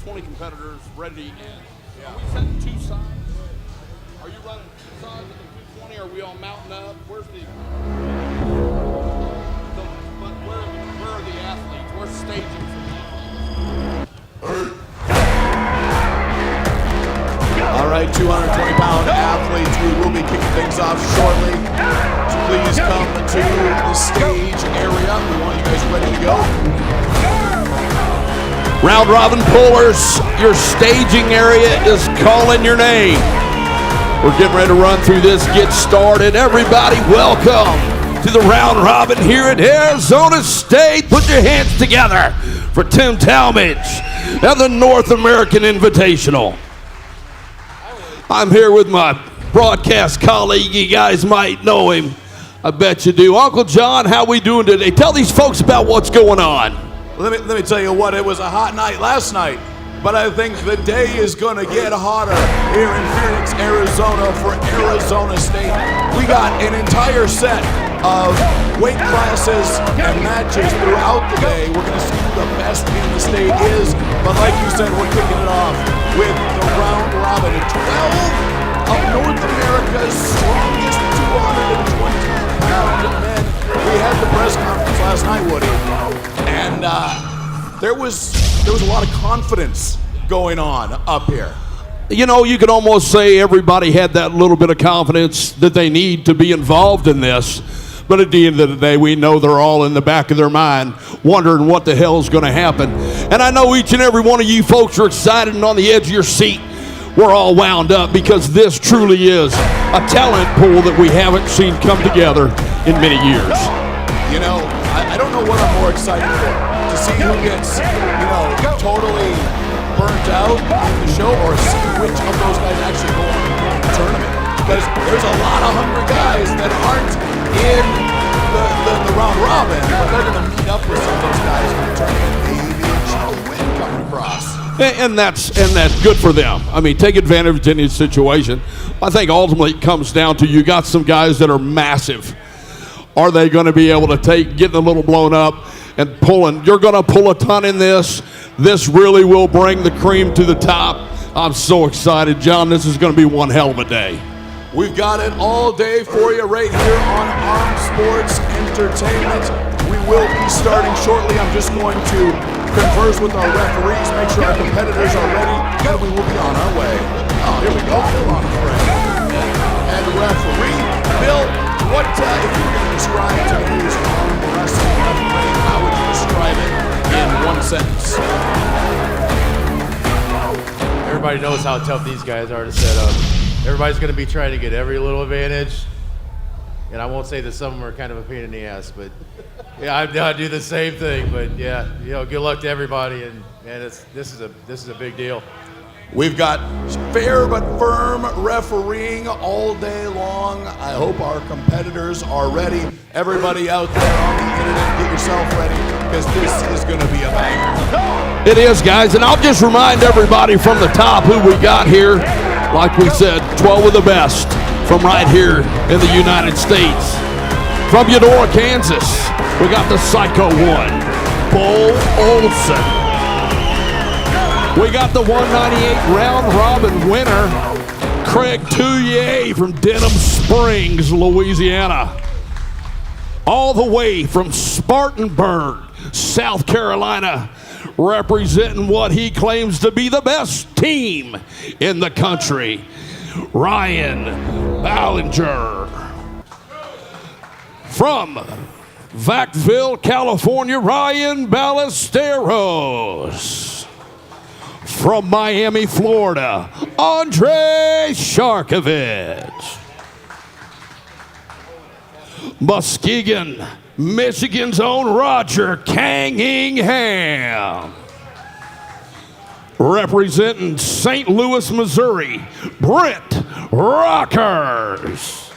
20 competitors ready in. Yeah. Are we setting two sides? Are you running two sides of the 220? Are we all mounting up? Where's the... But where are the athletes? Where's staging for the athletes? All right, 220-pound athletes, we will be kicking things off shortly. So please come to the stage area. We want you guys ready to go. Round robin pullers, your staging area is calling your name. We're getting ready to run through this, get started. Everybody, welcome to the round robin here at Arizona State. Put your hands together for Tim Talmadge and the North American Invitational. I'm here with my broadcast colleague. You guys might know him. I bet you do. Uncle John, how we doing today? Tell these folks about what's going on. Let me tell you what, it was a hot night last night, but I think the day is going to get hotter here in Phoenix, Arizona for Arizona State. We got an entire set of weight classes and matches throughout the day. We're going to see who the best in the state is, but like you said, we're kicking it off with the round robin. 12 of North America's strongest 220-pound men. We had the press conference last night, Woody, and there was a lot of confidence going on up here. You know, you could almost say everybody had that little bit of confidence that they need to be involved in this. But at the end of the day, we know they're all in the back of their mind wondering what the hell is going to happen. And I know each and every one of you folks are excited and on the edge of your seat. We're all wound up because this truly is a talent pool that we haven't seen come together in many years. You know, I don't know what I'm more excited for. To see who gets, totally burnt out in the show, or see which of those guys actually go on to the tournament. Because there's a lot of hungry guys that aren't in the round robin, but they're going to meet up with some of those guys in the tournament. Maybe a win coming across. And that's good for them. I mean, take advantage of any situation. I think ultimately it comes down to you got some guys that are massive. Are they going to be able to getting a little blown up and pulling? You're going to pull a ton in this. This really will bring the cream to the top. I'm so excited, John. This is going to be one hell of a day. We've got it all day for you right here on Armed Sports Entertainment. We will be starting shortly. I'm just going to converse with our referees, make sure our competitors are ready, and we will be on our way. Oh, here we go, Bill on the frame. And referee, Bill, what, if you were going to describe today's arm wrestling referee, how would you describe it in one sentence? Everybody knows how tough these guys are to set up. Everybody's going to be trying to get every little advantage. And I won't say that some of them are kind of a pain in the ass, but yeah, I do the same thing. But yeah, good luck to everybody, and this is a big deal. We've got fair but firm refereeing all day long. I hope our competitors are ready. Everybody out there on the internet, get yourself ready, because this is going to be a banger. It is, guys, and I'll just remind everybody from the top who we got here. Like we said, 12 of the best from right here in the United States. From Eudora, Kansas, we got the Psycho One, Bull Olson. We got the 198 round robin winner, Craig Touye from Denham Springs, Louisiana. All the way from Spartanburg, South Carolina, representing what he claims to be the best team in the country, Ryan Ballinger. From Vacaville, California, Ryan Ballesteros. From Miami, Florida, Andre Sharkovich. Muskegon, Michigan's own Roger Cangingham. Representing St. Louis, Missouri, Brent Rockers.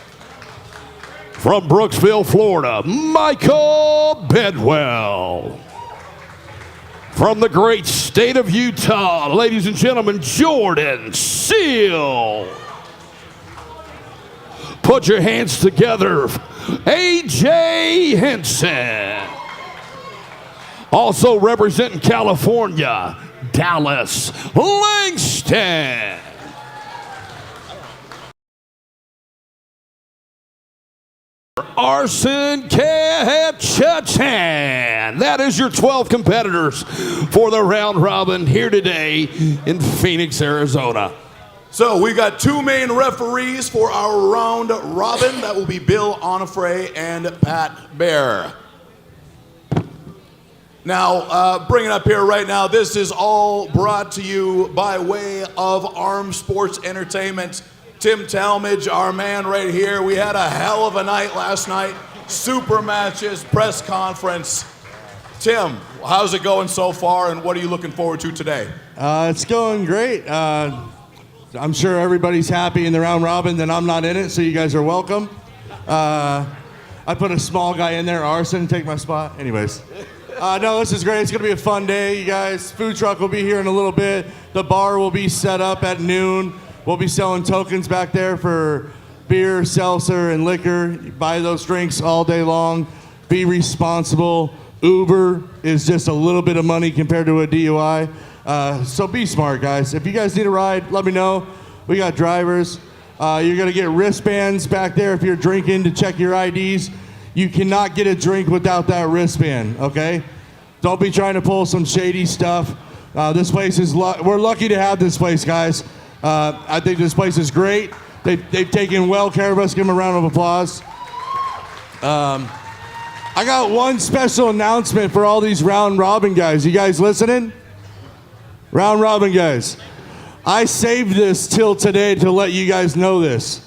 From Brooksville, Florida, Michael Bedwell. From the great state of Utah, ladies and gentlemen, Jordan Seal. Put your hands together, A.J. Henson. Also representing California, Dallas Langston. Arson Ketchatan. That is your 12 competitors for the round robin here today in Phoenix, Arizona. So we got two main referees for our round robin. That will be Bill Onifray and Pat Bear. Now, bring it up here right now. This is all brought to you by way of Arm Sports Entertainment. Tim Talmadge, our man right here. We had a hell of a night last night. Super matches, press conference. Tim, how's it going so far, and what are you looking forward to today? It's going great. I'm sure everybody's happy in the round robin that I'm not in it, so you guys are welcome. I put a small guy in there, Arson, take my spot. Anyways. No, this is great. It's going to be a fun day, you guys. Food truck will be here in a little bit. The bar will be set up at noon. We'll be selling tokens back there for beer, seltzer, and liquor. You buy those drinks all day long. Be responsible. Uber is just a little bit of money compared to a DUI. So be smart, guys. If you guys need a ride, let me know. We got drivers. You're going to get wristbands back there if you're drinking to check your IDs. You cannot get a drink without that wristband, okay? Don't be trying to pull some shady stuff. This place is, we're lucky to have this place, guys. I think this place is great. They've taken well care of us. Give them a round of applause. I got one special announcement for all these round robin guys. You guys listening? Round robin guys. I saved this till today to let you guys know this.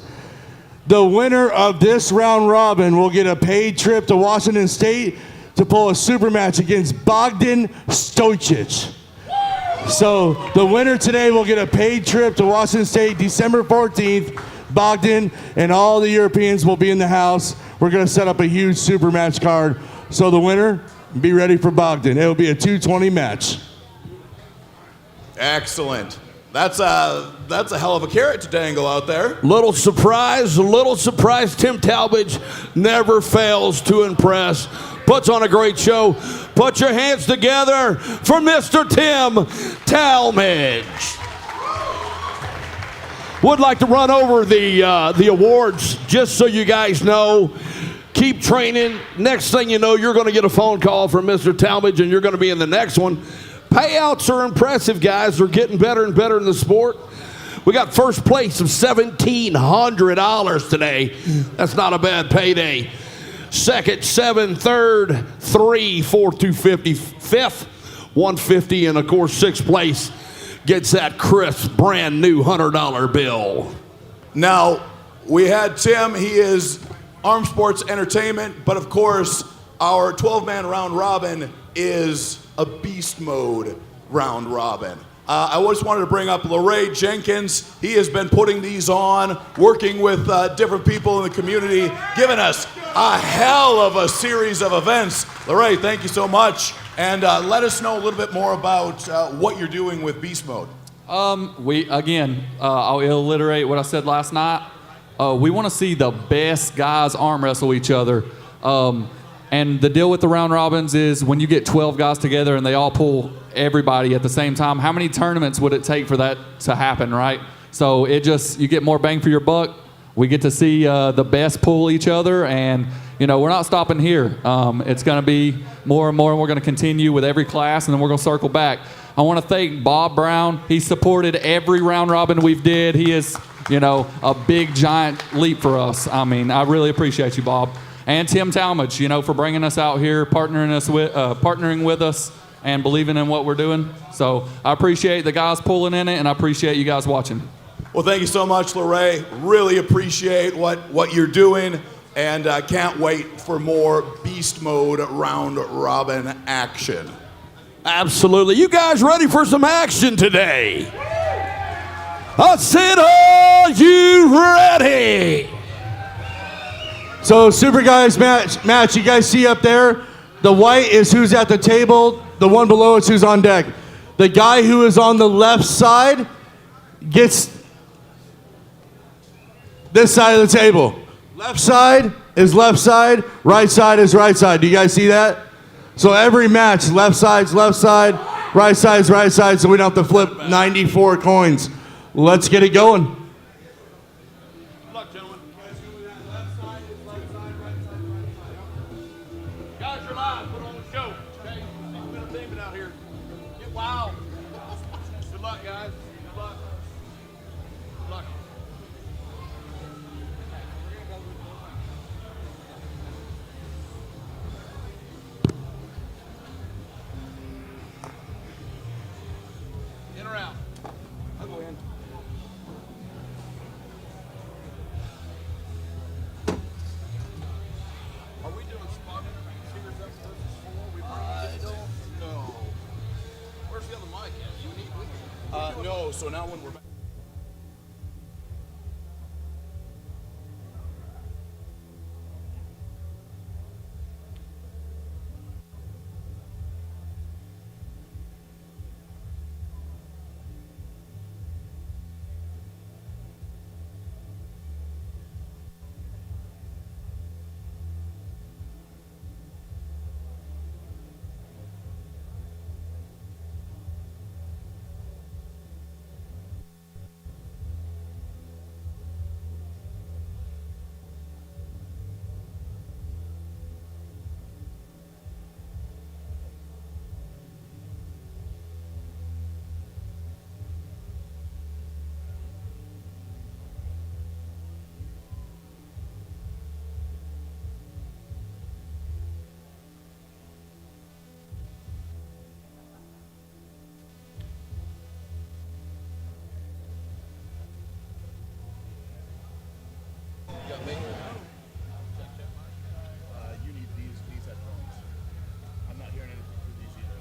The winner of this round robin will get a paid trip to Washington State to pull a super match against Bogdan Stojcic. So the winner today will get a paid trip to Washington State December 14th. Bogdan and all the Europeans will be in the house. We're going to set up a huge super match card. So the winner, be ready for Bogdan. It'll be a 220 match. Excellent. That's a hell of a carrot to dangle out there. Little surprise. Tim Talmadge never fails to impress. Puts on a great show. Put your hands together for Mr. Tim Talmadge. Would like to run over the awards just so you guys know. Keep training. Next thing you know, you're going to get a phone call from Mr. Talmadge, and you're going to be in the next one. Payouts are impressive, guys. They're getting better and better in the sport. We got first place of $1,700 today. That's not a bad payday. Second, 7, third, 3, 4, 250, fifth, 150, and of course, sixth place gets that crisp, brand new $100 bill. Now, we had Tim. He is Arm Sports Entertainment, but of course, our 12-man round robin is a beast mode round robin. I just wanted to bring up LeRae Jenkins. He has been putting these on, working with different people in the community, giving us a hell of a series of events. LeRae, thank you so much. And let us know a little bit more about what you're doing with Beast Mode. I'll reiterate what I said last night. We want to see the best guys arm wrestle each other. And the deal with the round robins is when you get 12 guys together and they all pull everybody at the same time, how many tournaments would it take for that to happen, right? So you get more bang for your buck. We get to see the best pull each other, and we're not stopping here. It's going to be more and more, and we're going to continue with every class, and then we're going to circle back. I want to thank Bob Brown. He supported every round robin we've did. He is, a big giant leap for us. I mean, I really appreciate you, Bob. And Tim Talmadge, for bringing us out here, partnering with us, and believing in what we're doing. So I appreciate the guys pulling in it, and I appreciate you guys watching. Well, thank you so much, LeRae. Really appreciate what you're doing, and can't wait for more Beast Mode round robin action. Absolutely. You guys ready for some action today? I said, are you ready? So Super Guys match, you guys see up there, the white is who's at the table, the one below is who's on deck. The guy who is on the left side gets this side of the table. Left side is left side, right side is right side. Do you guys see that? So every match, left side's left side, Right side, so we don't have to flip 94 coins. Let's get it going. Good luck, gentlemen. Left side, right side. Guys, you're live. Put on the show. Okay? See some entertainment out here. Get wild. Good luck, guys. Good luck. Good luck. In or out? I'll go in. Are we doing spot fingers up versus four? We don't know. Where's the other mic at? Do you need with you? No, so now when we're back. You need these headphones. I'm not hearing anything through these either.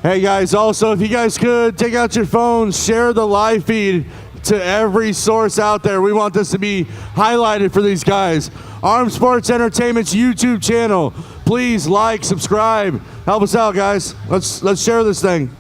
Hey guys, also if you guys could take out your phones, share the live feed to every source out there. We want this to be highlighted for these guys. Armed Sports Entertainment's YouTube channel. Please like, subscribe. Help us out, guys. Let's share this thing.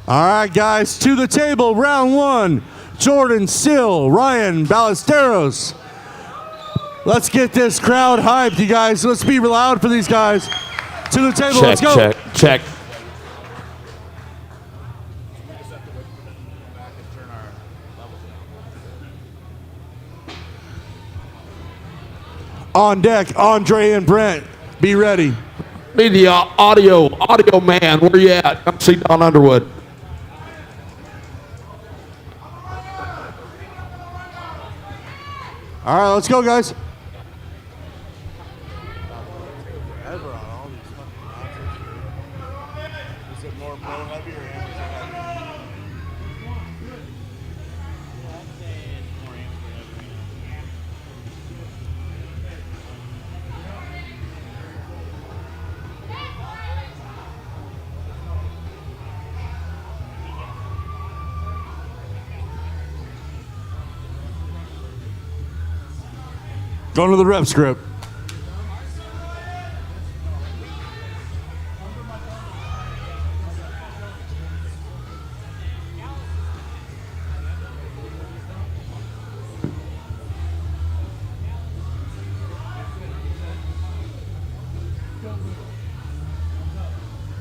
All right, guys, to the table, round one. Jordan Sill, Ryan Ballesteros. Let's get this crowd hyped, you guys. Let's be loud for these guys. To the table, let's go. Check. On deck, Andre and Brent, be ready. Need the audio man. Where you at? Come see Don Underwood. All right, let's go, guys. Going to the rep script.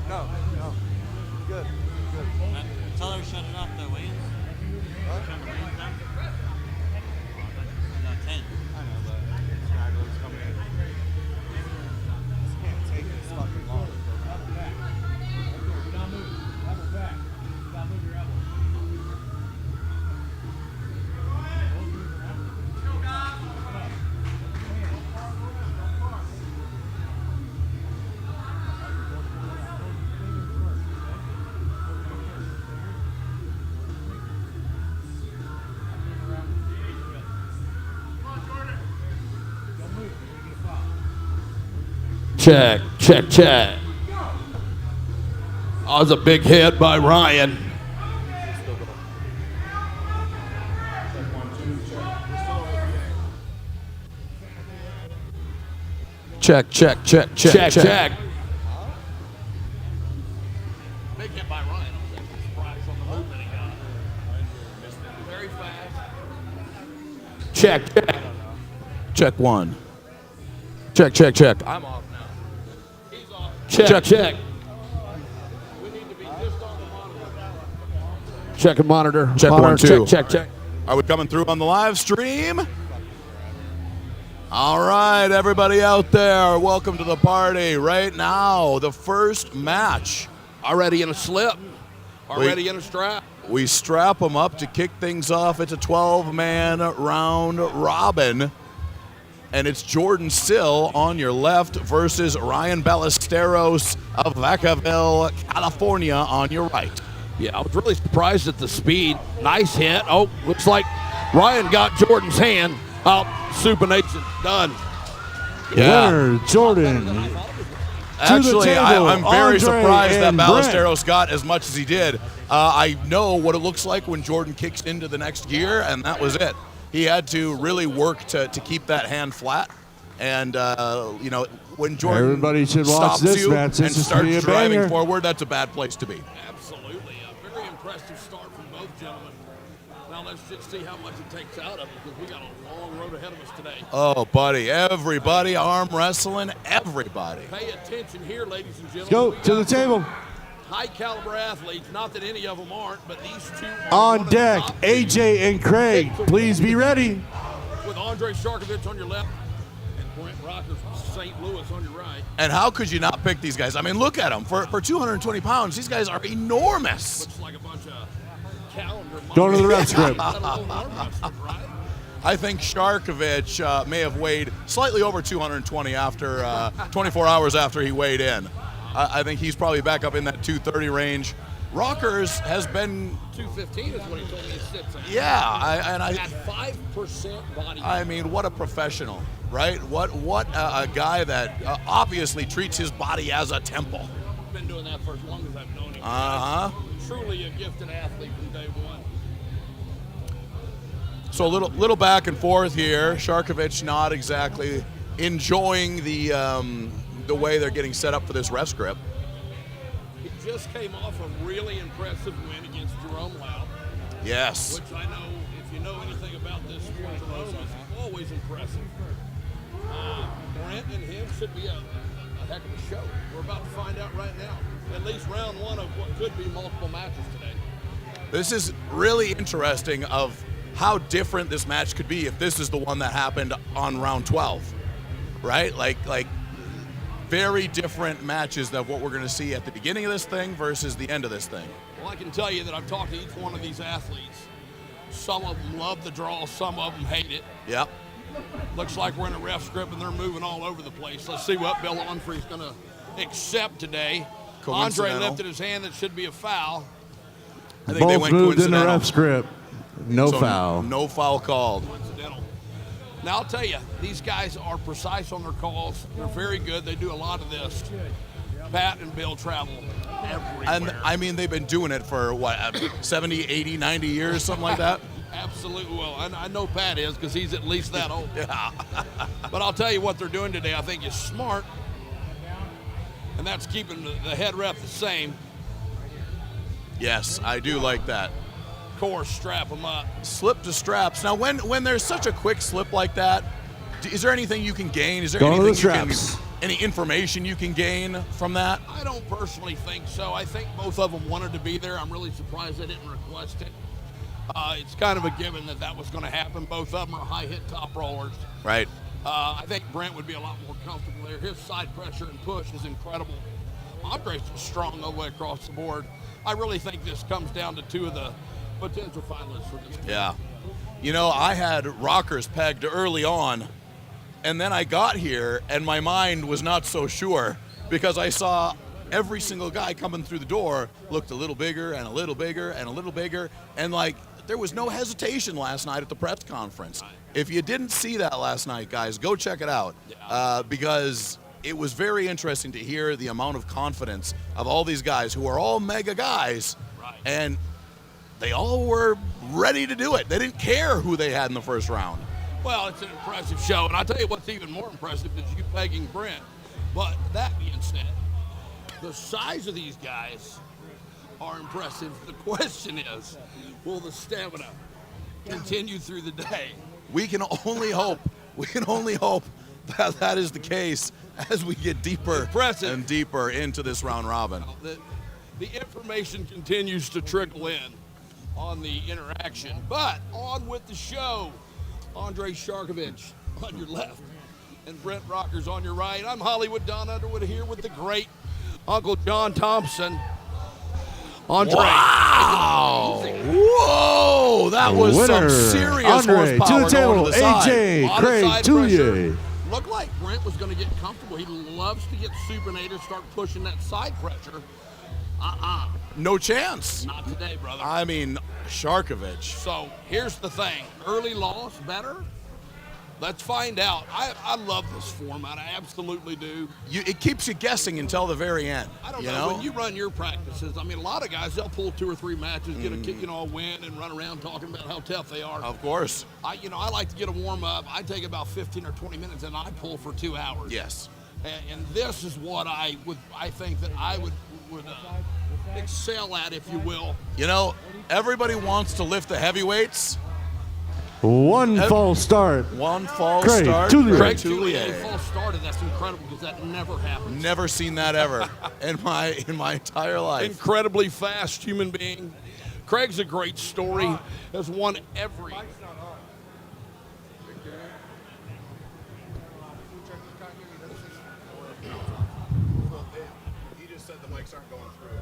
No. Good. Tell her to shut it off the weigh-ins. Turn the weigh-ins down. No, 10. I know, but stragglers coming in. This can't take this fucking long. Check. Oh, it's a big hit by Ryan. Check. Big hit by Ryan. I was actually surprised on the movement he got. Very fast. Check. Check one. Check. I'm off now. He's off. Check. We need to be just on the monitor. Check and monitor. Check Monitor, 1 2. Check. Are we coming through on the live stream? All right, everybody out there, welcome to the party. Right now, the first match. Already in a slip. Already in a strap. We strap them up to kick things off. It's a 12-man round robin. And it's Jordan Sill on your left versus Ryan Ballesteros of Vacaville, California on your right. Yeah, I was really surprised at the speed. Nice hit. Oh, looks like Ryan got Jordan's hand. Oh, supination done. Winner, Jordan. Actually, I'm very Andre surprised that and Ballesteros got as much as he did. I know what it looks like when Jordan kicks into the next gear, and that was it. He had to really work to keep that hand flat. And, when Jordan Everybody should watch stops this you match. This and is gonna be starts a driving banger. forward, that's a bad place to be. Absolutely. A very impressive start from both gentlemen. Now let's just see how much it takes out of them because we got a long road ahead of us today. Oh, buddy, everybody, arm wrestling, everybody. Pay attention here, ladies and gentlemen. Go We to the got some table. high caliber athletes, not that any of them aren't, but these two are On one of deck, the top AJ and Craig. Please be ready. with Andre Sharkovich on your left and Brent Rockers from St. Louis on your right. And how could you not pick these guys? I mean, look at them. For 220 pounds, these guys are enormous. Looks like a bunch of calendar Going to the rep script. right? I think Sharkovich may have weighed slightly over 220 after 24 hours after he weighed in. I think he's probably back up in that 230 range. Rockers has been 215 is what he told me he sits at. Yeah, At 5% body. I mean, what a professional, right? What a guy that obviously treats his body as a temple. Been doing that for as long as I've known him. Truly a gifted athlete from day one. So a little back and forth here. Sharkovich not exactly enjoying the way they're getting set up for this ref script. He just came off a really impressive win against Jerome Loud, Yes. which I know, if you know anything about this sport, Jerome is always impressive. Brent and him should be a heck of a show. We're about to find out right now. At least round one of what could be multiple matches today. This is really interesting of how different this match could be if this is the one that happened on round 12, right? Like very different matches than what we're going to see at the beginning of this thing versus the end of this thing. Well, I can tell you that I've talked to each one of these athletes. Some of them love the draw, some of them hate it. Yep. Looks like we're in a ref script and they're moving all over the place. Let's see what Bill Onfrey's going to accept today. Andre lifted his hand. That should be a foul. I think they Both went moved in the coincidental. ref script. No So foul. No foul called. Coincidental. Now, I'll tell you, these guys are precise on their calls. They're very good. They do a lot of this. Pat and Bill travel everywhere. And I mean, they've been doing it for what, 70, 80, 90 years, something like that? Absolutely. Well, I know Pat is because he's at least that old. Yeah. But I'll tell you what they're doing today, I think is smart. And that's keeping the head ref the same. Yes, I do like that. Of course, strap them up. Slip to straps. Now, when there's such a quick slip like that, is there anything you can gain? Is there Go to the anything you can, straps. any information you can gain from that? I don't personally think so. I think both of them wanted to be there. I'm really surprised they didn't request it. It's kind of a given that was going to happen. Both of them are high-hit top rollers. Right. I think Brent would be a lot more comfortable there. His side pressure and push is incredible. Andre's strong all the way across the board. I really think this comes down to two of the potential finalists for this. Yeah. You know, I had rockers pegged early on, and then I got here, and my mind was not so sure because I saw every single guy coming through the door looked a little bigger and a little bigger and a little bigger, and like there was no hesitation last night at the press conference. If you didn't see that last night, guys, go check it out because it was very interesting to hear the amount of confidence of all these guys who are all mega guys, and they all were ready to do it. They didn't care who they had in the first round. Well, it's an impressive show, and I'll tell you what's even more impressive is you pegging Brent. But that being said, the size of these guys are impressive. The question is, will the stamina continue through the day? We can only hope. We can only hope that that is the case as we get deeper and deeper into this round robin. The information continues to trickle in on the interaction, but on with the show. Andre Sharkovich on your left and Brent Rockers on your right. I'm Hollywood Don Underwood here with the great Uncle John Thompson. Andre. Wow! Whoa! That was some serious Andre horsepower to the table. going to the side. AJ Craig Touye. Looked like Brent was going to get comfortable. He loves to get supinated, start pushing that side pressure. No chance. Not today, brother. I mean, Sharkovich. So here's the thing. Early loss better? Let's find out. I love this format. I absolutely do. It keeps you guessing until the very end. I don't know. When you run your practices, I mean, a lot of guys, they'll pull 2 or 3 matches, get a win, and run around talking about how tough they are. Of course. I like to get a warm up. I take about 15 or 20 minutes, and I pull for 2 hours. Yes. And this is what I think that I would excel at, if you will. You know, everybody wants to lift the heavyweights. One false start. One false Craig start. Touye. Craig Touye false started. That's incredible because that never happens. Never seen that ever in my entire life. Incredibly fast human being. Craig's a great story. Has won every. He just said the mics aren't going through.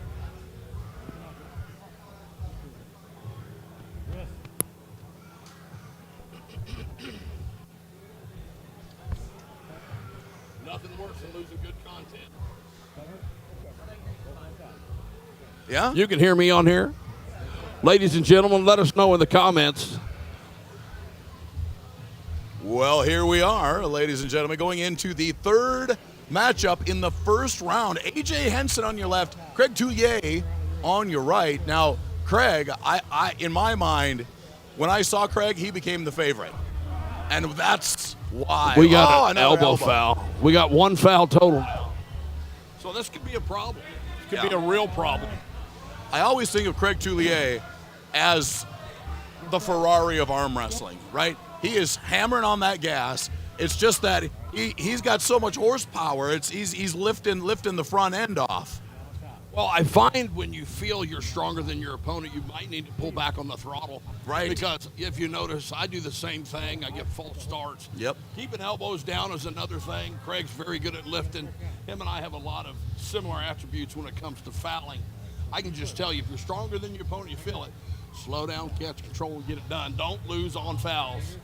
Nothing worse than losing good content. Yeah? You can hear me on here. Ladies and gentlemen, let us know in the comments. Well, here we are, ladies and gentlemen, going into the third matchup in the first round. AJ Henson on your left, Craig Touye on your right. Now, Craig, I in my mind, when I saw Craig, he became the favorite. And that's why. We got an another elbow foul. We got 1 foul total now. So this could be a problem. Could be a real problem. I always think of Craig Tullier as the Ferrari of arm wrestling, right? He is hammering on that gas. It's just that he's got so much horsepower. He's lifting the front end off. Well, I find when you feel you're stronger than your opponent, you might need to pull back on the throttle. Right. Because if you notice, I do the same thing. I get false starts. Yep. Keeping elbows down is another thing. Craig's very good at lifting. Him and I have a lot of similar attributes when it comes to fouling. I can just tell you, if you're stronger than your opponent, you feel it. Slow down, catch control, and get it done. Don't lose on fouls.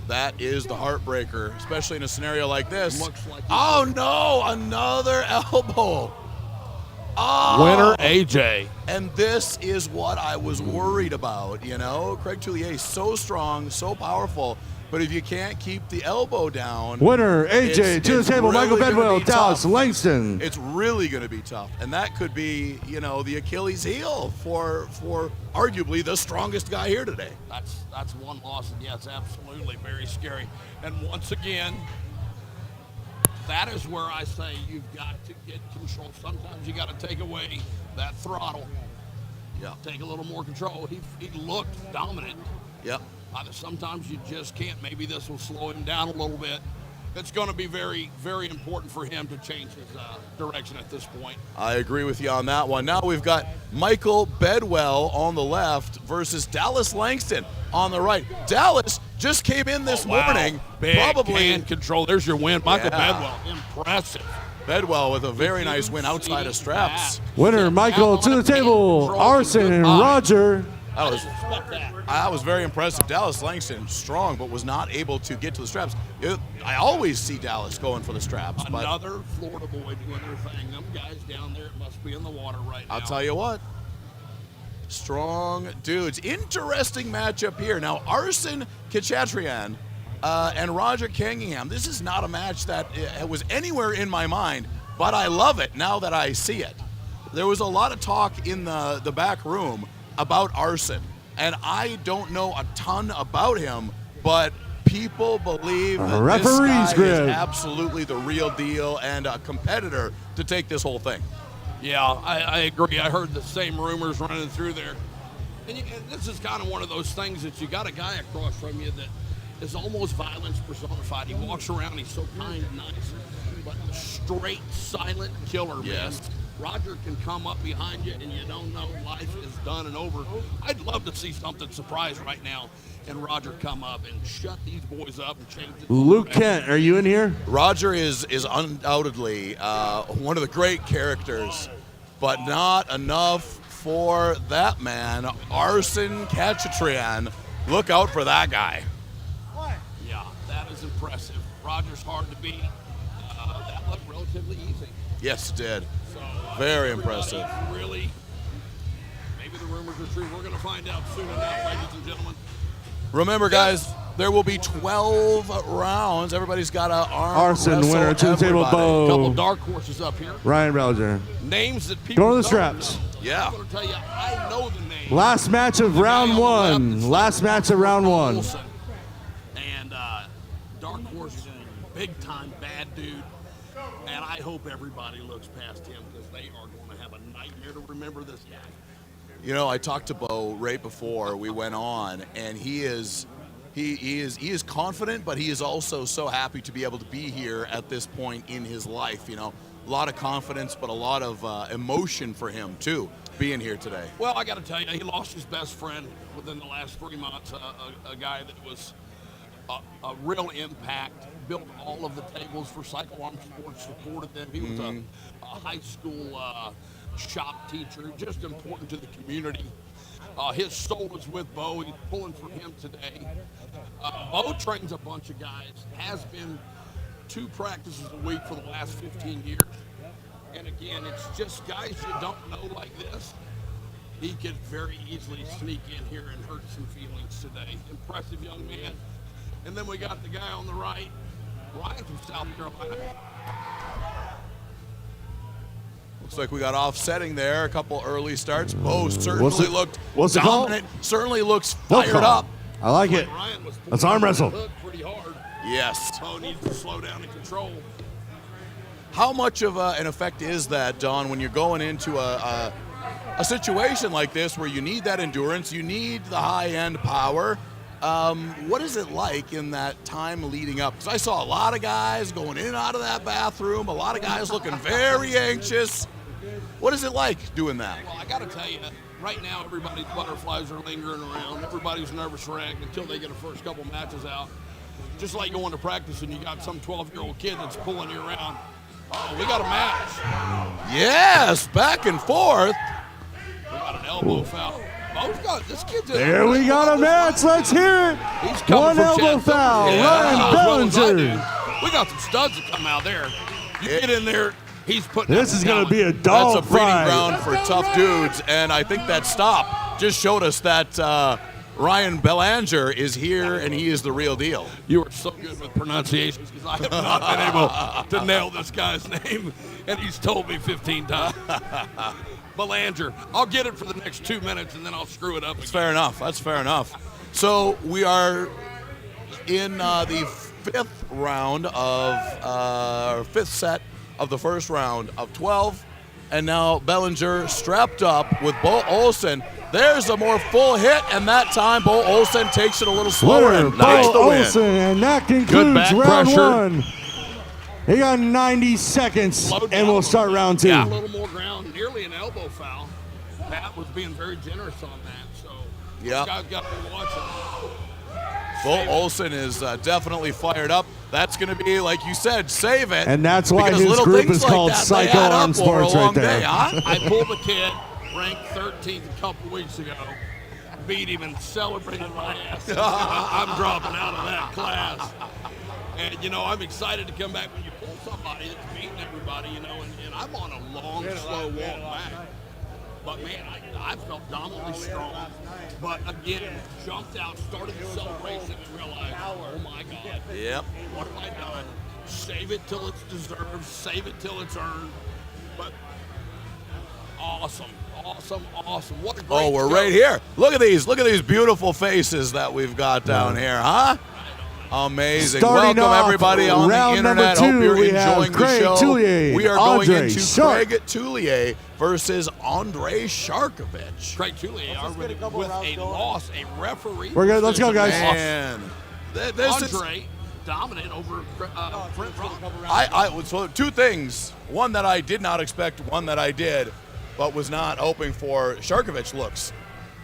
That is the heartbreaker, especially in a scenario like this. Looks like oh, no, another elbow. Oh. Winner, AJ. And this is what I was worried about, you know? Craig Tullier is so strong, so powerful, but if you can't keep the elbow down... Winner, AJ, to the table, really Michael Bedwell, tough. Dallas Langston. It's really going to be tough, and that could be, you know, the Achilles heel for arguably the strongest guy here today. That's one loss, and yes, absolutely very scary. And once again, that is where I say you've got to get control. Sometimes you got to take away that throttle. Yeah. Take a little more control. He looked dominant. Yep. Sometimes you just can't. Maybe this will slow him down a little bit. It's going to be very, very important for him to change his direction at this point. I agree with you on that one. Now we've got Michael Bedwell on the left versus Dallas Langston on the right. Dallas just came in this morning. Big Probably hand control. There's your win. Michael Yeah. Bedwell, impressive. Bedwell with a very nice win outside of straps. Winner, Michael, to the table, Arson and Roger. That was very impressive. Dallas Langston, strong, but was not able to get to the straps. I always see Dallas going for the straps. Another Florida boy doing their thing. Them guys down there must be in the water right now. I'll tell you what. Strong dudes. Interesting matchup here. Now, Arsen Kachatrian and Roger Cunningham. This is not a match that was anywhere in my mind, but I love it now that I see it. There was a lot of talk in the back room about Arsen, and I don't know a ton about him, but people believe that this guy is absolutely the real deal and a competitor to take this whole thing. Yeah, I agree. I heard the same rumors running through there. And this is kind of one of those things that you got a guy across from you that is almost violence personified. He walks around, he's so kind and nice, but straight, silent killer, Yes. man. Roger can come up behind you and you don't know life is done and over. I'd love to see something surprise right now and Roger come up and shut these boys up and change it. Luke Kent, are you in here? Roger is undoubtedly one of the great characters, but not enough for that man, Arsen Kachatrian. Look out for that guy. Yeah, that is impressive. Roger's hard to beat. That looked relatively easy. Yes, it did. So, Very impressive. Really, maybe the rumors are true. We're going to find out soon enough, ladies and gentlemen. Remember, guys, there will be 12 rounds. Everybody's got to Arsen, winner, to the table, Bo. A couple dark horses up here. Ryan Belger. Names that people Go to the don't straps. know. Yeah. I'm going to tell you, I know the name. Last match of round one. Last match of round one. Wilson. And dark horse is a big-time bad dude. And I hope everybody looks past him because they are going to have a nightmare to remember this guy. You know, I talked to Bo right before we went on, and he is confident, but he is also so happy to be able to be here at this point in his life. You know, a lot of confidence, but a lot of emotion for him too, being here today. Well, I got to tell you, he lost his best friend within the last 3 months. A guy that was a real impact, built all of the tables for Cycle Arm Sports, supported them. He was a high school shop teacher, just important to the community. His soul is with Bo. He's pulling for him today. Bo trains a bunch of guys, has been 2 practices a week for the last 15 years. And again, it's just guys you don't know like this. He could very easily sneak in here and hurt some feelings today. Impressive young man. And then we got the guy on the right, Ryan from South Carolina. Looks like we got offsetting there. A couple early starts. Bo certainly looked what's it dominant. Certainly looks fired up. I like it. Ryan was Let's arm wrestle. hook pretty hard. Yes. Bo needs to slow down and control. How much of an effect is that, Don, when you're going into a situation like this where you need that endurance, you need the high-end power? What is it like in that time leading up? Because I saw a lot of guys going in and out of that bathroom, a lot of guys looking very anxious. What is it like doing that? Well, I got to tell you, right now everybody's butterflies are lingering around. Everybody's nervous wreck until they get the first couple matches out. Just like going to practice and you got some 12-year-old kid that's pulling you around. Oh, we got a match. Yes, back and forth. We got an elbow foul. This kid's in There we got a match. Let's hear it. He's coming One from elbow Chattanooga. foul. Yeah, Ryan as well as I do. Bellinger. We got some studs that come out there. You get in there, he's putting. This is going to be a That's dog a breeding fight. ground for tough dudes, and I think that stop just showed us that Ryan Bellinger is here, and he is the real deal. You are so good with pronunciations because I have not been able to nail this guy's name, and he's told me 15 times. Belanger. I'll get it for the next 2 minutes, and then I'll screw it up again. That's fair enough. That's fair enough. So we are in the fifth round of fifth set of the first round of 12, and now Bellinger strapped up with Bo Olsen. There's a more full hit, and that time Bo Olsen takes it a little slower Winner, and takes Bo the win. Olsen, and that Good concludes back round pressure. one. He got 90 seconds, Slow down and a we'll start little round bit. two. A little more ground, nearly an elbow foul. Pat was being very generous on that, so Yep. you guys got to be watching. Bo Olsen is definitely fired up. That's going to be, like you said, save it. And that's why because his little group things is like called that, they Psycho add up Arm over a Sports long right there. day, huh? I pulled the kid, ranked 13th a couple weeks ago, beat him and celebrated my ass. I'm dropping out of that class. And, you know, I'm excited to come back when you pull somebody that's beating everybody, you know, and I'm on a long, slow walk back. But, man, I felt dominantly strong. But, again, jumped out, started the celebration, and realized, oh, my God. Yep. What have I done? Save it till it's deserved. Save it till it's earned. But awesome. What a great Oh, we're show. right here. Look at these. Look at these beautiful faces that we've got down here, huh? Amazing. Starting Welcome, off everybody on the round number internet. Hope two, you're we have enjoying the Craig show. Tullier, We are Andre going into Shark. Craig Tullier versus Andre Sharkovich. Craig Tullier already with a loss, a referee. We're good. Let's go, guys. Man, this is, Andre dominant over Brent Rock. so two things. One that I did not expect, one that I did, but was not hoping for. Sharkovich looks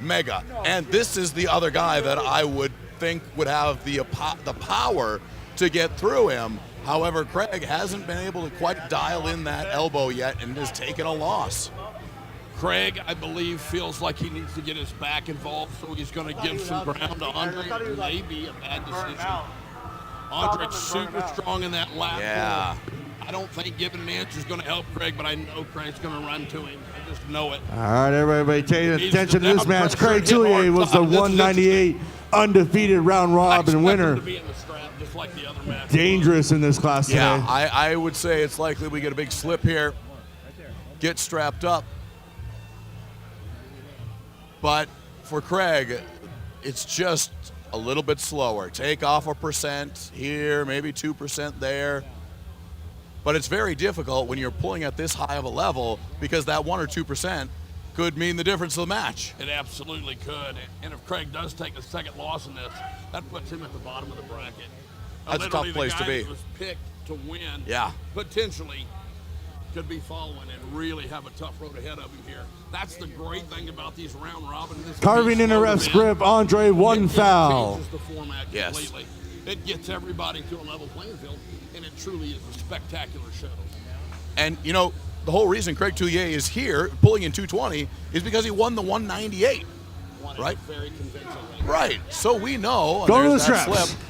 mega. And this is the other guy that I would think would have the power to get through him. However, Craig hasn't been able to quite dial in that elbow yet and has taken a loss. Craig, I believe, feels like he needs to get his back involved, so he's going to give some ground to Andre. It may be a bad decision. Andre's super strong in that lap. Yeah. I don't think giving an inch is going to help Craig, but I know Craig's going to run to him. I just know it. All right, everybody, pay He's attention to the this match. down Craig pressure, hit Tullier hard was the time. This is 198 undefeated round I robin expect him winner. to be in the strap just like the other match. Dangerous in this class today. Yeah, I would say it's likely we get a big slip here. Get strapped up. But for Craig, it's just a little bit slower. Take off 1% here, maybe 2% there. But it's very difficult when you're pulling at this high of a level because that 1 or 2% could mean the difference of the match. It absolutely could. And if Craig does take a second loss in this, that puts him at the bottom of the bracket. That's a tough Literally, place the to guy be. that was picked to win. Yeah. Potentially could be following and really have a tough road ahead of him here. That's the great thing about these round robin. This Carving in a ref's grip, Andre, one It just foul. changes the format Yes. completely. It gets everybody to a level playing field, and it truly is a spectacular show. And, you know, the whole reason Craig Tullier is here pulling in 220 is because he won the 198. Won it Right. very convincingly. Right. So we know Go to there's the that straps. slip.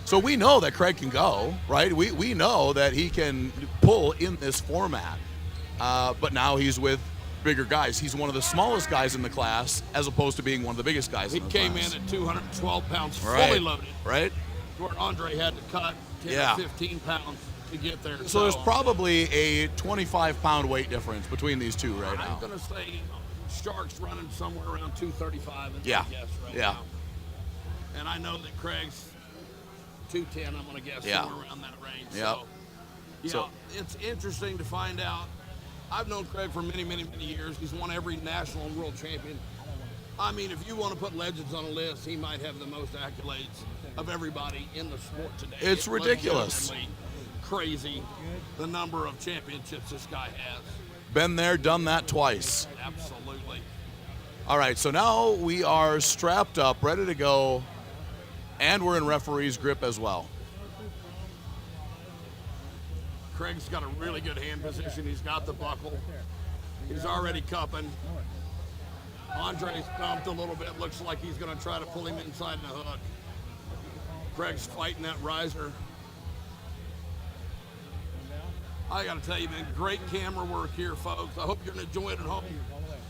So we know that Craig can go, right? We know that he can pull in this format. But now he's with bigger guys. He's one of the smallest guys in the class as opposed to being one of the biggest guys He in the came class. in at 212 pounds, Right. fully loaded, Right? where Andre had to cut 10 Yeah. or 15 pounds to get there. So there's probably a 25-pound weight difference between these two right now. I'm going to say Shark's running somewhere around 235. Yeah. I guess right Yeah. now. And I know that Craig's 210. I'm going to guess Yeah. somewhere around that range. Yep. So, Yeah, So it's interesting to find out. I've known Craig for many, many, many years. He's won every national and world champion. I mean, if you want to put legends on a list, he might have the most accolades of everybody in the sport today. It's ridiculous. Legitimately crazy the number of championships this guy has. been there, done that twice. Absolutely. All right, so now we are strapped up, ready to go, and we're in referee's grip as well. Craig's got a really good hand position. He's got the buckle. He's already cupping. Andre's bumped a little bit. Looks like he's going to try to pull him inside the hook. Craig's fighting that riser. I got to tell you, man, great camera work here, folks. I hope you're enjoying it at home.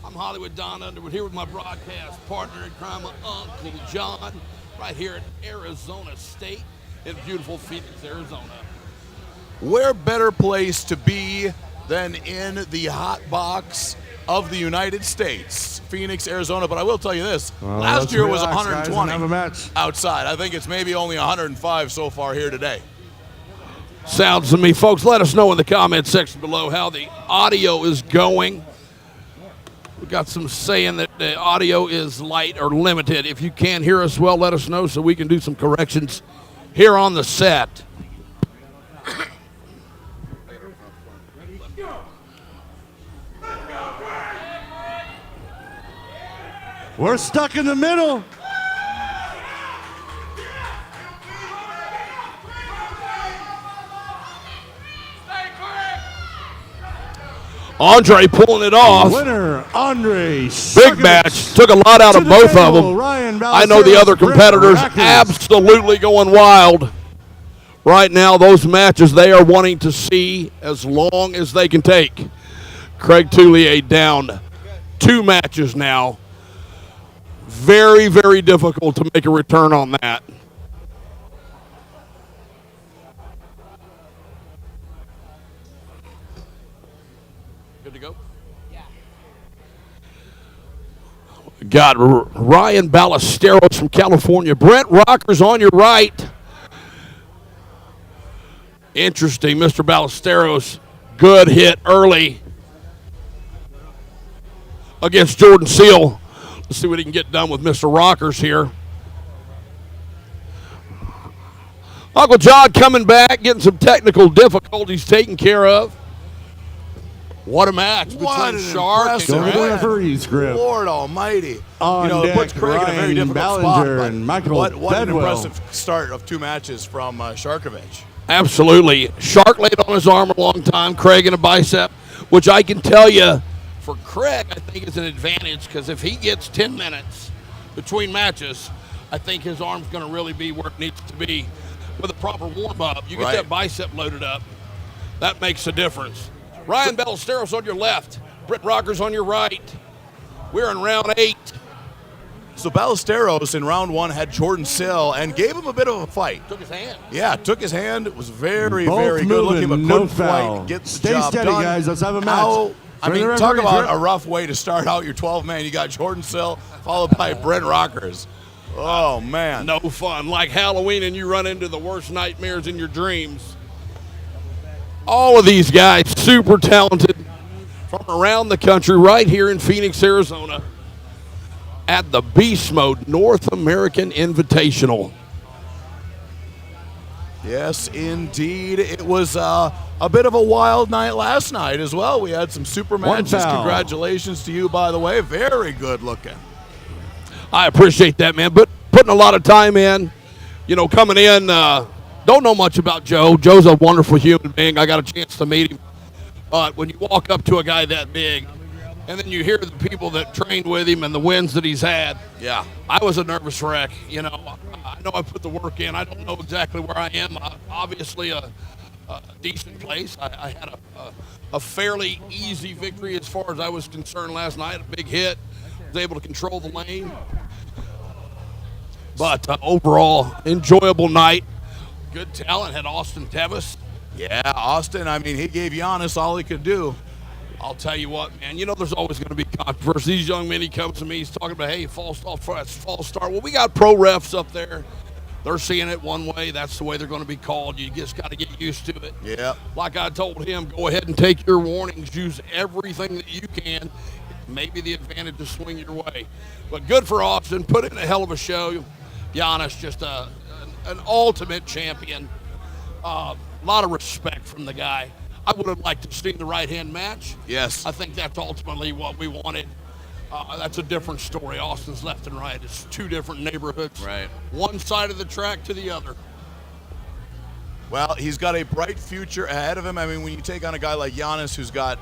I'm Hollywood Don Underwood here with my broadcast partner in crime, my Uncle John, right here at Arizona State in beautiful Phoenix, Arizona. Where better place to be than in the hot box of the United States, Phoenix, Arizona. But I will tell you this, last year was 120 have a match. outside. I think it's maybe only 105 so far here today. Sounds to me, folks. Let us know in the comment section below how the audio is going. We got some saying that the audio is light or limited. If you can't hear us well, let us know so we can do some corrections here on the set. We're stuck in the middle. Andre pulling it off. Winner, Andre. Big match. Took a lot out of both of them. I know the other competitors absolutely going wild. Right now, those matches they are wanting to see as long as they can take. Craig Toulier down 2 matches now. Very, very difficult to make a return on that. Good to go? Yeah. Got Ryan Ballesteros from California. Brent Rockers on your right. Interesting, Mr. Ballesteros. Good hit early against Jordan Seal. Let's see what he can get done with Mr. Rockers here. Uncle John coming back, getting some technical difficulties taken care of. What a match between Shark and Going to Craig. referee's grip. Lord almighty. On it puts deck, Craig in a very Ryan difficult Ballinger spot. But and Michael what an Bedwell. impressive start of 2 matches from Sharkovich. Absolutely. Shark laid on his arm a long time, Craig in a bicep, which I can tell you, for Craig, I think is an advantage because if he gets 10 minutes between matches, I think his arm's going to really be where it needs to be with a proper warm-up. You get that bicep loaded up, that makes a difference. Ryan Ballesteros on your left, Brent Rockers on your right. We're in round 8. So Ballesteros in round 1 had Jordan Sill and gave him a bit of a fight. Took his hand. Yeah, took his hand. It was very, Both very good looking, but moving, couldn't no foul. quite get the Stay job steady, done. guys. Let's have a match. How, I For the mean, talk referee's about grip. a rough way to start out your 12-man. You got Jordan Sill followed by Brent Rockers. Oh, man. No fun. Like Halloween and you run into the worst nightmares in your dreams. All of these guys super talented from around the country right here in Phoenix, Arizona at the Beast Mode North American Invitational. Yes, indeed. It was a bit of a wild night last night as well. We had some super matches. foul. Congratulations to you, by the way. Very good looking. I appreciate that, man. But putting a lot of time in, coming in, don't know much about Joe. Joe's a wonderful human being. I got a chance to meet him. But when you walk up to a guy that big, and then you hear the people that trained with him and the wins that he's had, Yeah. I was a nervous wreck. I know I put the work in. I don't know exactly where I am. Obviously a decent place. I had a fairly easy victory as far as I was concerned last night. A big hit. Was able to control the lane. But overall, enjoyable night. Good talent. Had Austin Tevis. Yeah, Austin, I mean, he gave Giannis all he could do. I'll tell you what, man, there's always going to be controversy. These young men, he comes to me, he's talking about, hey, false start. Well, we got pro refs up there. they're seeing it one way. That's the way they're going to be called. You just got to get used to it. Yeah. Like I told him, go ahead and take your warnings. Use everything that you can. Maybe the advantage to swing your way. But good for Austin. Put in a hell of a show. Giannis, just an ultimate champion. A lot of respect from the guy. I would have liked to see the right-hand match. Yes. I think that's ultimately what we wanted. That's a different story. Austin's left and right. It's two different neighborhoods. Right. One side of the track to the other. Well, he's got a bright future ahead of him. I mean, when you take on a guy like Giannis who's got,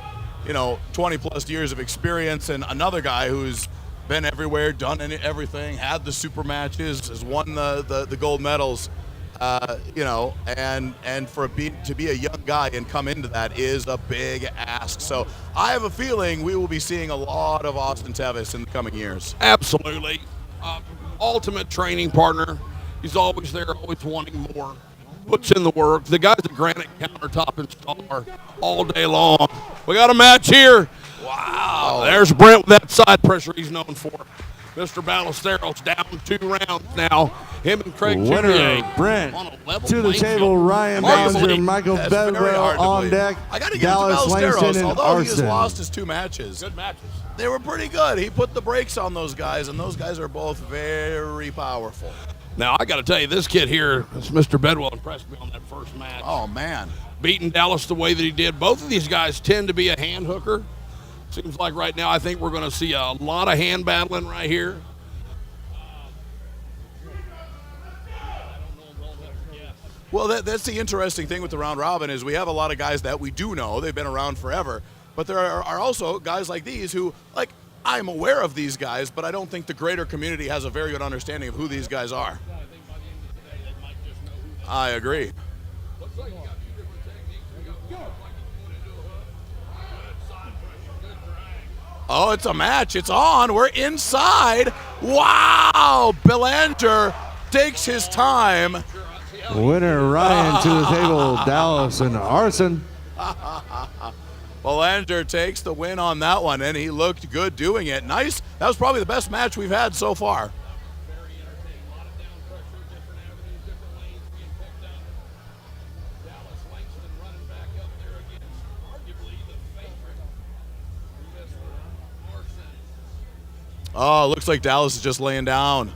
20-plus years of experience, and another guy who's been everywhere, done everything, had the super matches, has won the gold medals, and to be a young guy and come into that is a big ask. So I have a feeling we will be seeing a lot of Austin Tevis in the coming years. Absolutely. Ultimate training partner. He's always there, always wanting more. Puts in the work. The guy's a granite countertop installer all day long. We got a match here. Wow. There's Brent with that side pressure he's known for. Mr. Ballesteros down 2 rounds now. Him and Craig Winner Junior Brent on a level to the playing table. field. Ryan Hard to Ballinger, believe. Michael That's very Bedwell hard to on believe. deck. I got to give Dallas it to Langston Ballesteros. and Although he has Arson. lost his 2 matches, Good matches. they were pretty good. He put the brakes on those guys, and those guys are both very powerful. Now, I got to tell you, this kid here, this Mr. Bedwell, impressed me on that first match. Oh, man. Beating Dallas the way that he did. Both of these guys tend to be a hand hooker. Seems like right now I think we're going to see a lot of hand battling right here. Well, that's the interesting thing with the round robin is we have a lot of guys that we do know. They've been around forever. But there are also guys like these who, I'm aware of these guys, but I don't think the greater community has a very good understanding of who these guys are. I agree. Oh, it's a match. It's on. We're inside. Wow. Belanger takes his time. Winner Ryan to the table. Dallas and Arson. Belanger takes the win on that one, and he looked good doing it. Nice. That was probably the best match we've had so far. Oh, looks like Dallas is just laying down.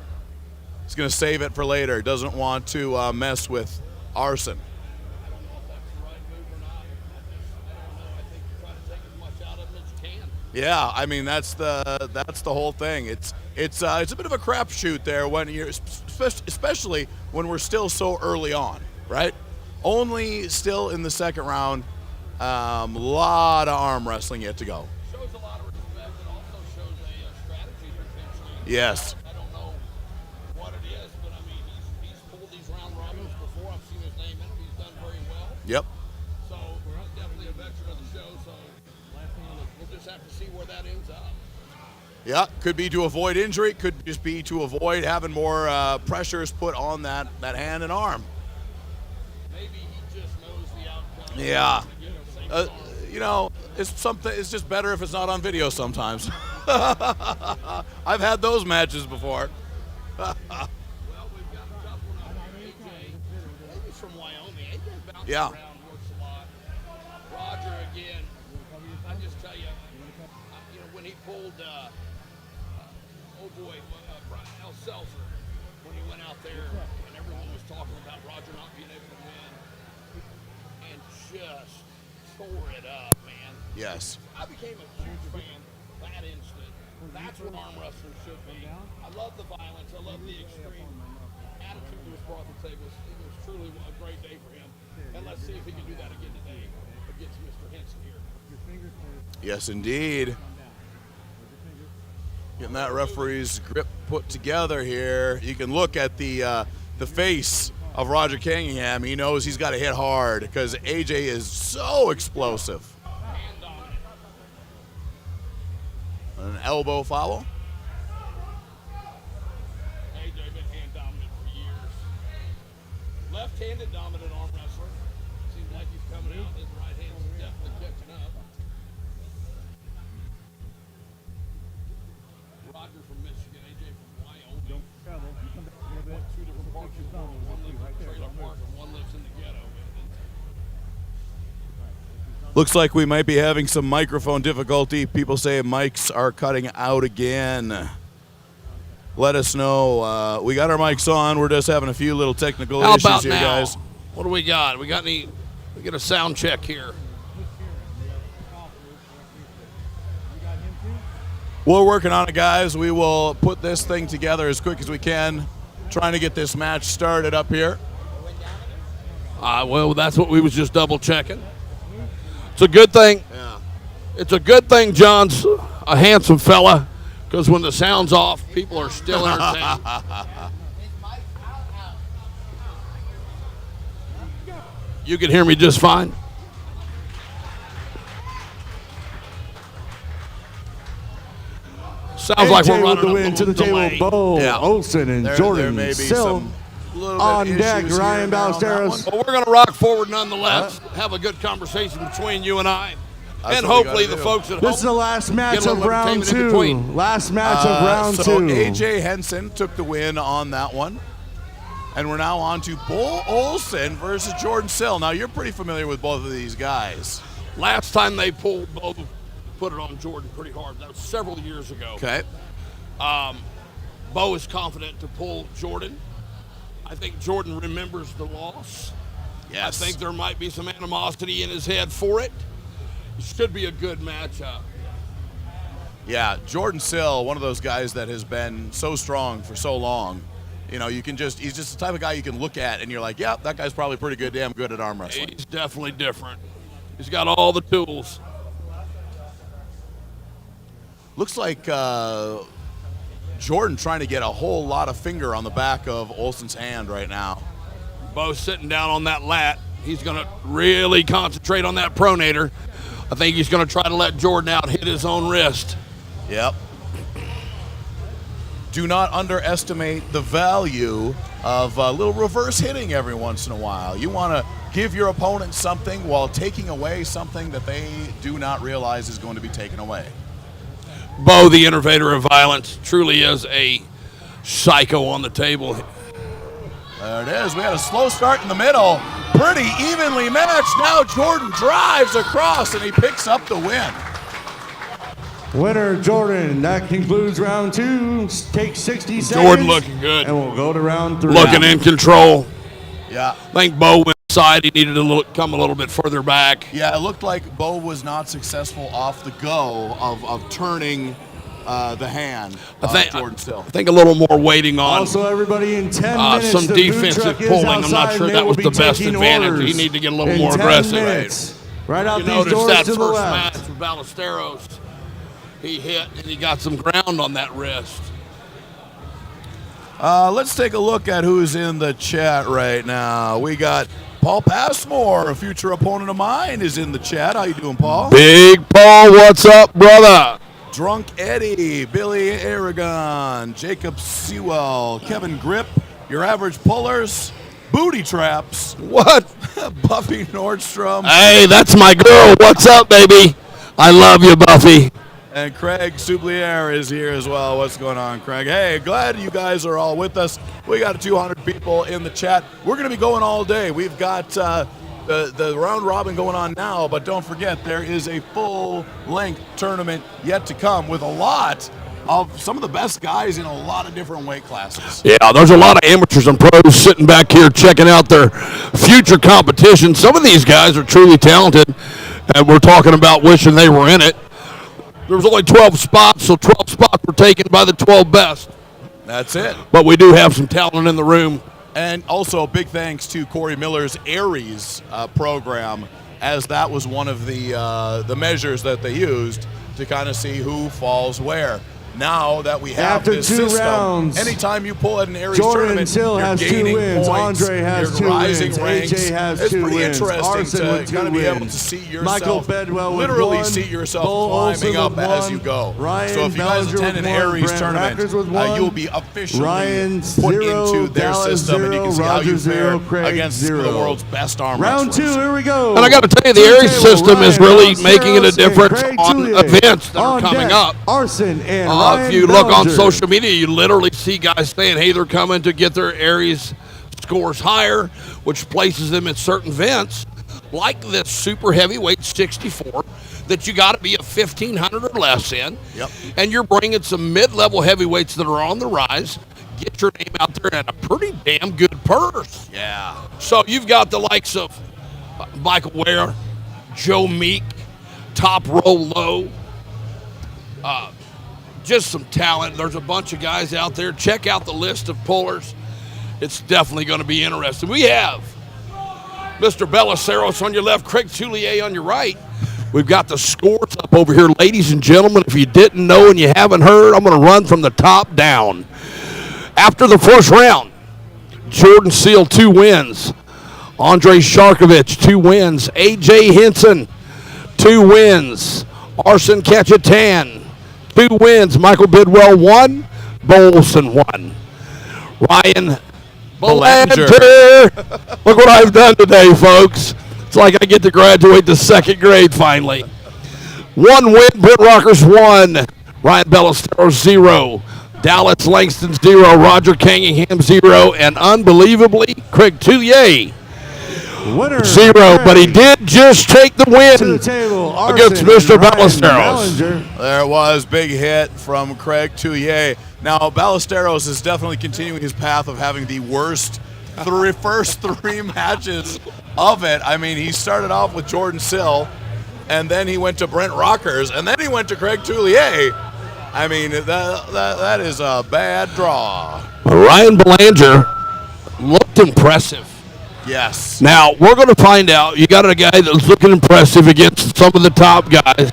He's going to save it for later. Doesn't want to mess with Arson. Yeah, I mean that's the whole thing. It's a bit of a crapshoot there when you're, especially when we're still so early on, right? Only still in the second round. Lot of arm wrestling yet to go. Shows a lot of respect. It also shows a strategy potentially. Yes. I don't know what it is, but I mean he's pulled these round robins before. I've seen his name in them. He's done very well. Yep. So definitely a veteran of the show. So we'll just have to see where that ends up. Yeah, could be to avoid injury. Could just be to avoid having more pressures put on that hand and arm. Maybe he just knows the outcome. Yeah. It's just better if it's not on video sometimes. I've had those matches before. Well, we've got a tough one up here. AJ, he's from Wyoming. AJ bounces Yeah. around, works a lot. Roger again. I just tell you, when he pulled, Brian L. Seltzer, when he went out there and everyone was talking about Roger not being able to win, and just tore it up, man. Yes. I became a huge fan that instant. That's what arm wrestling should be. I love the violence. I love the extreme attitude that was brought to the table. It was truly a great day for him. And let's see if he can do that again today against Mr. Henson here. Yes, indeed. Getting that referee's grip put together here. You can look at the face of Roger Cunningham. He knows he's got to hit hard because AJ is so explosive. An elbow foul. AJ been hand dominant for years. Left-handed dominant arm wrestler. Seems like he's coming out. His right hand's definitely catching up. Roger from Michigan, AJ from Wyoming. Two different parts of the world. Looks like we might be having some microphone difficulty. People say mics are cutting out again. Let us know. We got our mics on. We're just having a few little technical How issues about here, now? guys. What do we got? We get a sound check here. We're working on it, guys. We will put this thing together as quick as we can, trying to get this match started up here. Well, that's what we was just double checking. It's a good thing. Yeah. It's a good thing John's a handsome fella, because when the sound's off, people are still entertained. You can hear me just fine. Sounds like we're AJ with running the a win to the little table. delay. Bo Yeah. Olsen and There Jordan may be Sill. some little bit on deck, issues here Ryan and there on that Ballesteros. one. But we're going to rock forward nonetheless. Have a good conversation between you and I. That's And what we hopefully gotta the do. folks at This home is the last match get a of little round entertainment in 2. between. Last match of round So 2. AJ Henson took the win on that one. And we're now on to Bo Olsen versus Jordan Sill. Now, you're pretty familiar with both of these guys. Last time they pulled Bo, put it on Jordan pretty hard. That was several years ago. Okay. Bo is confident to pull Jordan. I think Jordan remembers the loss. Yes. I think there might be some animosity in his head for it. It should be a good matchup. Yeah, Jordan Sill, one of those guys that has been so strong for so long. You know, he's just the type of guy you can look at and you're like, yeah, that guy's probably pretty good, damn good at arm wrestling. He's definitely different. He's got all the tools. Looks like Jordan trying to get a whole lot of finger on the back of Olsen's hand right now. Bo's sitting down on that lat. He's going to really concentrate on that pronator. I think he's going to try to let Jordan out hit his own wrist. Yep. Do not underestimate the value of a little reverse hitting every once in a while. You want to give your opponent something while taking away something that they do not realize is going to be taken away. Bo, the innovator of violence, truly is a psycho on the table. There it is. We had a slow start in the middle. Pretty evenly matched. Now Jordan drives across and he picks up the win. Winner Jordan. That concludes round 2. Take 60 seconds. Jordan looking good. And we'll go to round 3. Looking in control. Yeah. I think Bo went inside. He needed to come a little bit further back. Yeah, it looked like Bo was not successful off the go of turning the hand of Jordan Sill. I think a little more waiting on Also, everybody in 10 minutes. some the food defensive truck is pulling. I'm not outside sure and that they was will the be best taking advantage. orders He need to get a little in more 10 aggressive. minutes. Right out You these notice doors that to the first left. match with Ballesteros. He hit and he got some ground on that wrist. Let's take a look at who's in the chat right now. We got Paul Passmore, a future opponent of mine, is in the chat. How you doing, Paul? Big Paul, what's up, brother? Drunk Eddie, Billy Aragon, Jacob Sewell, Kevin Grip, Your Average Pullers, Booty Traps, What? Buffy Nordstrom, Hey, that's my girl. What's up, baby? I love you, Buffy. and Craig Soublier is here as well. What's going on, Craig? Hey, glad you guys are all with us. We got 200 people in the chat. We're going to be going all day. We've got the round robin going on now, but don't forget there is a full-length tournament yet to come with a lot of some of the best guys in a lot of different weight classes. Yeah, there's a lot of amateurs and pros sitting back here checking out their future competition. Some of these guys are truly talented, and we're talking about wishing they were in it. There was only 12 spots, so 12 spots were taken by the 12 best. That's it. But we do have some talent in the room. And also big thanks to Corey Miller's Aries program, as that was one of the measures that they used to kind of see who falls where. Now that we have After this 2 system, rounds, anytime you pull at an Aries Jordan tournament, Sill you're has 2 gaining wins. points, Andre has you're 2 rising wins. ranks. AJ has it's 2 pretty wins. interesting Arson to with 2 kind of be able to wins. see yourself, Michael Bedwell with literally 1. see yourself Bo climbing Olsen up with as 1. you go. Ryan So if you guys Bellinger attend an with 1. Aries Brent tournament, Rackers with 1. you'll be officially Ryan put 0, into their Dallas system, and you 0, can see how Roger you 0, fare Craig against 0. the world's best arm Round 2, wrestlers. here we go. And I got to tell you, the Aries system is really making it a difference on events that are coming up. Arson and Ryan If you look on Bellinger. social media, you literally see guys saying, hey, they're coming to get their Aries scores higher, which places them in certain events. like this super heavyweight 64 that you got to be a 1,500 or less in. Yep. And you're bringing some mid-level heavyweights that are on the rise. Get your name out there at a pretty damn good purse. Yeah. So you've got the likes of Michael Ware, Joe Meek, Top Row Low. Just some talent. There's a bunch of guys out there. Check out the list of pullers. It's definitely going to be interesting. We have Mr. Belisaros on your left, Craig Tullier on your right. We've got the scores up over here, ladies and gentlemen. If you didn't know and you haven't heard, I'm going to run from the top down. After the first round, Jordan Seal, 2 wins. Andrei Sharkovich, 2 wins. A.J. Henson, 2 wins. Arsen Kachatan, 2 wins. Michael Bidwell, 1. Bolson, 1. Ryan Belanger. Look what I've done today, folks. It's like I get to graduate to 2nd grade finally. 1 win. Brent Rockers, 1. Ryan Ballesteros, 0. Dallas Langston, 0. Roger Cunningham, 0. And unbelievably, Craig Tullier, Winner 0. But he did just take the win to the table, against Arsen Mr. Ryan Ballesteros. Bellinger. There was big hit from Craig Tullier. Now, Ballesteros is definitely continuing his path of having the worst first 3 matches of it. I mean, he started off with Jordan Sill, and then he went to Brent Rockers, and then he went to Craig Tullier. I mean, that is a bad draw. Ryan Belanger looked impressive. Yes. Now, we're going to find out. You got a guy that's looking impressive against some of the top guys.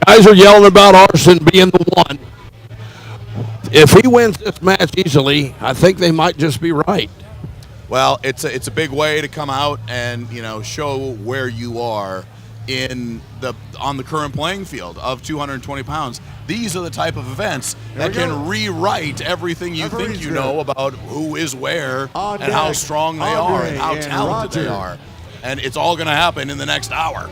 Guys are yelling about Arsen being the one. If he wins this match easily, I think they might just be right. Well, it's a big way to come out and, you know, show where you are on the current playing field of 220 pounds. These are the type of events that can rewrite everything you think you know about who is where and how strong they are and how talented they are. And it's all going to happen in the next hour.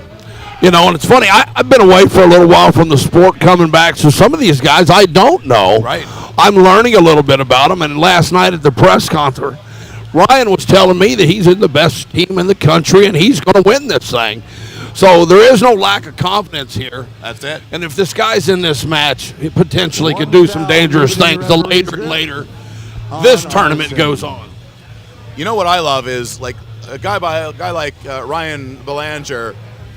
You know, and it's funny, I've been away for a little while from the sport, coming back, so some of these guys I don't know. Right. I'm learning a little bit about them, and last night at the press conference, Ryan was telling me that he's in the best team in the country, and he's going to win this thing. So there is no lack of confidence here. That's it. And if this guy's in this match, he potentially could do some dangerous things the later and later this tournament goes on. You know what I love is, like, a guy like Ryan Belanger.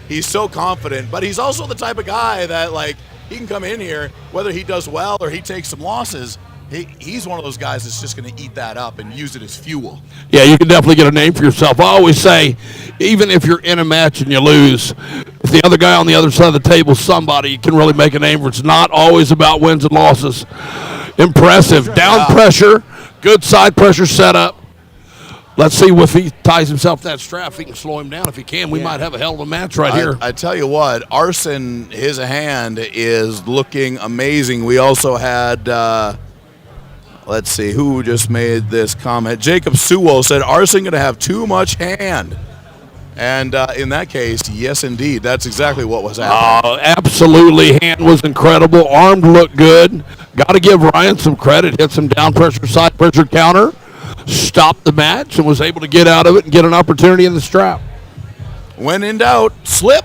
He's so confident, but he's also the type of guy that, like, he can come in here, whether he does well or he takes some losses, he's one of those guys that's just going to eat that up and use it as fuel. Yeah, you can definitely get a name for yourself. I always say, even if you're in a match and you lose, if the other guy on the other side of the table is somebody, you can really make a name for. It's not always about wins and losses. Impressive. Down pressure, good side pressure setup. Let's see if he ties himself to that strap. If he can slow him down. If he can, we might have a hell of a match right here. I tell you what, Arsen, his hand is looking amazing. We also had, let's see, who just made this comment? Jacob Sewell said, Arsen going to have too much hand. And in that case, yes, indeed. That's exactly what was happening. Absolutely. Hand was incredible. Armed looked good. Got to give Ryan some credit. Hit some down pressure, side pressure counter. Stopped the match and was able to get out of it and get an opportunity in the strap. When in doubt, slip.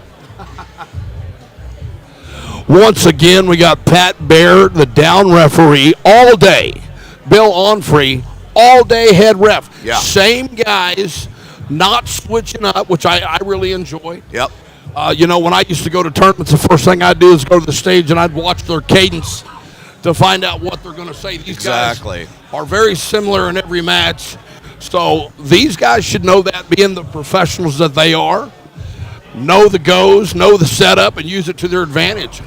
Once again, we got Pat Bear, the down referee, all day. Bill Onfrey, all day head ref. Yeah. Same guys, not switching up, which I really enjoy. Yep. You know, when I used to go to tournaments, the first thing I'd do is go to the stage and I'd watch their cadence to find out what they're going to say. These guys are very similar in every match. So these guys should know that, being the professionals that they are. Know the goes, know the setup, and use it to their advantage.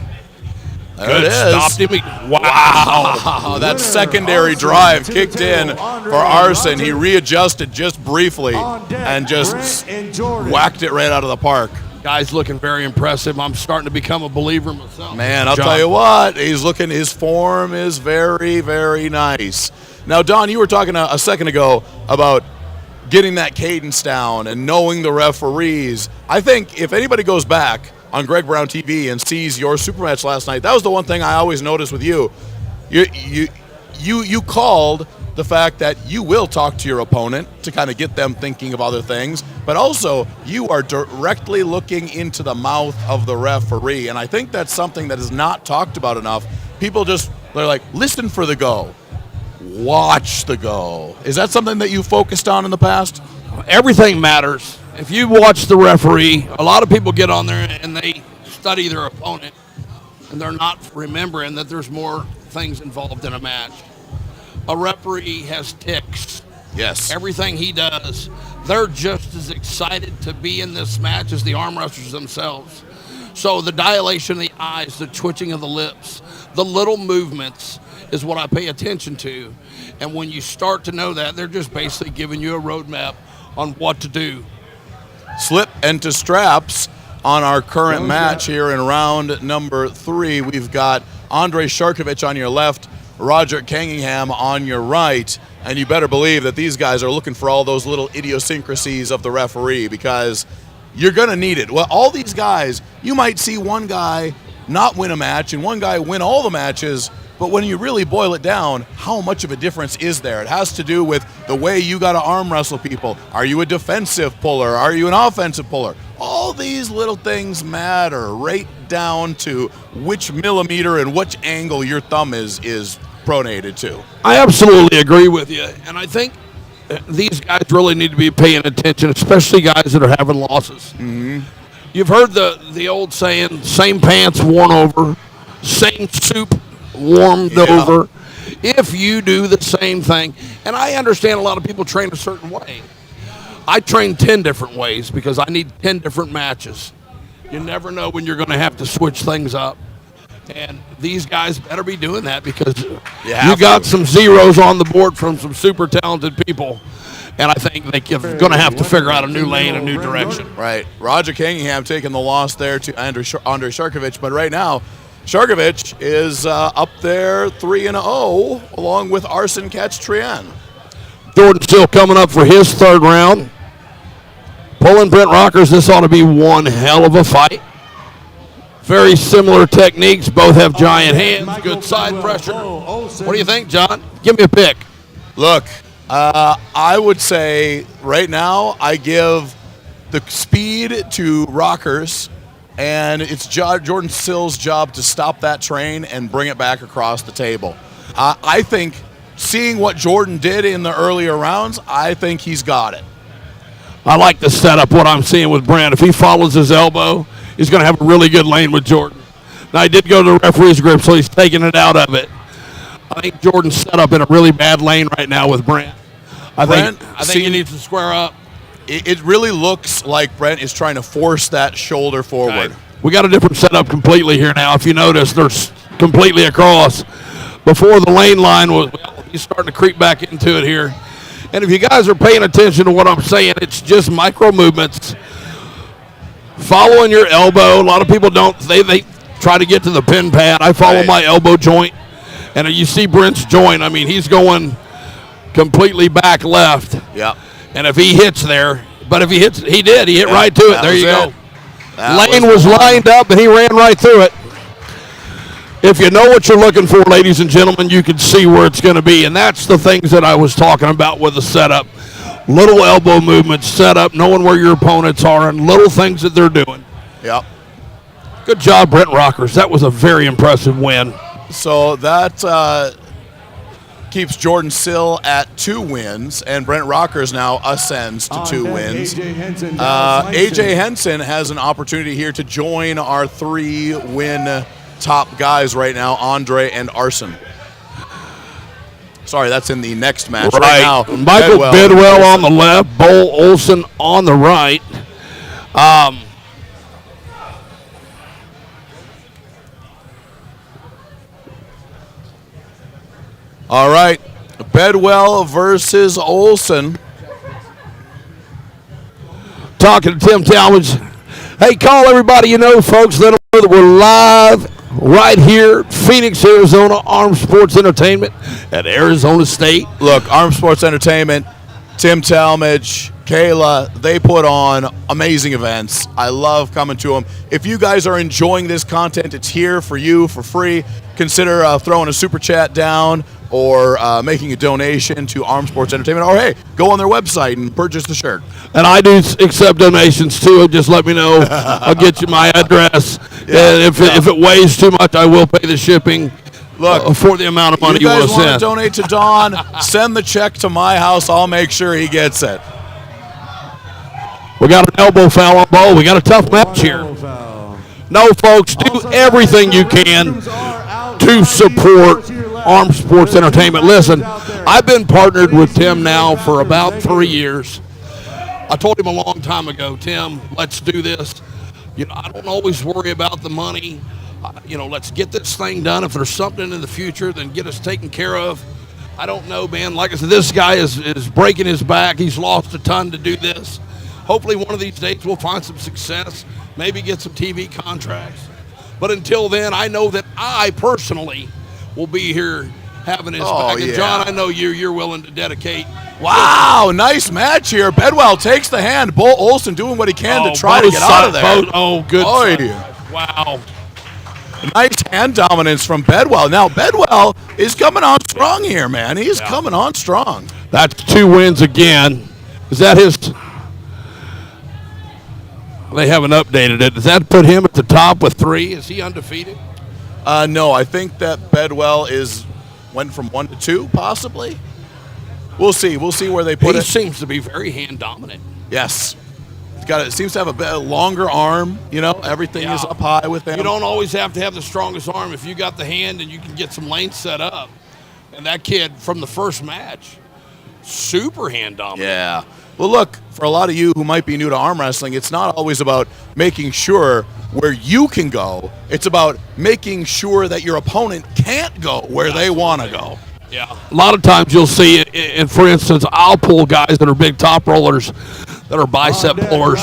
There it is. Stopped him. Wow. That secondary drive kicked in for Arsen. He readjusted just briefly and just whacked it right out of the park. Guy's looking very impressive. I'm starting to become a believer myself. Man, I'll tell you what, his form is very, very nice. Now, Don, you were talking a second ago about getting that cadence down and knowing the referees. I think if anybody goes back on Greg Brown TV and sees your super match last night, that was the one thing I always noticed with you. You called the fact that you will talk to your opponent to kind of get them thinking of other things, but also you are directly looking into the mouth of the referee. And I think that's something that is not talked about enough. People they're like, listen for the go, watch the go. Is that something that you focused on in the past? Everything matters. If you watch the referee, a lot of people get on there and they study their opponent, and they're not remembering that there's more things involved in a match. A referee has ticks. Yes. Everything he does, they're just as excited to be in this match as the arm wrestlers themselves. So the dilation of the eyes, the twitching of the lips, the little movements is what I pay attention to. And when you start to know that, they're just basically giving you a roadmap on what to do. Slip into straps on our current match here in round number 3. We've got Andrei Sharkovich on your left, Roger Cunningham on your right, and you better believe that these guys are looking for all those little idiosyncrasies of the referee, because you're going to need it. Well, all these guys, you might see one guy not win a match and one guy win all the matches, but when you really boil it down, how much of a difference is there? It has to do with the way you got to arm wrestle people. Are you a defensive puller? Are you an offensive puller? All these little things matter, right down to which millimeter and which angle your thumb is pronated to. I absolutely agree with you, and I think these guys really need to be paying attention, especially guys that are having losses. Mm-hmm. You've heard the old saying, same pants worn over, same soup warmed over. If you do the same thing, and I understand a lot of people train a certain way. I train 10 different ways because I need 10 different matches. You never know when you're going to have to switch things up. And these guys better be doing that, because you got some zeros on the board from some super talented people. And I think they're going to have to figure out a new lane, a new direction. Right. Roger Cunningham taking the loss there to Andrei Sharkovich. But right now, Sharkovich is up there 3-0, along with Arsen Kachtrian. Jordan still coming up for his third round. Pulling Brent Rockers, this ought to be one hell of a fight. Very similar techniques. Both have giant hands, good side pressure. What do you think, John? Give me a pick. Look, I would say right now I give the speed to Rockers, and it's Jordan Sill's job to stop that train and bring it back across the table. I think, seeing what Jordan did in the earlier rounds, I think he's got it. I like the setup, what I'm seeing with Brent. If he follows his elbow, he's going to have a really good lane with Jordan. Now, he did go to the referee's grip, so he's taking it out of it. I think Jordan's set up in a really bad lane right now with Brent. I think he needs to square up. It really looks like Brent is trying to force that shoulder forward. Right. We got a different setup completely here now. If you notice, they're completely across. Before the lane line was, he's starting to creep back into it here. And if you guys are paying attention to what I'm saying, it's just micro movements. Following your elbow. A lot of people don't. They try to get to the pin pad. I follow my elbow joint. And you see Brent's joint. I mean, he's going completely back left. Yeah. And if he hits there, but if he hits, he did. He hit right to it. There you go. Lane was lined up, and he ran right through it. If you know what you're looking for, ladies and gentlemen, you can see where it's going to be. And that's the things that I was talking about with the setup. Little elbow movements, setup, knowing where your opponents are, and little things that they're doing. Yep. Good job, Brent Rockers. That was a very impressive win. So that keeps Jordan Sill at 2 wins, and Brent Rockers now ascends to 2 wins. AJ Henson has an opportunity here to join our 3-win top guys right now, Andre and Arsen. Sorry, that's in the next match right now. Michael Bidwell on the left, Bull Olson on the right. All right, Bedwell versus Olson. Talking to Tim Talmadge. Hey, call everybody you know, folks. Let them know that we're live right here, Phoenix, Arizona, Armed Sports Entertainment at Arizona State. Look, Armed Sports Entertainment, Tim Talmadge, Kayla, they put on amazing events. I love coming to them. If you guys are enjoying this content, it's here for you for free. Consider throwing a super chat down or making a donation to Arm Sports Entertainment. Or, hey, go on their website and purchase the shirt. And I do accept donations, too. Just let me know. I'll get you my address. Yeah, And if it weighs too much, I will pay the shipping. Look, for the amount of money you want to send. Donate to Don, send the check to my house. I'll make sure he gets it. We got an elbow foul on Bo. We got a tough match here. No, folks, do everything you can to support Arm Sports Entertainment. Listen, I've been partnered with Tim now for about 3 years. I told him a long time ago, Tim, let's do this. I don't always worry about the money. Let's get this thing done. If there's something in the future, then get us taken care of. I don't know, man. Like I said, this guy is breaking his back. He's lost a ton to do this. Hopefully one of these days we'll find some success, maybe get some TV contracts. But until then, I know that I personally will be here having his back. And John, I know you're willing to dedicate. Wow, nice match here. Bedwell takes the hand. Bo Olsen doing what he can to try to get out of there. Good. Wow. Nice hand dominance from Bedwell. Now, Bedwell is coming on strong here, man. He's coming on strong. That's 2 wins again. Is that his... They haven't updated it. Does that put him at the top with 3? Is he undefeated? No, I think that Bedwell went from 1 to 2, possibly. We'll see. We'll see where they put it. He seems to be very hand dominant. Yes. It seems to have a longer arm. Everything is up high with him. You don't always have to have the strongest arm. If you got the hand and you can get some lanes set up. And that kid from the first match, super hand dominant. Yeah. Well, look, for a lot of you who might be new to arm wrestling, it's not always about making sure where you can go. It's about making sure that your opponent can't go where they want to go. Yeah. A lot of times you'll see it, and for instance, I'll pull guys that are big top rollers that are bicep pullers.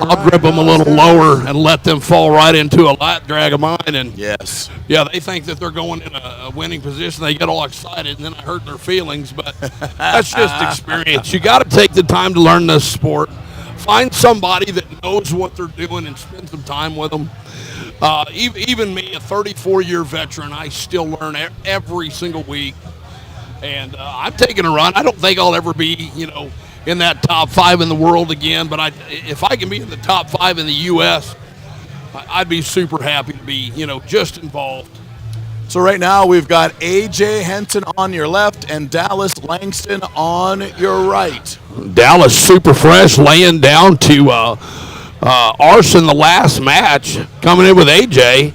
I'll grip them a little lower and let them fall right into a lat drag of mine. And yes. Yeah, they think that they're going in a winning position. They get all excited, and then I hurt their feelings. But that's just experience. You got to take the time to learn this sport. Find somebody that knows what they're doing and spend some time with them. Even me, a 34-year veteran, I still learn every single week. And I'm taking a run. I don't think I'll ever be, in that top 5 in the world again. But if I can be in the top 5 in the U.S., I'd be super happy to be, just involved. So right now we've got AJ Henson on your left and Dallas Langston on your right. Dallas super fresh, laying down to Arson the last match, coming in with AJ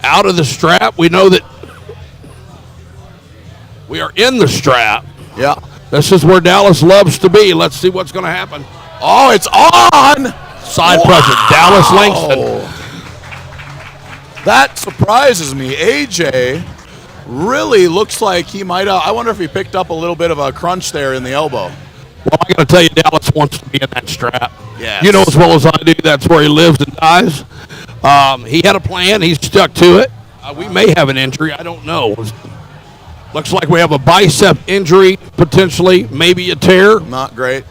out of the strap. We know that we are in the strap. Yeah. This is where Dallas loves to be. Let's see what's going to happen. Oh, it's on! Side pressure, Dallas Langston. That surprises me. AJ really looks like he might I wonder if he picked up a little bit of a crunch there in the elbow. Well, I got to tell you, Dallas wants to be in that strap. Yes. You know as well as I do, that's where he lives and dies. He had a plan. He stuck to it. We may have an injury. I don't know. Looks like we have a bicep injury, potentially, maybe a tear. Not great.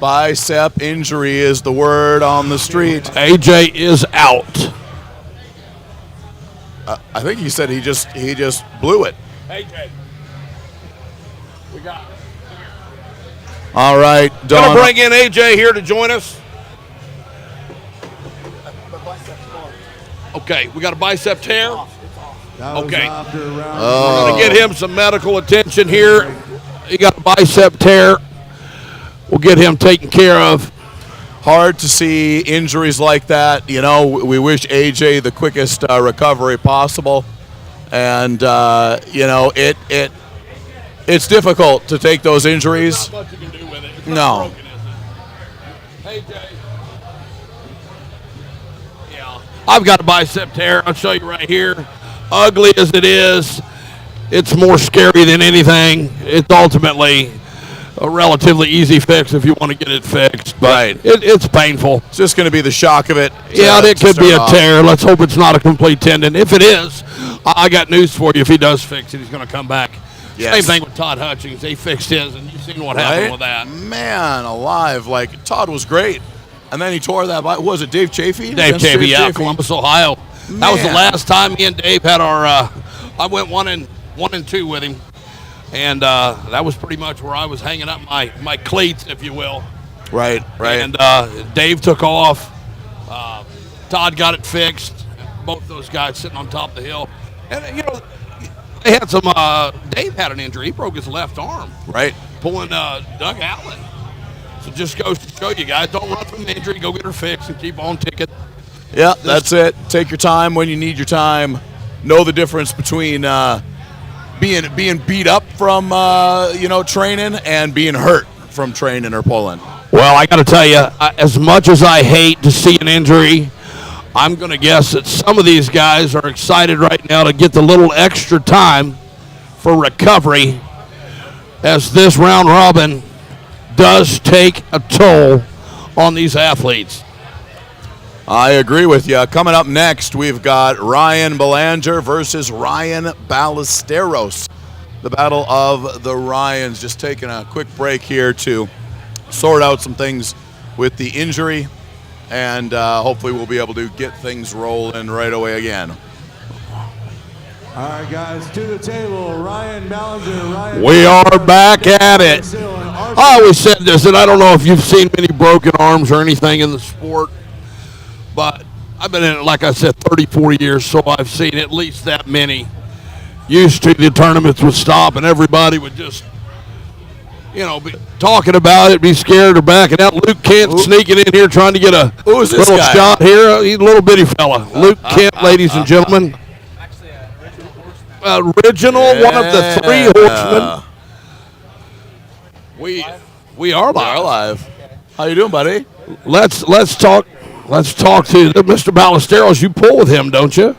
Bicep injury is the word on the street. AJ is out. I think he said he just blew it. AJ, we got it. All right, Don. Gonna bring in AJ here to join us. Okay, we got a bicep tear. Okay, we're gonna get him some medical attention here. He got a bicep tear. We'll get him taken care of. Hard to see injuries like that. We wish AJ the quickest recovery possible, and it's difficult to take those injuries. Not much you can do with it. It's No. not broken, is it? AJ. Yeah. I've got a bicep tear. I'll show you right here. Ugly as it is, it's more scary than anything. It's ultimately a relatively easy fix if you want to get it fixed. But right. It's painful. It's just going to be the shock of it. It could be a tear. Let's hope it's not a complete tendon. If it is, I got news for you. If he does fix it, he's going to come back Yes. Same thing with Todd Hutchings. They fixed his, and you've seen what happened with that. Man alive. Like, Todd was great. And then he tore that. Was it Dave Chafee? Dave Against Chafee, yeah, Chafee. Columbus, Ohio. That was the Man. last time me and Dave had our. I went 1-2 with him, and that was pretty much where I was hanging up my cleats, if you will. Right. And Dave took off. Todd got it fixed. Both those guys sitting on top of the hill, and they had some. Dave had an injury. He broke his left arm. Right. Pulling Doug Allen. So just goes to show you guys, don't run from the injury. Go get her fixed and keep on ticking. Yeah, that's it. Take your time when you need your time. Know the difference between being beat up from training and being hurt from training or pulling. Well, I got to tell you, as much as I hate to see an injury, I'm going to guess that some of these guys are excited right now to get the little extra time for recovery, as this round robin does take a toll on these athletes. I agree with you. Coming up next, we've got Ryan Belanger versus Ryan Ballesteros. The battle of the Ryans. Just taking a quick break here to sort out some things with the injury, and hopefully we'll be able to get things rolling right away again. All right, guys, to the table, Ryan Ballinger. We are back at it. I always said this, and I don't know if you've seen many broken arms or anything in the sport, but I've been in it, like I said, 34 years, so I've seen at least that many. Used to, the tournaments would stop, and everybody would just, be talking about it, be scared or backing out. Luke Kent sneaking in here trying to get a little shot here. He's a little bitty fella. Luke Kent, ladies and gentlemen. Original, one of the three horsemen. We are live. We are live. How you doing, buddy? Let's talk to Mr. Ballesteros. You pull with him, don't you?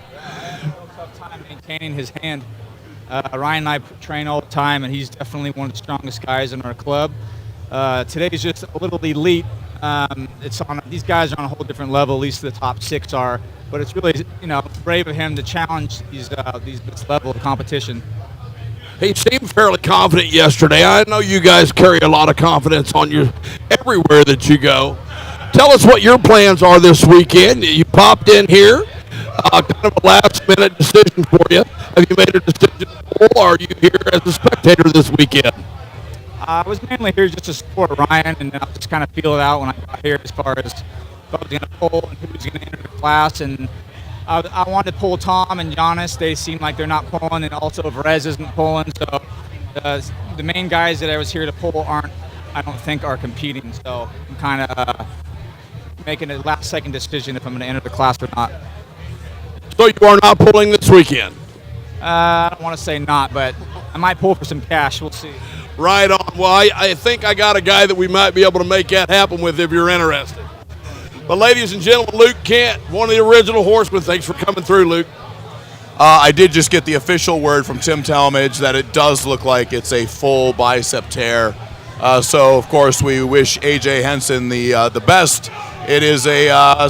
Tough time maintaining his hand. Ryan and I train all the time, and he's definitely one of the strongest guys in our club. Today's just a little elite. These guys are on a whole different level. At least the top six are. But it's really, brave of him to challenge this level of competition. He seemed fairly confident yesterday. I know you guys carry a lot of confidence on you everywhere that you go. Tell us what your plans are this weekend. You popped in here, kind of a last-minute decision for you. Have you made a decision, or are you here as a spectator this weekend? I was mainly here just to support Ryan, and I'll just kind of feel it out when I got here as far as who was going to pull and who was going to enter the class. And I wanted to pull Tom and Giannis. They seem like they're not pulling, and also Verez isn't pulling. So the main guys that I was here to pull I don't think are competing. So I'm kind of making a last-second decision if I'm going to enter the class or not. So you are not pulling this weekend? I don't want to say not, but I might pull for some cash. We'll see. Right on. Well, I think I got a guy that we might be able to make that happen with if you're interested. But ladies and gentlemen, Luke Kent, one of the original horsemen. Thanks for coming through, Luke. I did just get the official word from Tim Talmadge that it does look like it's a full bicep tear. So, of course, we wish A.J. Henson the best. It is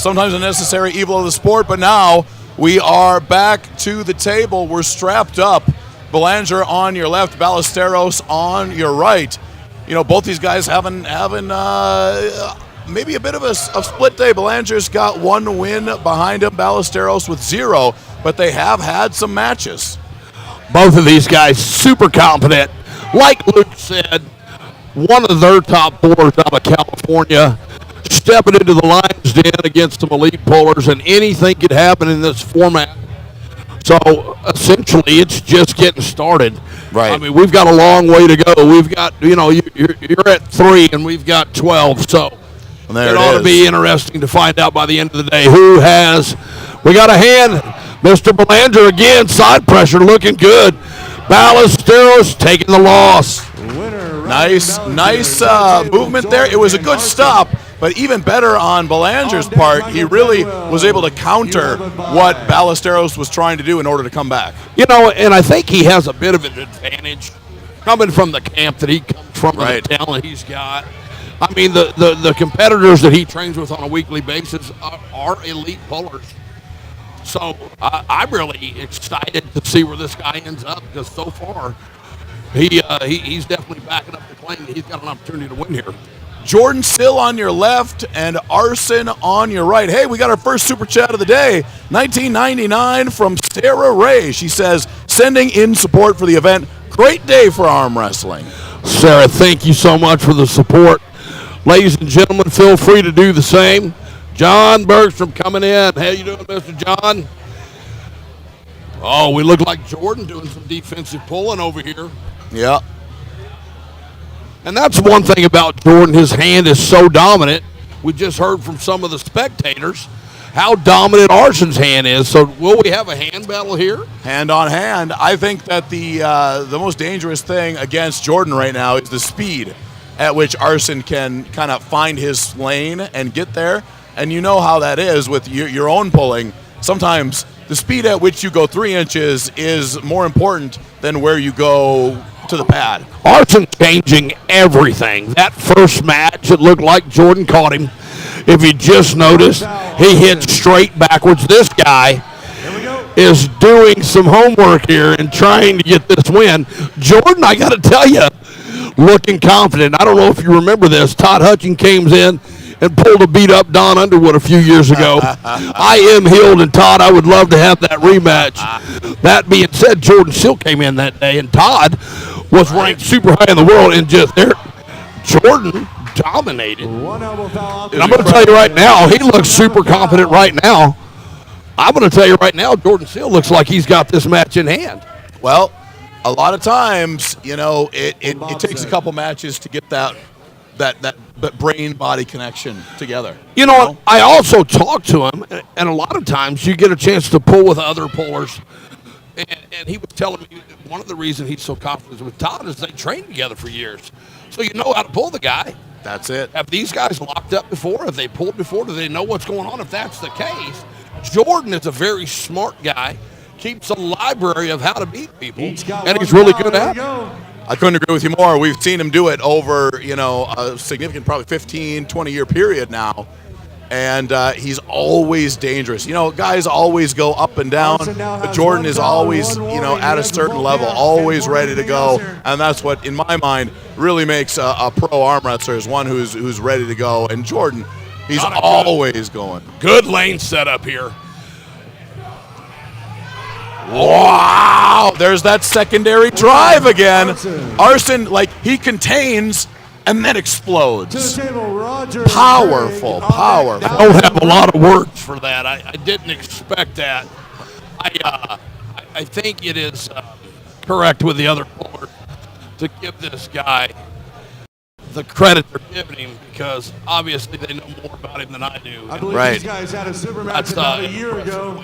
sometimes a necessary evil of the sport, but now we are back to the table. We're strapped up. Belanger on your left, Ballesteros on your right. Both these guys having maybe a bit of a split day. Belanger's got one win behind him, Ballesteros with 0, but they have had some matches. Both of these guys super competent. Like Luke said, one of their top pullers out of California, stepping into the Lions' Den against some elite pullers, and anything could happen in this format. So essentially, it's just getting started. Right. I mean, we've got a long way to go. We've got, you're at 3 and we've got 12. So it ought to be interesting to find out by the end of the day who has. We got a hand. Mr. Belanger again, side pressure, looking good. Ballesteros taking the loss. Nice movement there. It was a good stop. But even better on Belanger's part, he really was able to counter what Ballesteros was trying to do in order to come back. And I think he has a bit of an advantage coming from the camp that he comes from, right. The talent he's got. I mean, the competitors that he trains with on a weekly basis are elite pullers. So I'm really excited to see where this guy ends up, because so far He's definitely backing up the claim that he's got an opportunity to win here. Jordan Sill on your left and Arson on your right. Hey, we got our first super chat of the day. 1999 from Sarah Ray. She says, sending in support for the event. Great day for arm wrestling. Sarah, thank you so much for the support. Ladies and gentlemen, feel free to do the same. John Bergstrom coming in. How you doing, Mr. John? Oh, we look like Jordan doing some defensive pulling over here. Yeah. And that's one thing about Jordan. His hand is so dominant. We just heard from some of the spectators how dominant Arson's hand is. So will we have a hand battle here? Hand on hand. I think that the most dangerous thing against Jordan right now is the speed at which Arson can kind of find his lane and get there. And you know how that is with your own pulling. Sometimes the speed at which you go 3 inches is more important than where you go to the pad. Arson changing everything. That first match, it looked like Jordan caught him. If you just noticed, he hit straight backwards. This guy is doing some homework here and trying to get this win. Jordan, I got to tell you, looking confident. I don't know if you remember this. Todd Hutchings came in and pulled a beat-up Don Underwood a few years ago. I am healed, and Todd, I would love to have that rematch. That being said, Jordan Sill came in that day, and Todd was ranked super high in the world, and just there, Jordan dominated. And I'm going to tell you right now, he looks super confident right now. I'm going to tell you right now, Jordan Sill looks like he's got this match in hand. Well, a lot of times, you know, it takes a couple matches to get that brain-body connection together. You know, I also talked to him, and a lot of times you get a chance to pull with other pullers. And he was telling me one of the reasons he's so confident with Todd is they trained together for years. So you know how to pull the guy. That's it. Have these guys locked up before? Have they pulled before? Do they know what's going on? If that's the case, Jordan is a very smart guy, keeps a library of how to beat people, and he's really good at it. I couldn't agree with you more. We've seen him do it over, you know, a significant, probably 15, 20-year period now. And he's always dangerous. You know, guys always go up and down, but Jordan is always, you know, at a certain level, always ready to go. And that's what, in my mind, really makes a pro arm wrestler is one who's ready to go. And Jordan, he's always going. Good lane setup here. Wow, there's that secondary drive again. Arson, like, he contains and then explodes. Powerful. I don't have a lot of words for that. I didn't expect that. I think it is correct with the other pullers to give this guy the credit they're giving him because obviously they know more about him than I do. I believe these guys had a super match about a year ago.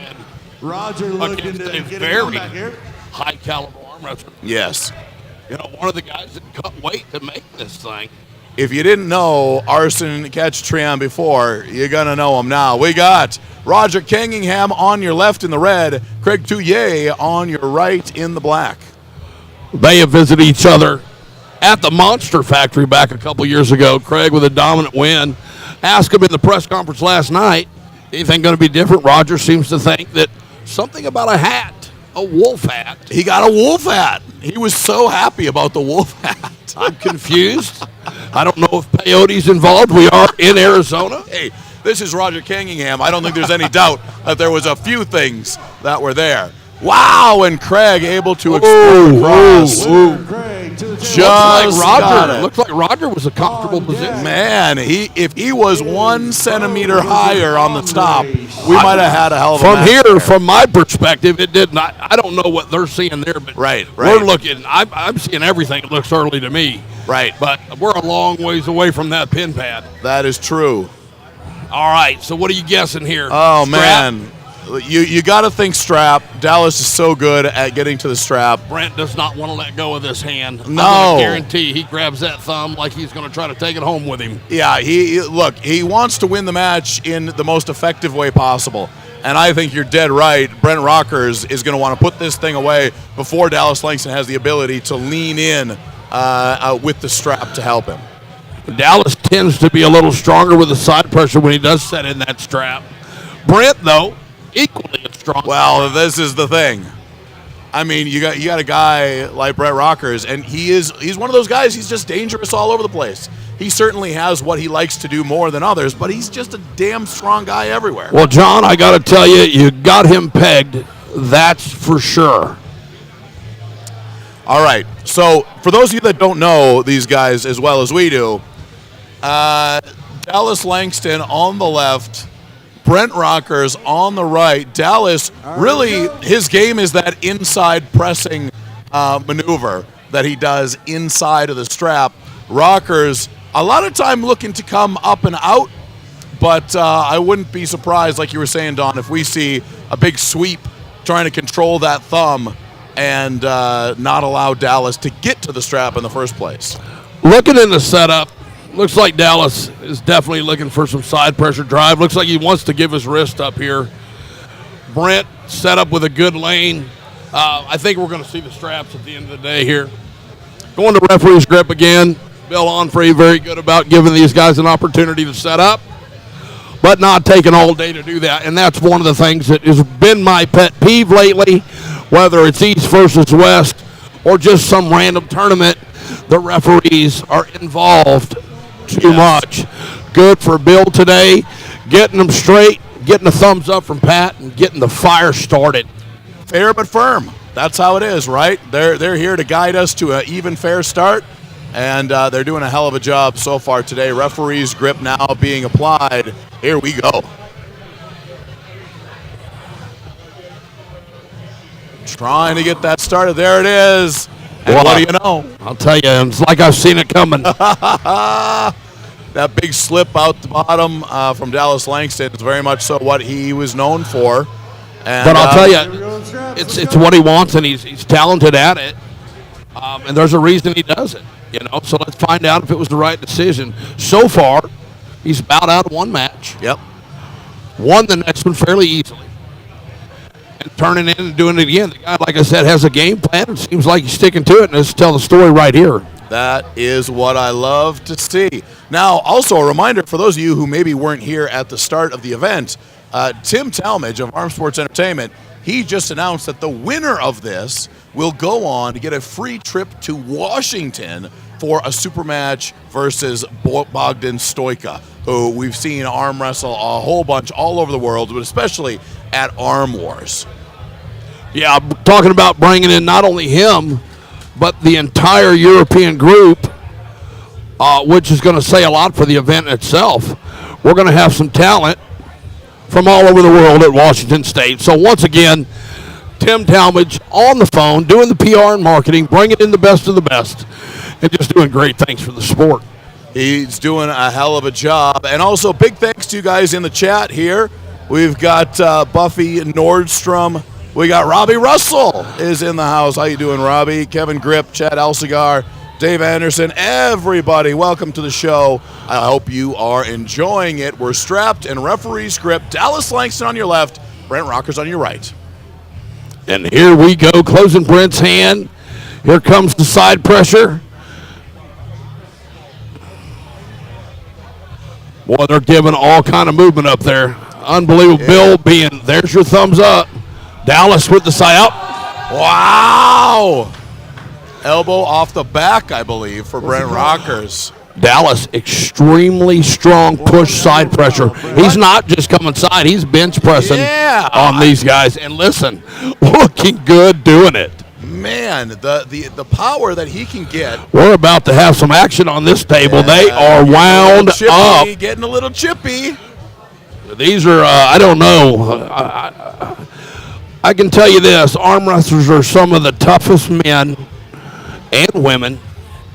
Roger looking to get it back here. High caliber arm wrestler. Yes. You know, one of the guys that cut weight to make this thing. If you didn't know Arson Ketchatrian before, you're going to know him now. We got Roger Kingingham on your left in the red, Craig Touye on your right in the black. They have visited each other at the Monster Factory back a couple years ago. Craig with a dominant win. Asked him in the press conference last night, anything going to be different? Roger seems to think that something about a hat. A wolf hat. He got a wolf hat. He was so happy about the wolf hat. I'm confused. I don't know if peyote's involved. We are in Arizona. Hey, this is Roger Kingingham. I don't think there's any doubt that there was a few things that were there. Wow, and Craig able to explode across. Looks like Roger was a comfortable position. Man, if he was 1 centimeter higher on the stop, we might have had a hell of a From match here, there. from my perspective, it did not. I don't know what they're seeing there, but Right. we're looking. I'm seeing everything. It looks early to me. Right. But we're a long ways away from that pin pad. That is true. All right, so what are you guessing here? Oh, Strap? man. You got to think strap. Dallas is so good at getting to the strap. Brent does not want to let go of this hand. No. I'm gonna guarantee he grabs that thumb like he's going to try to take it home with him. Yeah, he wants to win the match in the most effective way possible. And I think you're dead right. Brent Rockers is going to want to put this thing away before Dallas Langston has the ability to lean in with the strap to help him. Dallas tends to be a little stronger with the side pressure when he does set in that strap. Brent, though, equally as strong. Well, this is the thing. I mean, you got a guy like Brent Rockers, and he's one of those guys. He's just dangerous all over the place. He certainly has what he likes to do more than others, but he's just a damn strong guy everywhere. Well, John, I got to tell you, you got him pegged. That's for sure. All right. So for those of you that don't know these guys as well as we do, Dallas Langston on the left, Brent Rockers on the right. Dallas, really, his game is that inside pressing maneuver that he does inside of the strap. Rockers, a lot of time looking to come up and out, but I wouldn't be surprised, like you were saying, Don, if we see a big sweep trying to control that thumb and not allow Dallas to get to the strap in the first place. Looking in the setup, looks like Dallas is definitely looking for some side pressure drive. Looks like he wants to give his wrist up here. Brent set up with a good lane. I think we're going to see the straps at the end of the day here. Going to referee's grip again. Bill Onfrey very good about giving these guys an opportunity to set up, but not taking all day to do that. And that's one of the things that has been my pet peeve lately, whether it's East versus West or just some random tournament. The referees are involved too much. Good for Bill today, getting them straight, getting a thumbs up from Pat, and getting the fire started. Fair but firm. That's how it is, right? They're here to guide us to an even, fair start, and they're doing a hell of a job so far today. Referee's grip now being applied. Here we go. Trying to get that started. There it is. And Well, what do you know? I'll tell you, it's like I've seen it coming. That big slip out the bottom from Dallas Langston is very much so what he was known for. And, But I'll tell you, it's what he wants, and he's talented at it. And there's a reason he does it, So let's find out if it was the right decision. So far, he's bowed out of one match. Yep. Won the next one fairly easily. And turning in and doing it again. The guy, like I said, has a game plan. It seems like he's sticking to it, and let's tell the story right here. That is what I love to see. Now, also a reminder for those of you who maybe weren't here at the start of the event, Tim Talmadge of Arm Sports Entertainment, he just announced that the winner of this will go on to get a free trip to Washington for a super match versus Bogdan Stoika, who we've seen arm wrestle a whole bunch all over the world, but especially at Arm Wars. Yeah, I'm talking about bringing in not only him, but the entire European group, which is going to say a lot for the event itself. We're going to have some talent from all over the world at Washington State. So once again, Tim Talmadge on the phone, doing the PR and marketing, bringing in the best of the best, and just doing great things for the sport. He's doing a hell of a job. And also big thanks to you guys in the chat here. We've got Buffy Nordstrom. We got Robbie Russell is in the house. How you doing, Robbie? Kevin Grip, Chad Elsigar, Dave Anderson, everybody, welcome to the show. I hope you are enjoying it. We're strapped and referee's grip. Dallas Langston on your left, Brent Rockers on your right. And here we go, closing Brent's hand. Here comes the side pressure. Boy, they're giving all kind of movement up there. Unbelievable. Yeah. Bill there's your thumbs up. Dallas with the side up. Wow! Elbow off the back, I believe, for Brent Rockers. Dallas, extremely strong push side pressure. He's not just coming side, he's bench pressing on these guys. And listen, looking good doing it. Man, the power that he can get. We're about to have some action on this table. They are wound up. Getting a little chippy. These are, I don't know. I can tell you this, arm wrestlers are some of the toughest men and women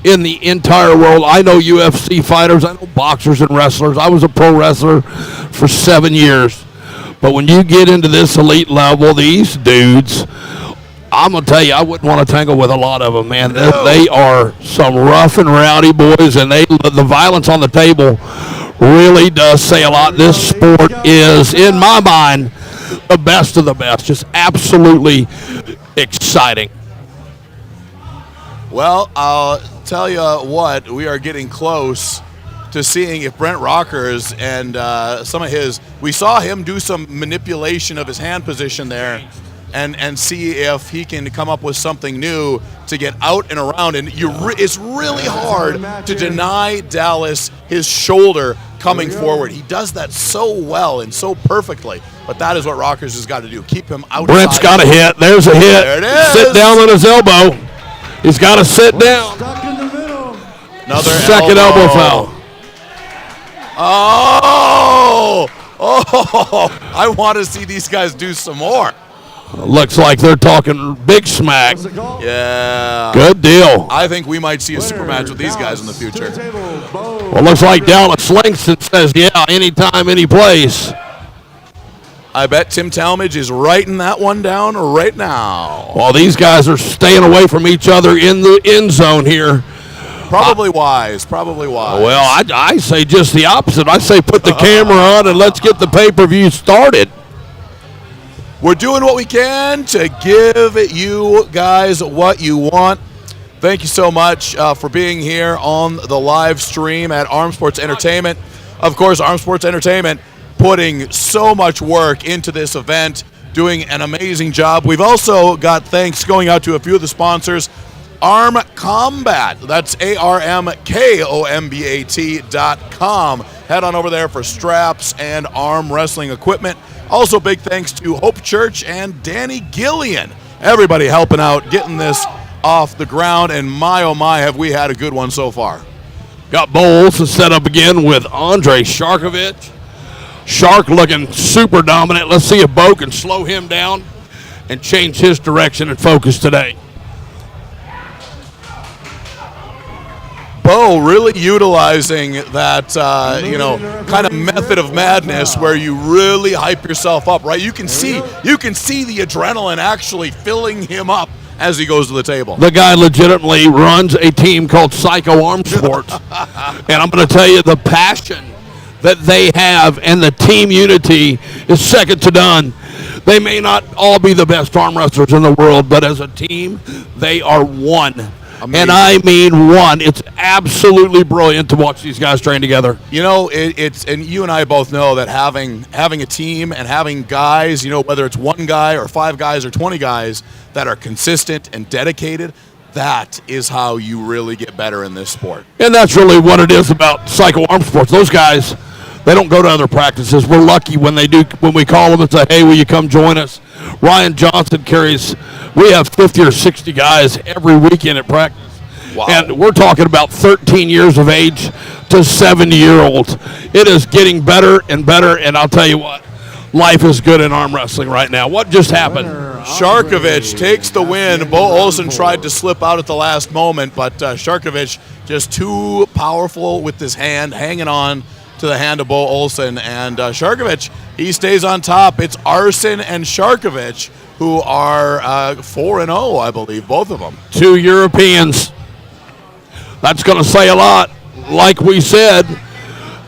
in the entire world. I know UFC fighters, I know boxers and wrestlers. I was a pro wrestler for 7 years. But when you get into this elite level, these dudes, I'm going to tell you, I wouldn't want to tangle with a lot of them, man. No. They are some rough and rowdy boys, and the violence on the table really does say a lot. This sport is, in my mind, the best of the best. Just absolutely exciting. Well, I'll tell you what, we are getting close to seeing if Brent Rockers and some of his, we saw him do some manipulation of his hand position there. and see if he can come up with something new to get out and around. And it's really hard to deny Dallas his shoulder coming forward. He does that so well and so perfectly. But that is what Rockers has got to do. Keep him outside. Brent's got a hit. There's a hit. There it is. Sit down on his elbow. He's got to sit down. Stuck in the middle. Another Second elbow foul. Oh, I want to see these guys do some more. Looks like they're talking big smack. What's the call? Yeah. Good deal. I think we might see a super match with these guys in the future. Well, looks like Dallas Langston says, yeah, anytime, any place. I bet Tim Talmadge is writing that one down right now. Well, these guys are staying away from each other in the end zone here. Probably wise. Probably wise. Well, I say just the opposite. I say put the camera on and let's get the pay-per-view started. We're doing what we can to give you guys what you want. Thank you so much for being here on the live stream at Arm Sports Entertainment. Of course, Arm Sports Entertainment putting so much work into this event, doing an amazing job. We've also got thanks going out to a few of the sponsors. Arm Combat, that's ARMKOMBAT.com. Head on over there for straps and arm wrestling equipment. Also, big thanks to Hope Church and Danny Gillian. Everybody helping out, getting this off the ground, and my, oh my, have we had a good one so far. Got Bo Olsen set up again with Andre Sharkovich. Shark looking super dominant. Let's see if Bo can slow him down and change his direction and focus today. Bo really utilizing that, kind of method of madness where you really hype yourself up, right? You can see the adrenaline actually filling him up as he goes to the table. The guy legitimately runs a team called Psycho Arm Sports. And I'm going to tell you, the passion that they have and the team unity is second to none. They may not all be the best arm wrestlers in the world, but as a team, they are one. Amazing. And I mean one. It's absolutely brilliant to watch these guys train together. You know, it's and you and I both know that having a team and having guys, whether it's one guy or 5 guys or 20 guys that are consistent and dedicated, that is how you really get better in this sport. And that's really what it is about Psycho Arm Sports. Those guys, they don't go to other practices. We're lucky when they do, when we call them and say, hey, will you come join us? Ryan Johnson we have 50 or 60 guys every weekend at practice. Wow. And we're talking about 13 years of age to 70-year-olds. It is getting better and better, and I'll tell you what, life is good in arm wrestling right now. What just happened? Sharkovich takes the win. Bo Olsen tried to slip out at the last moment, but Sharkovich just too powerful with his hand, hanging on to the hand of Bo Olsen. And Sharkovich, he stays on top. It's Arson and Sharkovich who are 4-0, I believe, both of them. 2 Europeans. That's going to say a lot. Like we said,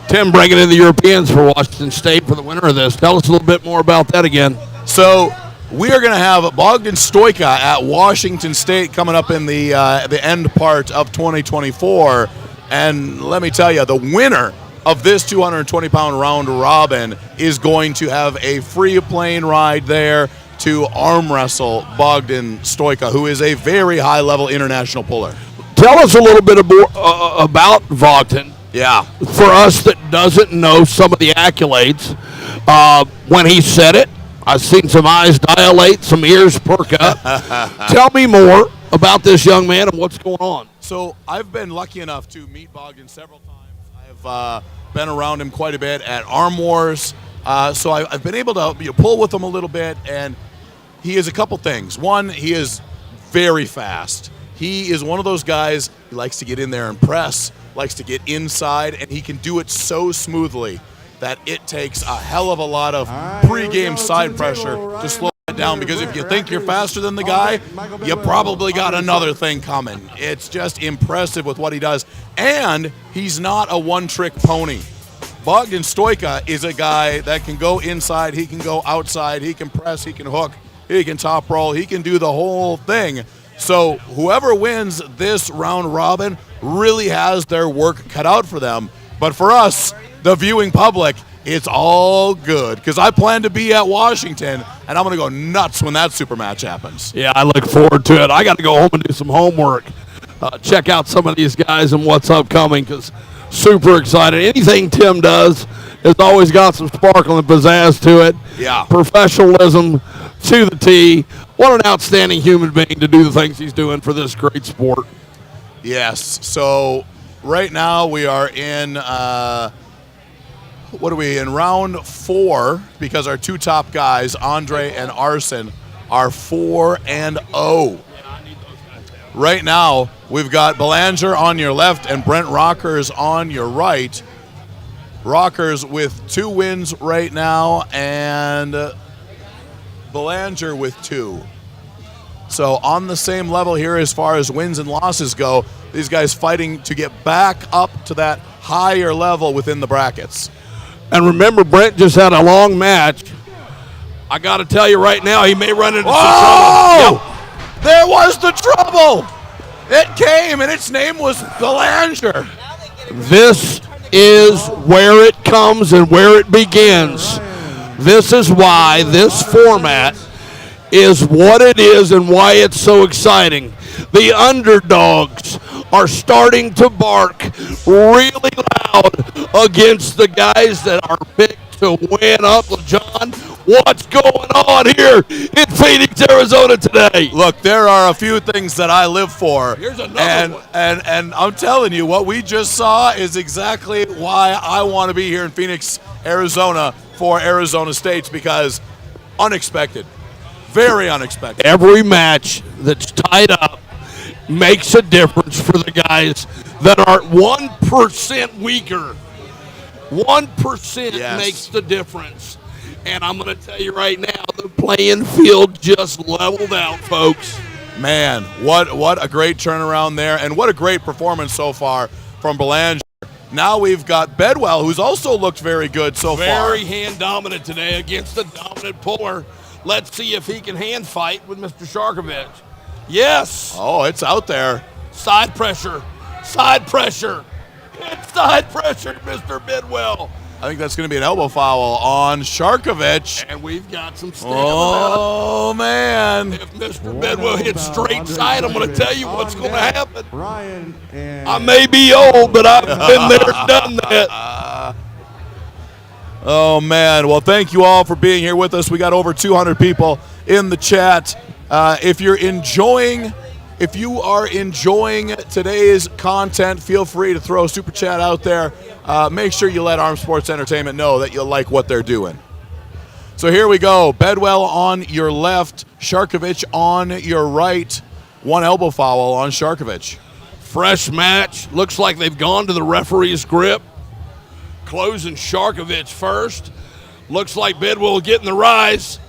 Tim bringing in the Europeans for Washington State for the winner of this. Tell us a little bit more about that again. So we are going to have Bogdan Stojka at Washington State coming up in the end part of 2024. And let me tell you, the winner of this 220-pound round robin is going to have a free plane ride there to arm wrestle Bogdan Stojka, who is a very high-level international puller. Tell us a little bit about Bogdan. Yeah. For us that doesn't know some of the accolades, when he said it, I've seen some eyes dilate, some ears perk up. Tell me more about this young man and what's going on. So I've been lucky enough to meet Bogdan several times. I've been around him quite a bit at Arm Wars. So I've been able to pull with him a little bit, and he is a couple things. One, he is very fast. He is one of those guys, he likes to get in there and press, likes to get inside, and he can do it so smoothly that it takes a hell of a lot of pre-game side pressure to slow it down, because if you think you're faster than the guy, you probably got another thing coming. It's just impressive with what he does, and he's not a one-trick pony. Bogdan Stojka is a guy that can go inside, he can go outside, he can press, he can hook, he can top roll, he can do the whole thing. So whoever wins this round robin really has their work cut out for them. But for us, the viewing public, It's all good because I plan to be at Washington, and I'm going to go nuts when that super match happens. Yeah, I look forward to it. I got to go home and do some homework. Check out some of these guys and what's upcoming because super excited. Anything Tim does has always got some sparkle and pizzazz to it. Yeah. Professionalism to the T. What an outstanding human being to do the things he's doing for this great sport. Yes. So right now we are in, what are we, in round 4 because our 2 top guys, Andre and Arson, are 4-0. Right now, we've got Belanger on your left and Brent Rockers on your right. Rockers with 2 wins right now and Belanger with 2. So on the same level here as far as wins and losses go, these guys fighting to get back up to that higher level within the brackets. And remember, Brent just had a long match. I got to tell you right now, he may run into some trouble. Yep. There was the trouble. It came, and its name was Belanger. This is where it comes and where it begins. This is why this format is what it is and why it's so exciting. The underdogs are starting to bark really loud against the guys that are picked to win. Uncle John, what's going on here in Phoenix, Arizona today? Look, there are a few things that I live for. Here's another one. And I'm telling you, what we just saw is exactly why I want to be here in Phoenix, Arizona for Arizona State, because unexpected. Very unexpected. Every match that's tied up makes a difference for the guys that are 1% weaker. 1% Yes. makes the difference. And I'm going to tell you right now, the playing field just leveled out, folks. Man, what a great turnaround there, and what a great performance so far from Belanger. Now we've got Bedwell, who's also looked very good so far. Very hand dominant today against the dominant puller. Let's see if he can hand fight with Mr. Sharkovich. Yes. Oh, it's out there. Side pressure. Side pressure. It's side pressure, Mr. Bidwell. I think that's going to be an elbow foul on Sharkovich. And we've got some stand. Oh, man. If Mr. Bidwell hits straight side, I'm going to tell you what's going to happen. Ryan and I may be old, but I've been there and done that. Oh, man. Well, thank you all for being here with us. We got over 200 people in the chat. If you are enjoying today's content, feel free to throw a super chat out there. Make sure you let Arm Sports Entertainment know that you like what they're doing. So here we go. Bedwell on your left, Sharkovich on your right. One elbow foul on Sharkovich. Fresh match. Looks like they've gone to the referee's grip. Closing Sharkovich first. Looks like Bedwell getting the rise.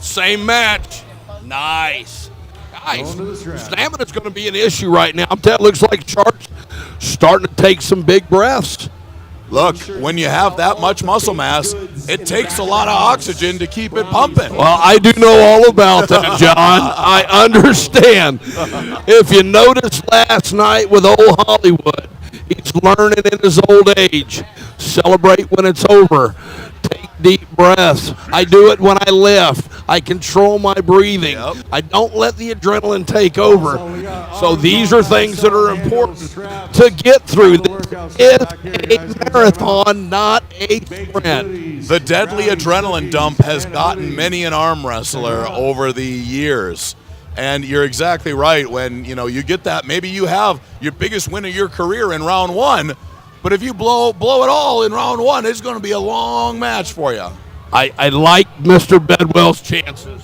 Same match. Nice. Stamina's going to be an issue right now. That looks like Shark's starting to take some big breaths. Look, when you have that much muscle mass, it takes a lot of oxygen to keep it pumping. Well, I do know all about that, John. I understand. If you noticed last night with old Hollywood, he's learning in his old age. Celebrate when it's over. Take deep breaths. I do it when I lift. I control my breathing. Yep. I don't let the adrenaline take over. So these are things that are important to get through. This is a marathon, not a sprint. The deadly adrenaline dump has gotten many an arm wrestler over the years. And you're exactly right. When you get that, maybe you have your biggest win of your career in round 1, but if you blow it all in round 1, it's going to be a long match for you. I like Mr. Bedwell's chances.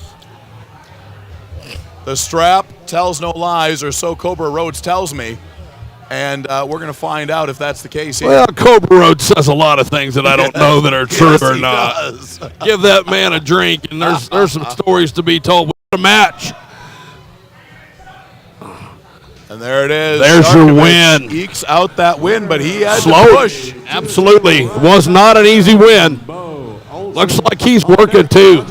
The strap tells no lies, or so Cobra Rhodes tells me. And we're going to find out if that's the case here. Well, Cobra Road says a lot of things that I don't know that are true Yes, or he not. does. Give that man a drink, and there's some stories to be told. What a match. And there it is. There's your Sharkovich win. ekes out that win, but he had Slow. to push. Absolutely. Was not an easy win. Looks like he's working too.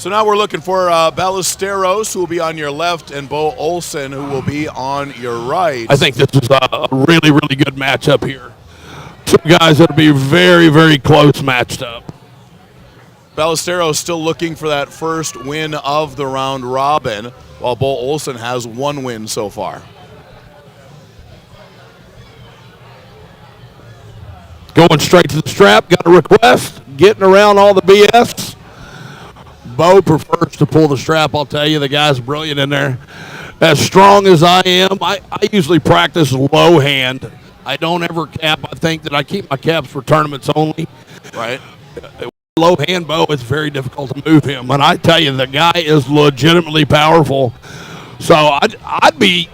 So now we're looking for Ballesteros, who will be on your left, and Bo Olsen, who will be on your right. I think this is a really, really good matchup here. Two guys that will be very, very close matched up. Ballesteros still looking for that first win of the round robin, while Bo Olsen has one win so far. Going straight to the strap, got a request, getting around all the BS. Bo prefers to pull the strap, I'll tell you. The guy's brilliant in there. As strong as I am, I usually practice low hand. I don't ever cap. I think that I keep my caps for tournaments only. Right. Low hand Bo, it's very difficult to move him. And I tell you, the guy is legitimately powerful. So I'd be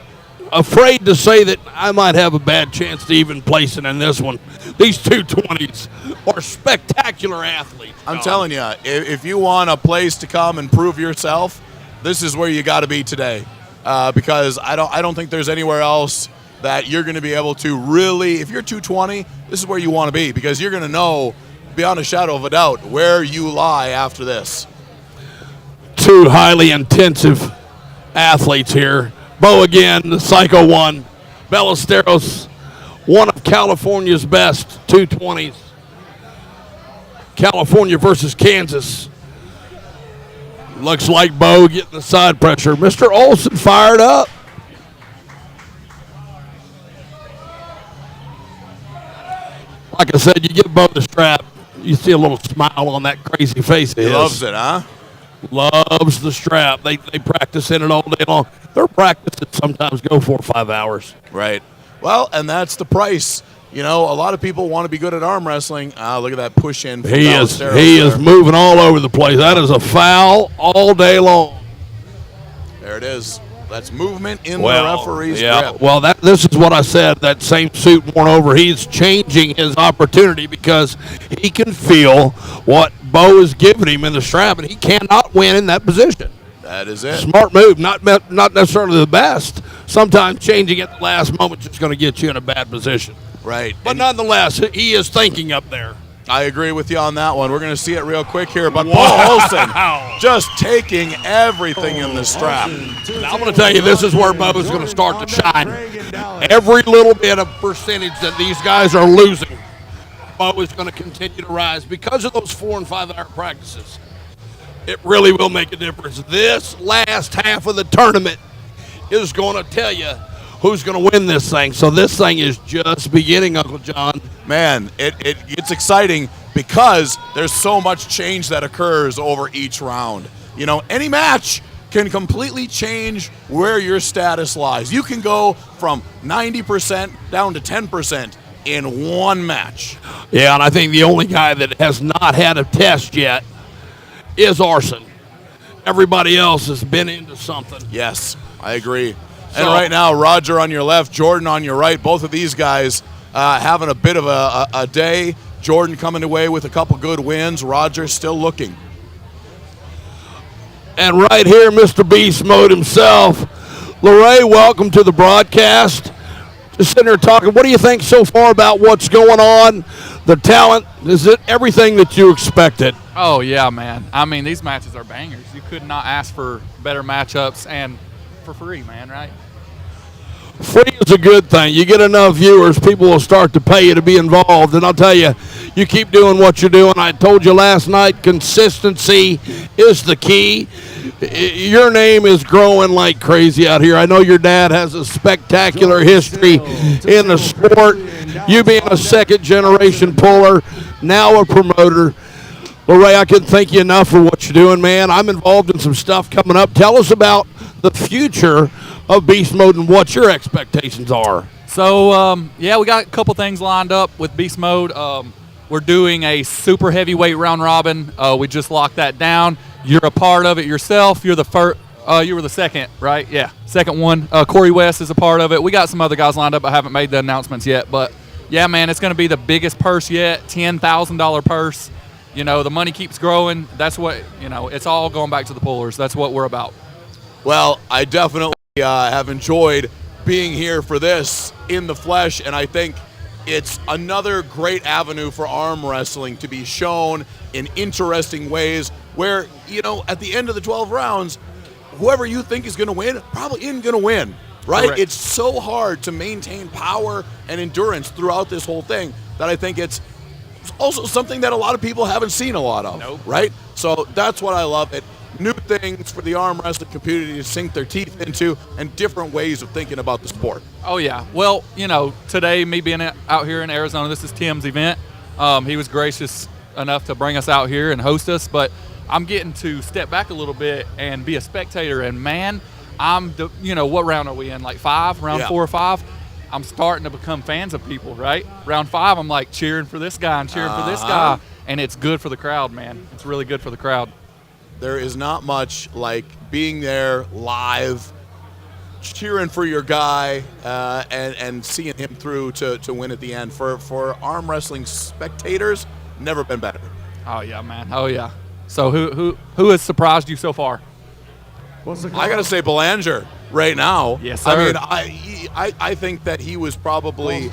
afraid to say that I might have a bad chance to even placing in this one. These 220s are spectacular athletes. I'm telling you, if you want a place to come and prove yourself, this is where you got to be today. Because I don't think there's anywhere else that you're going to be able to really, if you're 220, this is where you want to be, because you're going to know beyond a shadow of a doubt where you lie after this. Two highly intensive athletes here. Bo again, the Psycho one. Ballesteros, one of California's best 220s. California versus Kansas. Looks like Bo getting the side pressure. Mr. Olsen fired up. Like I said, you give Bo the strap, you see a little smile on that crazy face of his. He loves it, huh? Loves the strap. They practice in it all day long. Their practices sometimes go 4 or 5 hours. Right. Well, and that's the price. You know, a lot of people want to be good at arm wrestling. Look at that push in. He is moving all over the place. That is a foul all day long. There it is. That's movement in the referee's grip. Well, this is what I said. That same suit worn over. He's changing his opportunity because he can feel what Bo is giving him in the strap, and he cannot win in that position. That is it. Smart move, not necessarily the best. Sometimes changing at the last moment is just going to get you in a bad position. Right. But and nonetheless, he is thinking up there. I agree with you on that one. We're going to see it real quick here. But Bo Olsen just taking everything in the strap. Now, I'm going to tell you, this is where Bo's going to start to shine. Every little bit of percentage that these guys are losing, Bo is going to continue to rise because of those 4 and 5 hour practices. It really will make a difference. This last half of the tournament is going to tell you who's going to win this thing. So this thing is just beginning, Uncle John. Man, it gets exciting because there's so much change that occurs over each round. You know, any match can completely change where your status lies. You can go from 90% down to 10% in one match. Yeah, and I think the only guy that has not had a test yet is Arson. Everybody else has been into something. Yes, I agree. And right now, Roger on your left, Jordan on your right, both of these guys having a bit of a day. Jordan coming away with a couple good wins. Roger still looking. And right here, Mr. Beast Mode himself. LeRae, welcome to the broadcast. Just sitting there talking. What do you think so far about what's going on? The talent, is it everything that you expected? Oh, yeah, man. I mean, these matches are bangers. You could not ask for better matchups and for free, man, right? Free is a good thing. You get enough viewers, people will start to pay you to be involved. And I'll tell you, you keep doing what you're doing. I told you last night, consistency is the key. Your name is growing like crazy out here. I know your dad has a spectacular history in the sport. You being a second-generation puller, now a promoter. LeRae, I couldn't thank you enough for what you're doing, man. I'm involved in some stuff coming up. Tell us about the future of Beast Mode and what your expectations are. So, yeah, we got a couple things lined up with Beast Mode. We're doing a super heavyweight round robin. We just locked that down. You're a part of it yourself. You're the first. You were the second, right? Yeah, second one. Corey West is a part of it. We got some other guys lined up. I haven't made the announcements yet, but yeah, man, it's going to be the biggest purse yet. $10,000 purse. You know, the money keeps growing. That's what, you know, it's all going back to the pullers. That's what we're about. Well, I definitely have enjoyed being here for this in the flesh, and I think it's another great avenue for arm wrestling to be shown in interesting ways where, at the end of the 12 rounds, whoever you think is going to win probably isn't going to win, right? Correct. It's so hard to maintain power and endurance throughout this whole thing that I think it's also something that a lot of people haven't seen a lot of, right? So that's what I love. It new things for the arm wrestling community to sink their teeth into and different ways of thinking about the sport. Oh, yeah. Well, today, me being out here in Arizona, this is Tim's event. He was gracious enough to bring us out here and host us, but I'm getting to step back a little bit and be a spectator. And, man, what round are we in? Like 5? Round 4 or 5? I'm starting to become fans of people, right? Round 5, I'm like cheering for this guy and cheering for this guy. And it's good for the crowd, man. It's really good for the crowd. There is not much like being there live, cheering for your guy, and seeing him through to win at the end. For arm wrestling spectators, never been better. Oh, yeah, man. Oh, yeah. So who has surprised you so far? I got to say Belanger right now. Yes, sir. I mean, I think that he was probably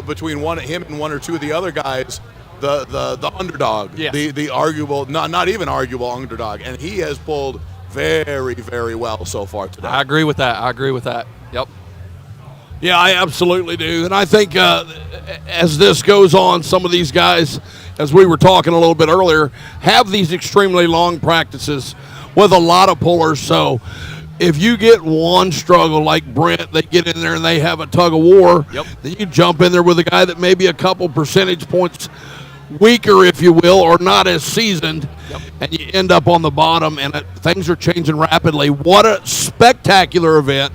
between him and one or two of the other guys, the underdog, yes. the arguable, not even arguable underdog, and he has pulled very, very well so far today. I agree with that. Yep. Yeah, I absolutely do. And I think as this goes on, some of these guys, as we were talking a little bit earlier, have these extremely long practices with a lot of pullers. So if you get one struggle like Brent, they get in there and they have a tug of war, then you jump in there with a guy that may be a couple percentage points weaker, if you will, or not as seasoned, and you end up on the bottom, and things are changing rapidly. What a spectacular event.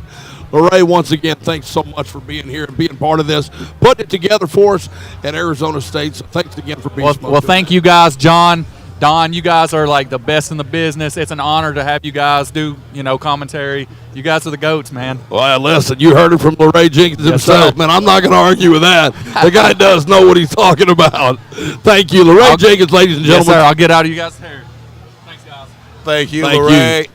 Lorray, once again, thanks so much for being here and being part of this, putting it together for us at Arizona State. So thanks again for being Well, thank you guys, John. Don, you guys are like the best in the business. It's an honor to have you guys do, commentary. You guys are the GOATs, man. Well, listen, you heard it from Lorray Jenkins himself, sir. man. I'm not going to argue with that. The guy does know what he's talking about. Thank you, Lorray Jenkins, ladies and Yes, gentlemen. sir. I'll get out of you guys' hair. Thanks, guys. Thank you, Thank Lorray.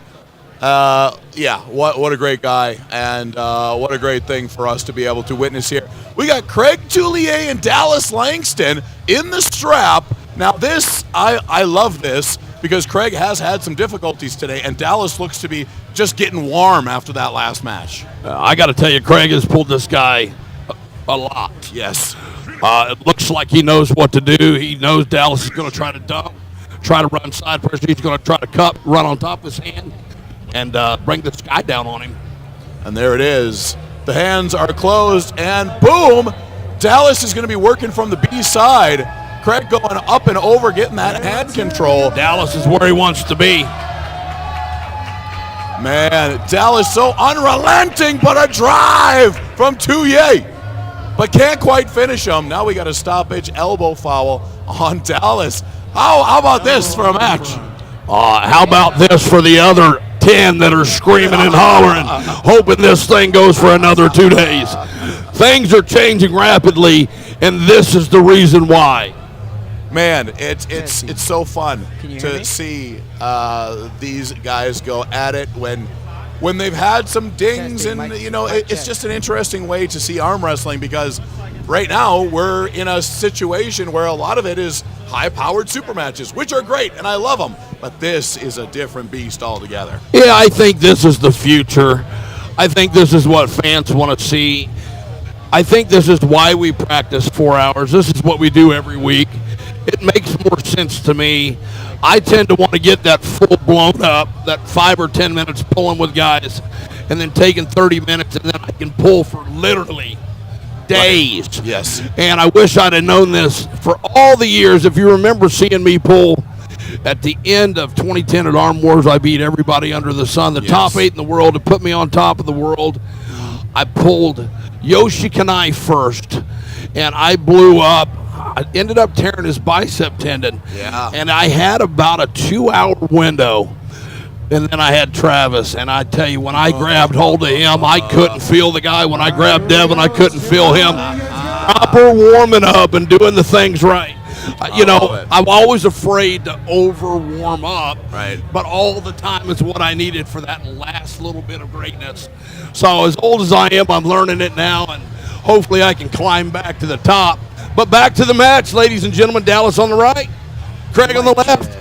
What a great guy, and what a great thing for us to be able to witness here. We got Craig Tullier and Dallas Langston in the strap. Now this, I love this because Craig has had some difficulties today, and Dallas looks to be just getting warm after that last match. I got to tell you, Craig has pulled this guy a lot. Yes. It looks like he knows what to do. He knows Dallas is going to try to dump, try to run side pressure. He's going to try to cup, run on top of his hand, and bring this guy down on him. And there it is. The hands are closed, and boom! Dallas is going to be working from the B side. Craig going up and over, getting that hand control. Dallas is where he wants to be. Man, Dallas so unrelenting, but a drive from Tullier. But can't quite finish him. Now we got a stoppage elbow foul on Dallas. How about this for a match? How about this for the other 10 that are screaming and hollering, hoping this thing goes for another 2 days? Things are changing rapidly, and this is the reason why. Man, it's so fun to see these guys go at it when they've had some dings, and it's just an interesting way to see arm wrestling, because right now we're in a situation where a lot of it is high-powered super matches, which are great, and I love them, but this is a different beast altogether. Yeah, I think this is the future. I think this is what fans want to see. I think this is why we practice 4 hours. This is what we do every week. It makes more sense to me. I tend to want to get that full blown up, that 5 or 10 minutes pulling with guys, and then taking 30 minutes, and then I can pull for literally days. Yes. And I wish I'd have known this for all the years. If you remember seeing me pull at the end of 2010 at Arm Wars, I beat everybody under the sun, the top 8 in the world, to put me on top of the world. I pulled Yoshi Kanai first, and I blew up. I ended up tearing his bicep tendon. Yeah. And I had about a 2-hour window. And then I had Travis. And I tell you, when I grabbed hold of him, I couldn't feel the guy. When I grabbed Devin, I couldn't feel him. Proper warming up and doing the things right. I'm always afraid to over warm up. Right. But all the time is what I needed for that last little bit of greatness. So as old as I am, I'm learning it now. And hopefully I can climb back to the top. But back to the match, ladies and gentlemen. Dallas on the right, Craig on the left.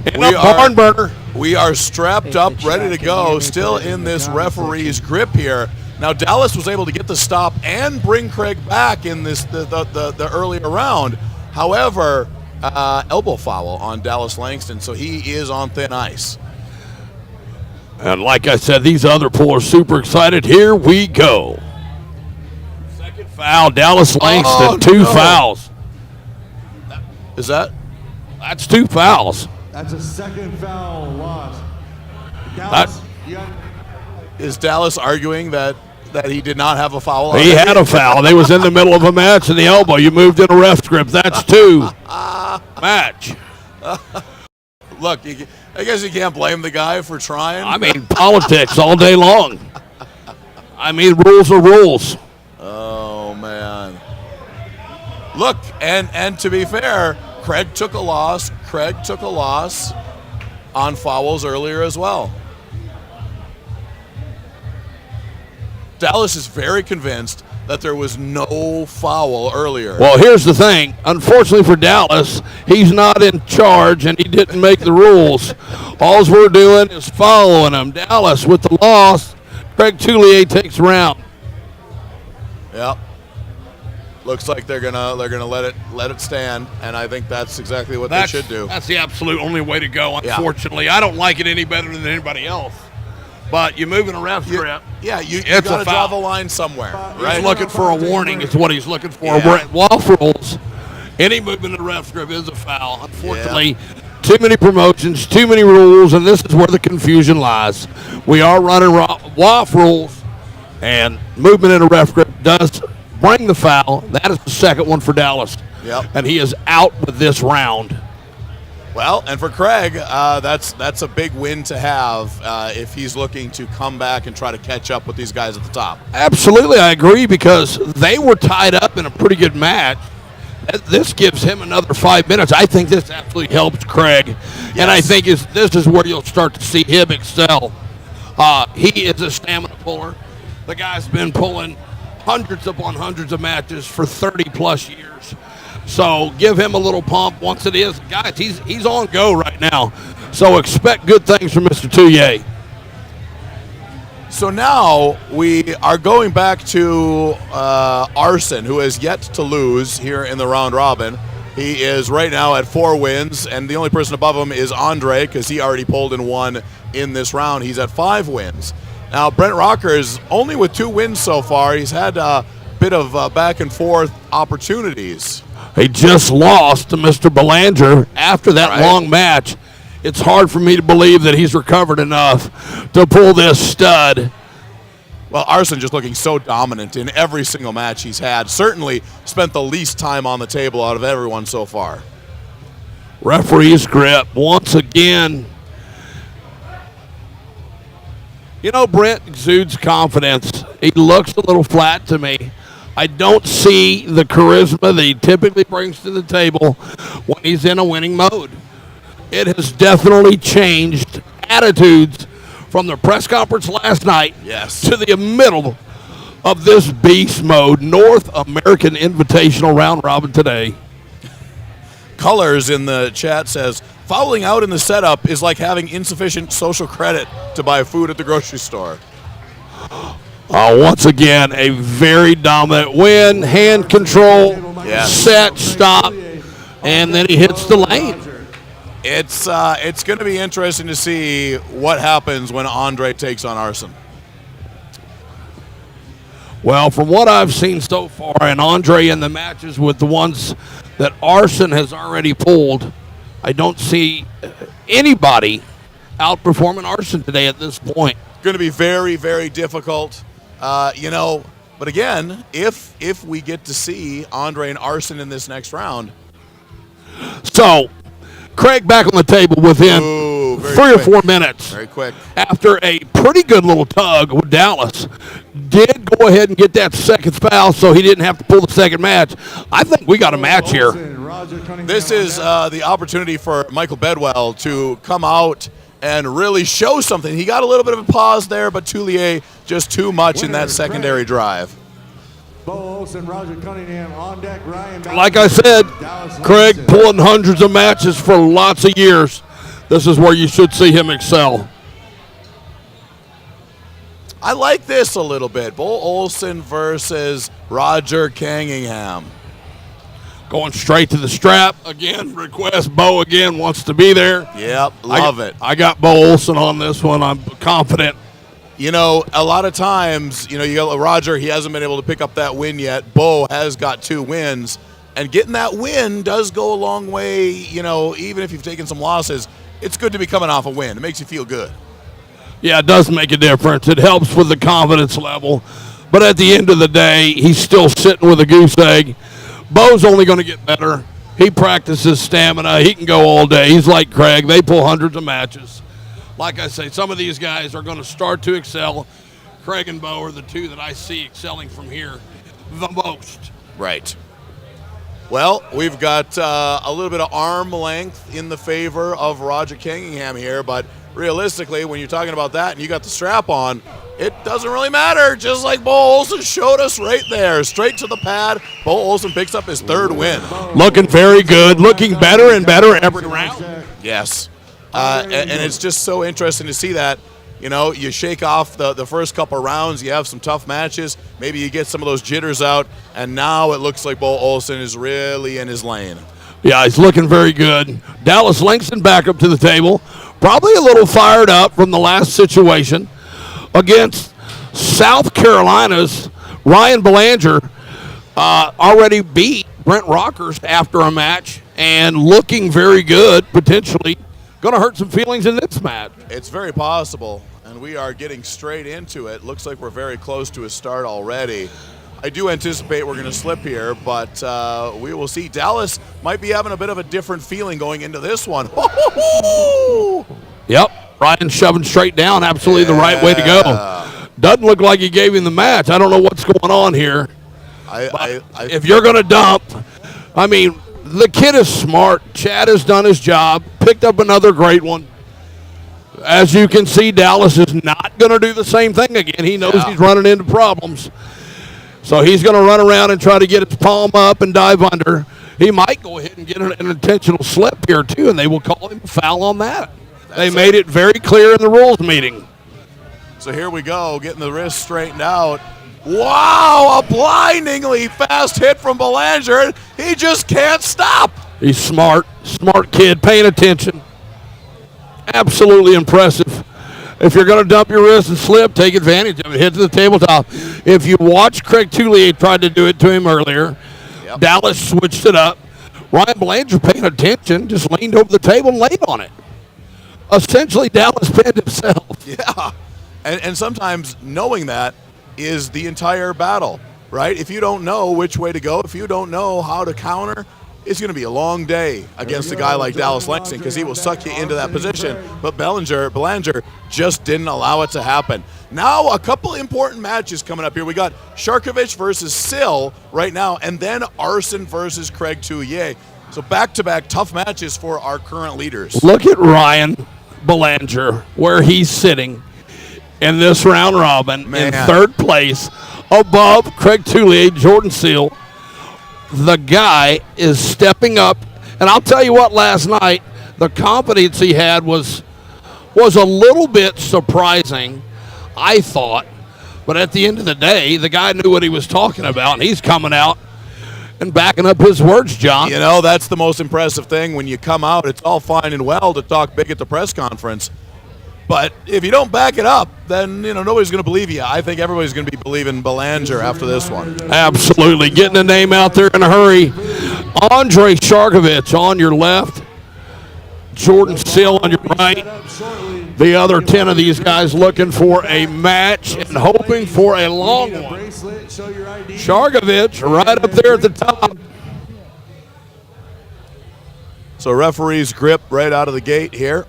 And a barn burner. We are strapped up, ready to go, still in this referee's grip here. Now Dallas was able to get the stop and bring Craig back in this the earlier round. However, elbow foul on Dallas Langston, so he is on thin ice. And like I said, these other pool are super excited. Here we go. Second foul, Dallas Langston, two fouls. Is that? That's 2 fouls. That's a second foul loss. Dallas, Is Dallas arguing that he did not have a foul? He had a foul. They was in the middle of a match in the elbow. You moved in a ref grip. That's 2. Match. Look, I guess you can't blame the guy for trying. I mean, politics all day long. I mean, rules are rules. Oh, man. Look, and to be fair, Craig took a loss. Craig took a loss on fouls earlier as well. Dallas is very convinced that there was no foul earlier. Well, here's the thing. Unfortunately for Dallas, he's not in charge, and he didn't make the rules. All we're doing is following him. Dallas with the loss. Craig Toulier takes a round. Yep. Looks like they're gonna let it stand, and I think that's exactly what they should do. That's the absolute only way to go, unfortunately. I don't like it any better than anybody else. But you move in a ref grip. Yeah, you It's got a to draw foul. the line somewhere, right? He's looking for a warning is what he's looking for. Yeah. We're at Waffles. Any movement in the ref grip is a foul. Unfortunately, too many promotions, too many rules, and this is where the confusion lies. We are running WAF rules, and movement in a ref grip does bring the foul. That is the second one for Dallas. Yep. And he is out with this round. Well, and for Craig, that's a big win to have if he's looking to come back and try to catch up with these guys at the top. Absolutely, I agree, because they were tied up in a pretty good match. This gives him another 5 minutes. I think this absolutely helps Craig, and I think this is where you'll start to see him excel. He is a stamina puller. The guy's been pulling hundreds upon hundreds of matches for 30-plus years. So give him a little pump once it is. Guys, he's on go right now. So expect good things from Mr. Toulier. So now we are going back to Arson, who has yet to lose here in the round robin. He is right now at 4 wins, and the only person above him is Andre, because he already pulled and won in this round. He's at 5 wins. Now, Brent Rocker is only with 2 wins so far. He's had a bit of back and forth opportunities. He just lost to Mr. Belanger after that long match. It's hard for me to believe that he's recovered enough to pull this stud. Well, Arson just looking so dominant in every single match he's had. Certainly spent the least time on the table out of everyone so far. Referee's grip once again. You know, Brent exudes confidence. He looks a little flat to me. I don't see the charisma that he typically brings to the table when he's in a winning mode. It has definitely changed attitudes from the press conference last night to the middle of this beast mode, North American Invitational round robin today. Colors in the chat says, fouling out in the setup is like having insufficient social credit to buy food at the grocery store. Once again, a very dominant win, hand control, set, stop, and then he hits the lane. It's going to be interesting to see what happens when Andre takes on Arson. Well, from what I've seen so far, and Andre in the matches with the ones that Arson has already pulled, I don't see anybody outperforming Arson today at this point. Going to be very, very difficult. But again, if we get to see Andre and Arson in this next round. So, Craig back on the table within 3 or 4 minutes. Very quick. After a pretty good little tug with Dallas. Did go ahead and get that second foul so he didn't have to pull the second match. I think we got a match here. This is the opportunity for Michael Bedwell to come out and really show something. He got a little bit of a pause there, but Toulier just too much in that secondary drive. Like I said, Craig pulling hundreds of matches for lots of years. this is where you should see him excel. I like this a little bit. Bo Olsen versus Roger Cangingham. Going straight to the strap. Again, request Bo again wants to be there. Yep, love it. I got Bo Olsen on this one. I'm confident. You know, a lot of times, you got Roger, he hasn't been able to pick up that win yet. Bo has got 2 wins. And getting that win does go a long way, even if you've taken some losses. It's good to be coming off a win. It makes you feel good. Yeah, it does make a difference. It helps with the confidence level. But at the end of the day, he's still sitting with a goose egg. Bo's only going to get better. He practices stamina. He can go all day. He's like Craig. They pull hundreds of matches. Like I say, some of these guys are going to start to excel. Craig and Bo are the 2 that I see excelling from here the most. Right. Well, we've got a little bit of arm length in the favor of Roger Cangingham here, but realistically, when you're talking about that and you got the strap on, it doesn't really matter, just like Bo Olsen showed us right there. Straight to the pad, Bo Olsen picks up his 3rd win. Looking very good, looking better and better every round. Yes. And it's just so interesting to see that. You shake off the first couple of rounds, you have some tough matches, maybe you get some of those jitters out, and now it looks like Bo Olsen is really in his lane. Yeah, he's looking very good. Dallas Langston back up to the table. Probably a little fired up from the last situation against South Carolina's Ryan Belanger. Already beat Brent Rockers after a match and looking very good, potentially. Going to hurt some feelings in this match. It's very possible, and we are getting straight into it. Looks like we're very close to a start already. I do anticipate we're going to slip here, but we will see. Dallas might be having a bit of a different feeling going into this one. Yep, Ryan shoving straight down, absolutely the right way to go. Doesn't look like he gave him the match. I don't know what's going on here. If you're going to dump, the kid is smart. Chad has done his job, picked up another great one. As you can see, Dallas is not going to do the same thing again. He knows he's running into problems. So he's going to run around and try to get his palm up and dive under. He might go ahead and get an intentional slip here, too, and they will call him a foul on that. They made it very clear in the rules meeting. So here we go, getting the wrist straightened out. Wow, a blindingly fast hit from Belanger. He just can't stop. He's smart kid, paying attention. Absolutely impressive. If you're going to dump your wrist and slip, take advantage of it. Hit to the tabletop. If you watch Craig Toulier tried to do it to him earlier, Dallas switched it up. Ryan Belanger paying attention, just leaned over the table and laid on it. Essentially, Dallas pinned himself. Yeah, and sometimes knowing that is the entire battle, right? If you don't know which way to go, if you don't know how to counter, it's going to be a long day against a guy like Dallas Langston because he will suck you into that position. But Belanger just didn't allow it to happen. Now a couple important matches coming up here. We got Sharkovich versus Sill right now, and then Arson versus Craig Toulier. So back-to-back tough matches for our current leaders. Look at Ryan Belanger, where he's sitting in this round robin in 3rd place above Craig Toulier, Jordan Seal. The guy is stepping up, and I'll tell you what, last night the confidence he had was a little bit surprising, I thought, but at the end of the day, the guy knew what he was talking about, and he's coming out and backing up his words, John. That's the most impressive thing. When you come out, it's all fine and well to talk big at the press conference, but if you don't back it up, then nobody's going to believe you. I think everybody's going to be believing Belanger after this one. Absolutely. Getting the name out there in a hurry. Andre Sharkovich on your left. Jordan Sill on your right. The other 10 of these guys looking for a match and hoping for a long one. Sharkovich right up there at the top. So referee's grip right out of the gate here.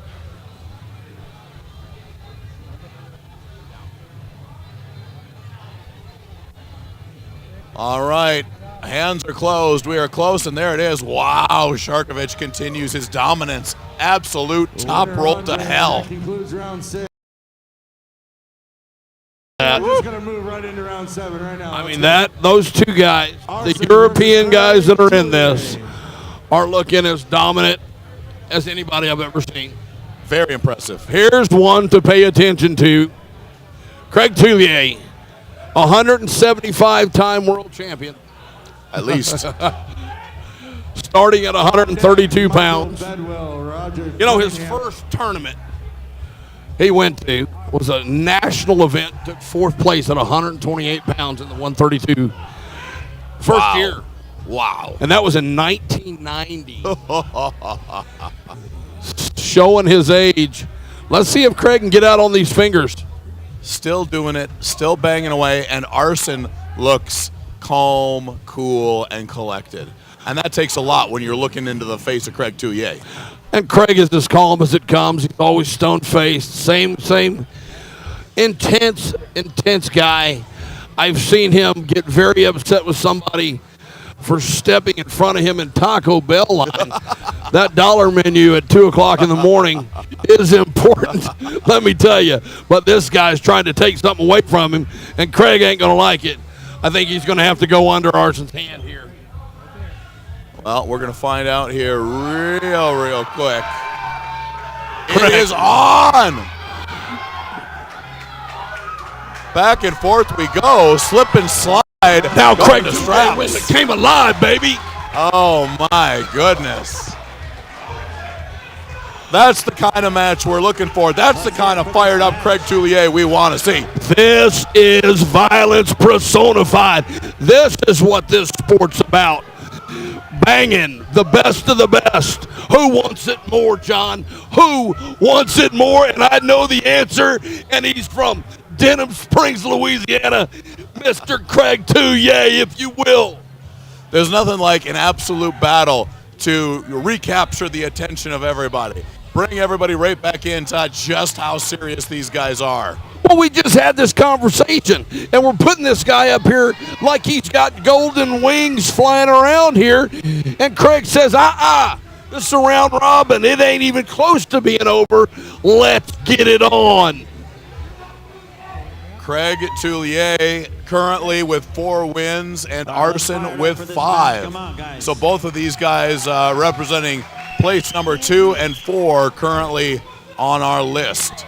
All right, hands are closed. We are close, and there it is. Wow, Sharkovich continues his dominance. Absolute top roll to hell. Concludes round 6. We're just going to move right into round 7 right now. Those 2 guys, the European guys that are in this, are looking as dominant as anybody I've ever seen. Very impressive. Here's one to pay attention to. Craig Tullier, 175-time world champion. At least. Starting at 132 pounds. Bedwell, Roger. You know, his first tournament he went to was a national event, took fourth place at 128 pounds in the 132. First year. Wow. And that was in 1990. Showing his age. Let's see if Craig can get out on these fingers. Still doing it, still banging away, and Arson looks calm, cool, and collected. And that takes a lot when you're looking into the face of Craig Tullier. And Craig is as calm as it comes. He's always stone-faced. Same intense guy. I've seen him get very upset with somebody for stepping in front of him in Taco Bell line. That dollar menu at 2 o'clock in the morning is important, let me tell you. But this guy's trying to take something away from him, and Craig ain't going to like it. I think he's going to have to go under Arson's hand here. Well, we're going to find out here real quick. It is on! Back and forth we go. Slip and slide. Now Craig Straps came alive, baby. Oh, my goodness. That's the kind of match we're looking for. That's the kind of fired up Craig Tullier we want to see. This is violence personified. This is what this sport's about. Banging the best of the best. Who wants it more, John? Who wants it more? And I know the answer, and he's from Denham Springs, Louisiana. Mr. Craig Tullier, if you will. There's nothing like an absolute battle to recapture the attention of everybody. Bring everybody right back into just how serious these guys are. Well, we just had this conversation, and we're putting this guy up here like he's got golden wings flying around here. And Craig says, this is a round robin. It ain't even close to being over. Let's get it on. Craig Tullier currently with 4 wins and Arson with 5. So both of these guys representing place number 2 and 4 currently on our list.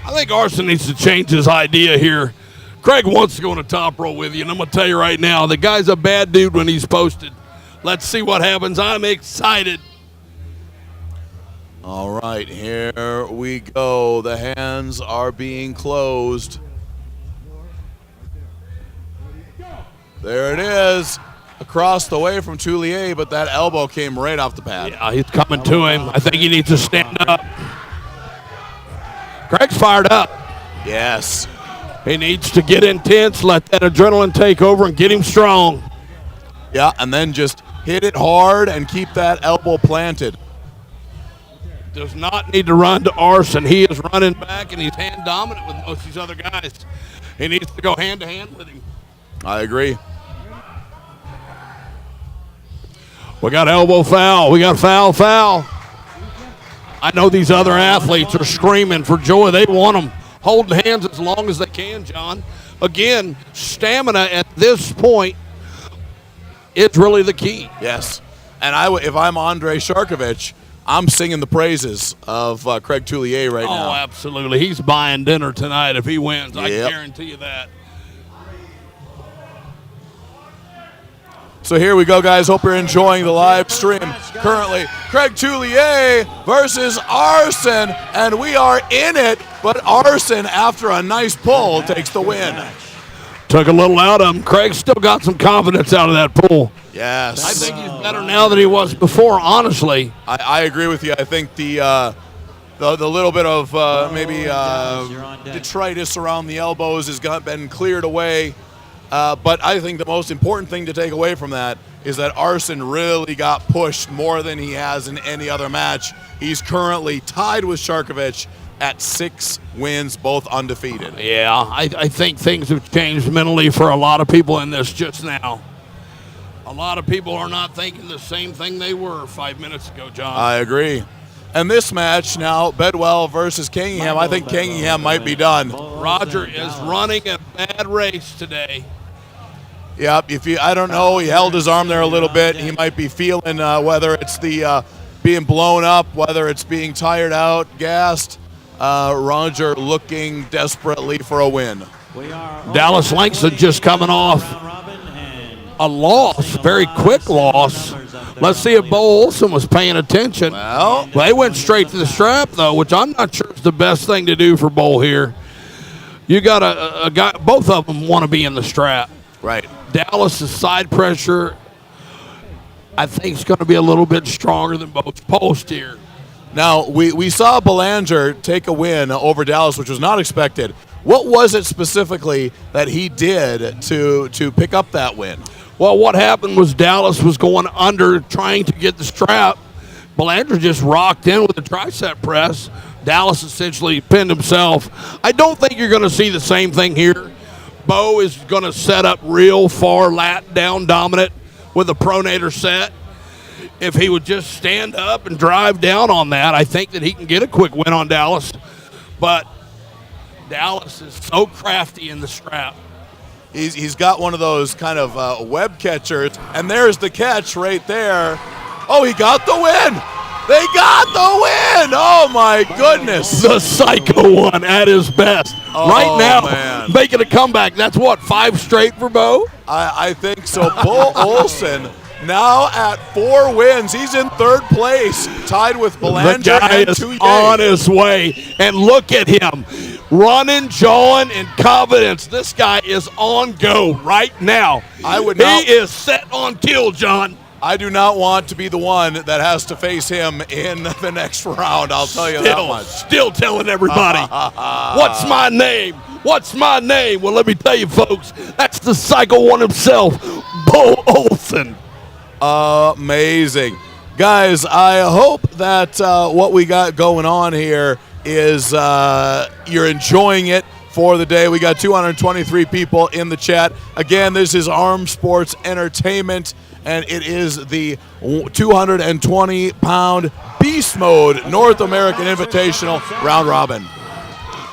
I think Arson needs to change his idea here. Craig wants to go in the top row with you, and I'm going to tell you right now, the guy's a bad dude when he's posted. Let's see what happens. I'm excited. All right, here we go. The hands are being closed. There it is. Across the way from Tullier, but that elbow came right off the pad. Yeah, he's coming to him. I think he needs to stand up. Craig's fired up. Yes. He needs to get intense, let that adrenaline take over, and get him strong. Yeah, and then just hit it hard and keep that elbow planted. Does not need to run to Arson. He is running back, and he's hand dominant with most of these other guys. He needs to go hand to hand with him. I agree. We got elbow foul. We got foul. I know these other athletes are screaming for joy. They want them holding hands as long as they can, John. Again, stamina at this point is really the key. Yes. And if I'm Andrei Sharkovich, I'm singing the praises of Craig Tullier right now. Oh, absolutely. He's buying dinner tonight if he wins. Yep. I guarantee you that. So here we go, guys. Hope you're enjoying the live stream. Currently, Craig Tullier versus Arson, and we are in it, but Arson, after a nice pull, takes the win. Took a little out of him. Craig still got some confidence out of that pull. Yes. I think he's better now than he was before, honestly. I agree with you. I think the little bit of maybe detritus around the elbows has been cleared away. But I think the most important thing to take away from that is that Arson really got pushed more than he has in any other match. He's currently tied with Sharkovich at 6 wins, both undefeated. Yeah, I think things have changed mentally for a lot of people in this just now. A lot of people are not thinking the same thing they were 5 minutes ago, John. I agree. And this match now, Bedwell versus Kingingham, I think Kingingham might be done. Roger is running a bad race today. Yep, I don't know, he held his arm there a little bit. He might be feeling whether it's the being blown up, whether it's being tired out, gassed. Roger looking desperately for a win. Dallas Langston just coming off a loss, very quick loss. Let's see if Bo Olson was paying attention. Well, They went straight to the strap, though, which I'm not sure is the best thing to do for Bo here. You got a guy, both of them want to be in the strap. right. Dallas's side pressure, I think, is going to be a little bit stronger than both post here. Now, we saw Belanger take a win over Dallas, which was not expected. What was it specifically that he did to pick up that win? Well, what happened was Dallas was going under trying to get the strap. Belanger just rocked in with a tricep press. Dallas essentially pinned himself. I don't think you're going to see the same thing here. Bo is going to set up real far lat down dominant with a pronator set. If he would just stand up and drive down on that, I think that he can get a quick win on Dallas. But Dallas is so crafty in the strap. He's got one of those kind of web catchers, and there's the catch right there. Oh, he got the win! They got the win! Oh, my goodness. The psycho one at his best. Oh, right now, man. making a comeback. That's what, 5 straight for Bo? I think so. Bo Olson now at 4 wins. He's in 3rd place, tied with Belanger The guy and is Touye. on his way. And look at him. Running, jawing, and confidence. This guy is on go right now. I would not- He is set on kill, John. I do not want to be the one that has to face him in the next round. I'll tell you that much. Still telling everybody, what's my name? What's my name? Well, let me tell you, folks, that's the psycho one himself, Bo Olson. Amazing. Guys, I hope that what we got going on here is you're enjoying it for the day. We got 223 people in the chat. Again, this is Armed Sports Entertainment, and it is the 220-pound Beast Mode North American Invitational Round Robin.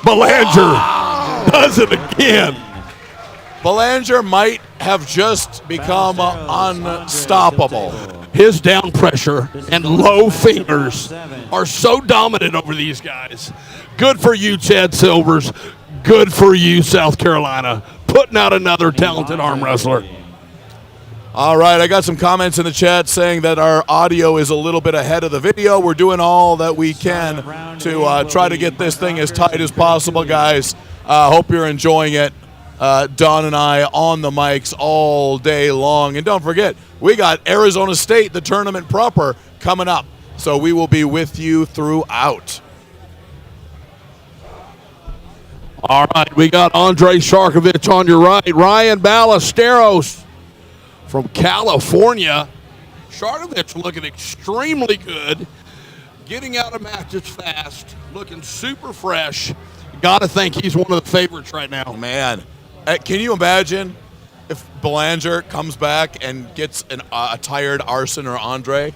Belanger does it again. Belanger might have just become unstoppable. His down pressure and low fingers are so dominant over these guys. Good for you, Chad Silvers. Good for you, South Carolina. Putting out another talented arm wrestler. All right, I got some comments in the chat saying that our audio is a little bit ahead of the video. We're doing all that we can to try to get this thing as tight as possible, guys. Hope you're enjoying it. Don and I on the mics all day long. And don't forget, we got Arizona State, the tournament proper, coming up. So we will be with you throughout. All right, we got Andre Sharkovich on your right. Ryan Ballesteros from California. Sharkovich looking extremely good. Getting out of matches fast. Looking super fresh. Got to think he's one of the favorites right now. Man, can you imagine if Belanger comes back and gets a tired Arson or Andre?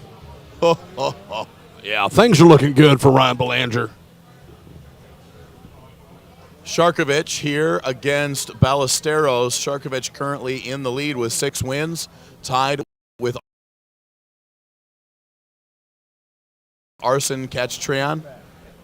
Yeah, things are looking good for Ryan Belanger. Sharkovich here against Ballesteros. Sharkovich currently in the lead with 6 wins, tied with Arson Kachtrian.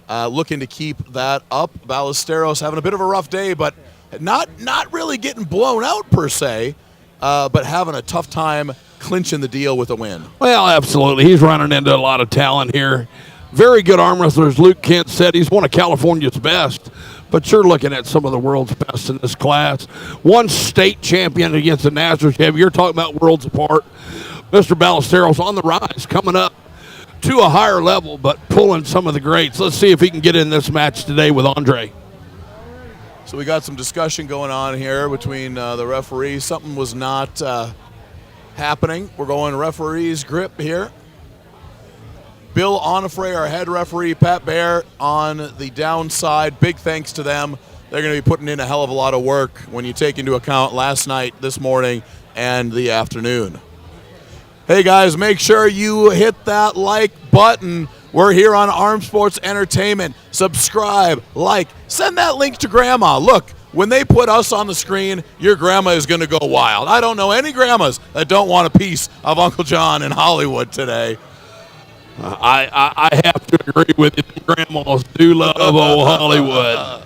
Looking to keep that up. Ballesteros having a bit of a rough day, but not really getting blown out per se, but having a tough time clinching the deal with a win. Well, absolutely. He's running into a lot of talent here. Very good arm wrestlers. Luke Kent said he's one of California's best, but you're looking at some of the world's best in this class. One state champion against the national champion. You're talking about worlds apart. Mr. Ballesteros on the rise, coming up to a higher level, but pulling some of the greats. Let's see if he can get in this match today with Andre. So we got some discussion going on here between the referees. Something was not happening. We're going referee's grip here. Bill Onifray, our head referee, Pat Bear on the downside. Big thanks to them. They're going to be putting in a hell of a lot of work when you take into account last night, this morning, and the afternoon. Hey, guys, make sure you hit that like button. We're here on Armed Sports Entertainment. Subscribe, like, send that link to Grandma. Look, when they put us on the screen, your grandma is going to go wild. I don't know any grandmas that don't want a piece of Uncle John in Hollywood today. I have to agree with you. Grandmas do love old Hollywood.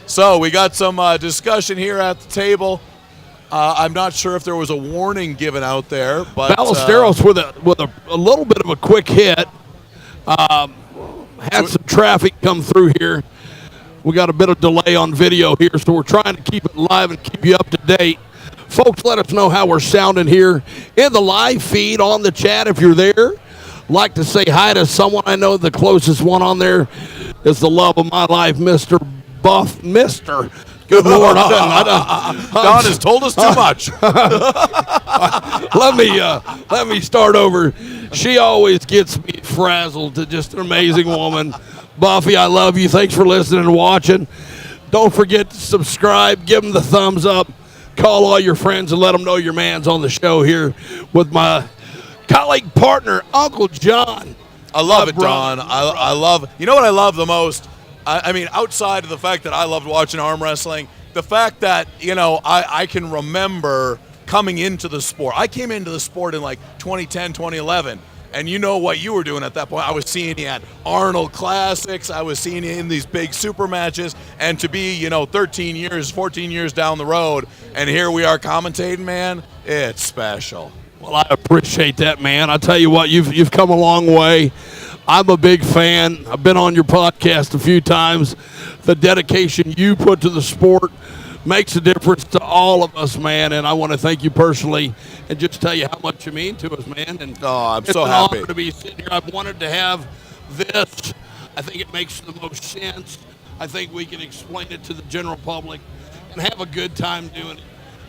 So we got some discussion here at the table. I'm not sure if there was a warning given out there, but Ballesteros with a little bit of a quick hit. Had some traffic come through here. We got a bit of delay on video here, so we're trying to keep it live and keep you up to date. Folks, let us know how we're sounding here in the live feed on the chat if you're there. Like to say hi to someone. I know the closest one on there is the love of my life, Mr. Buff. Mr. Good Lord. Don has told us too much. Let me start over. She always gets me frazzled. Just an amazing woman. Buffy, I love you. Thanks for listening and watching. Don't forget to subscribe. Give them the thumbs up. Call all your friends and let them know your man's on the show here with my colleague partner, Uncle John. I love it, Don. I love. You know what I love the most? I mean, outside of the fact that I loved watching arm wrestling, the fact that, I can remember coming into the sport. I came into the sport in like 2010, 2011. And you know what you were doing at that point. I was seeing you at Arnold Classics. I was seeing you in these big super matches. And to be, 13 years, 14 years down the road, and here we are commentating, man, it's special. Well, I appreciate that, man. I tell you what, you've come a long way. I'm a big fan. I've been on your podcast a few times. The dedication you put to the sport makes a difference to all of us, man, and I want to thank you personally and just tell you how much you mean to us, man. And I'm it's so an happy honor to be sitting here. I've wanted to have this. I think it makes the most sense. I think we can explain it to the general public and have a good time doing it.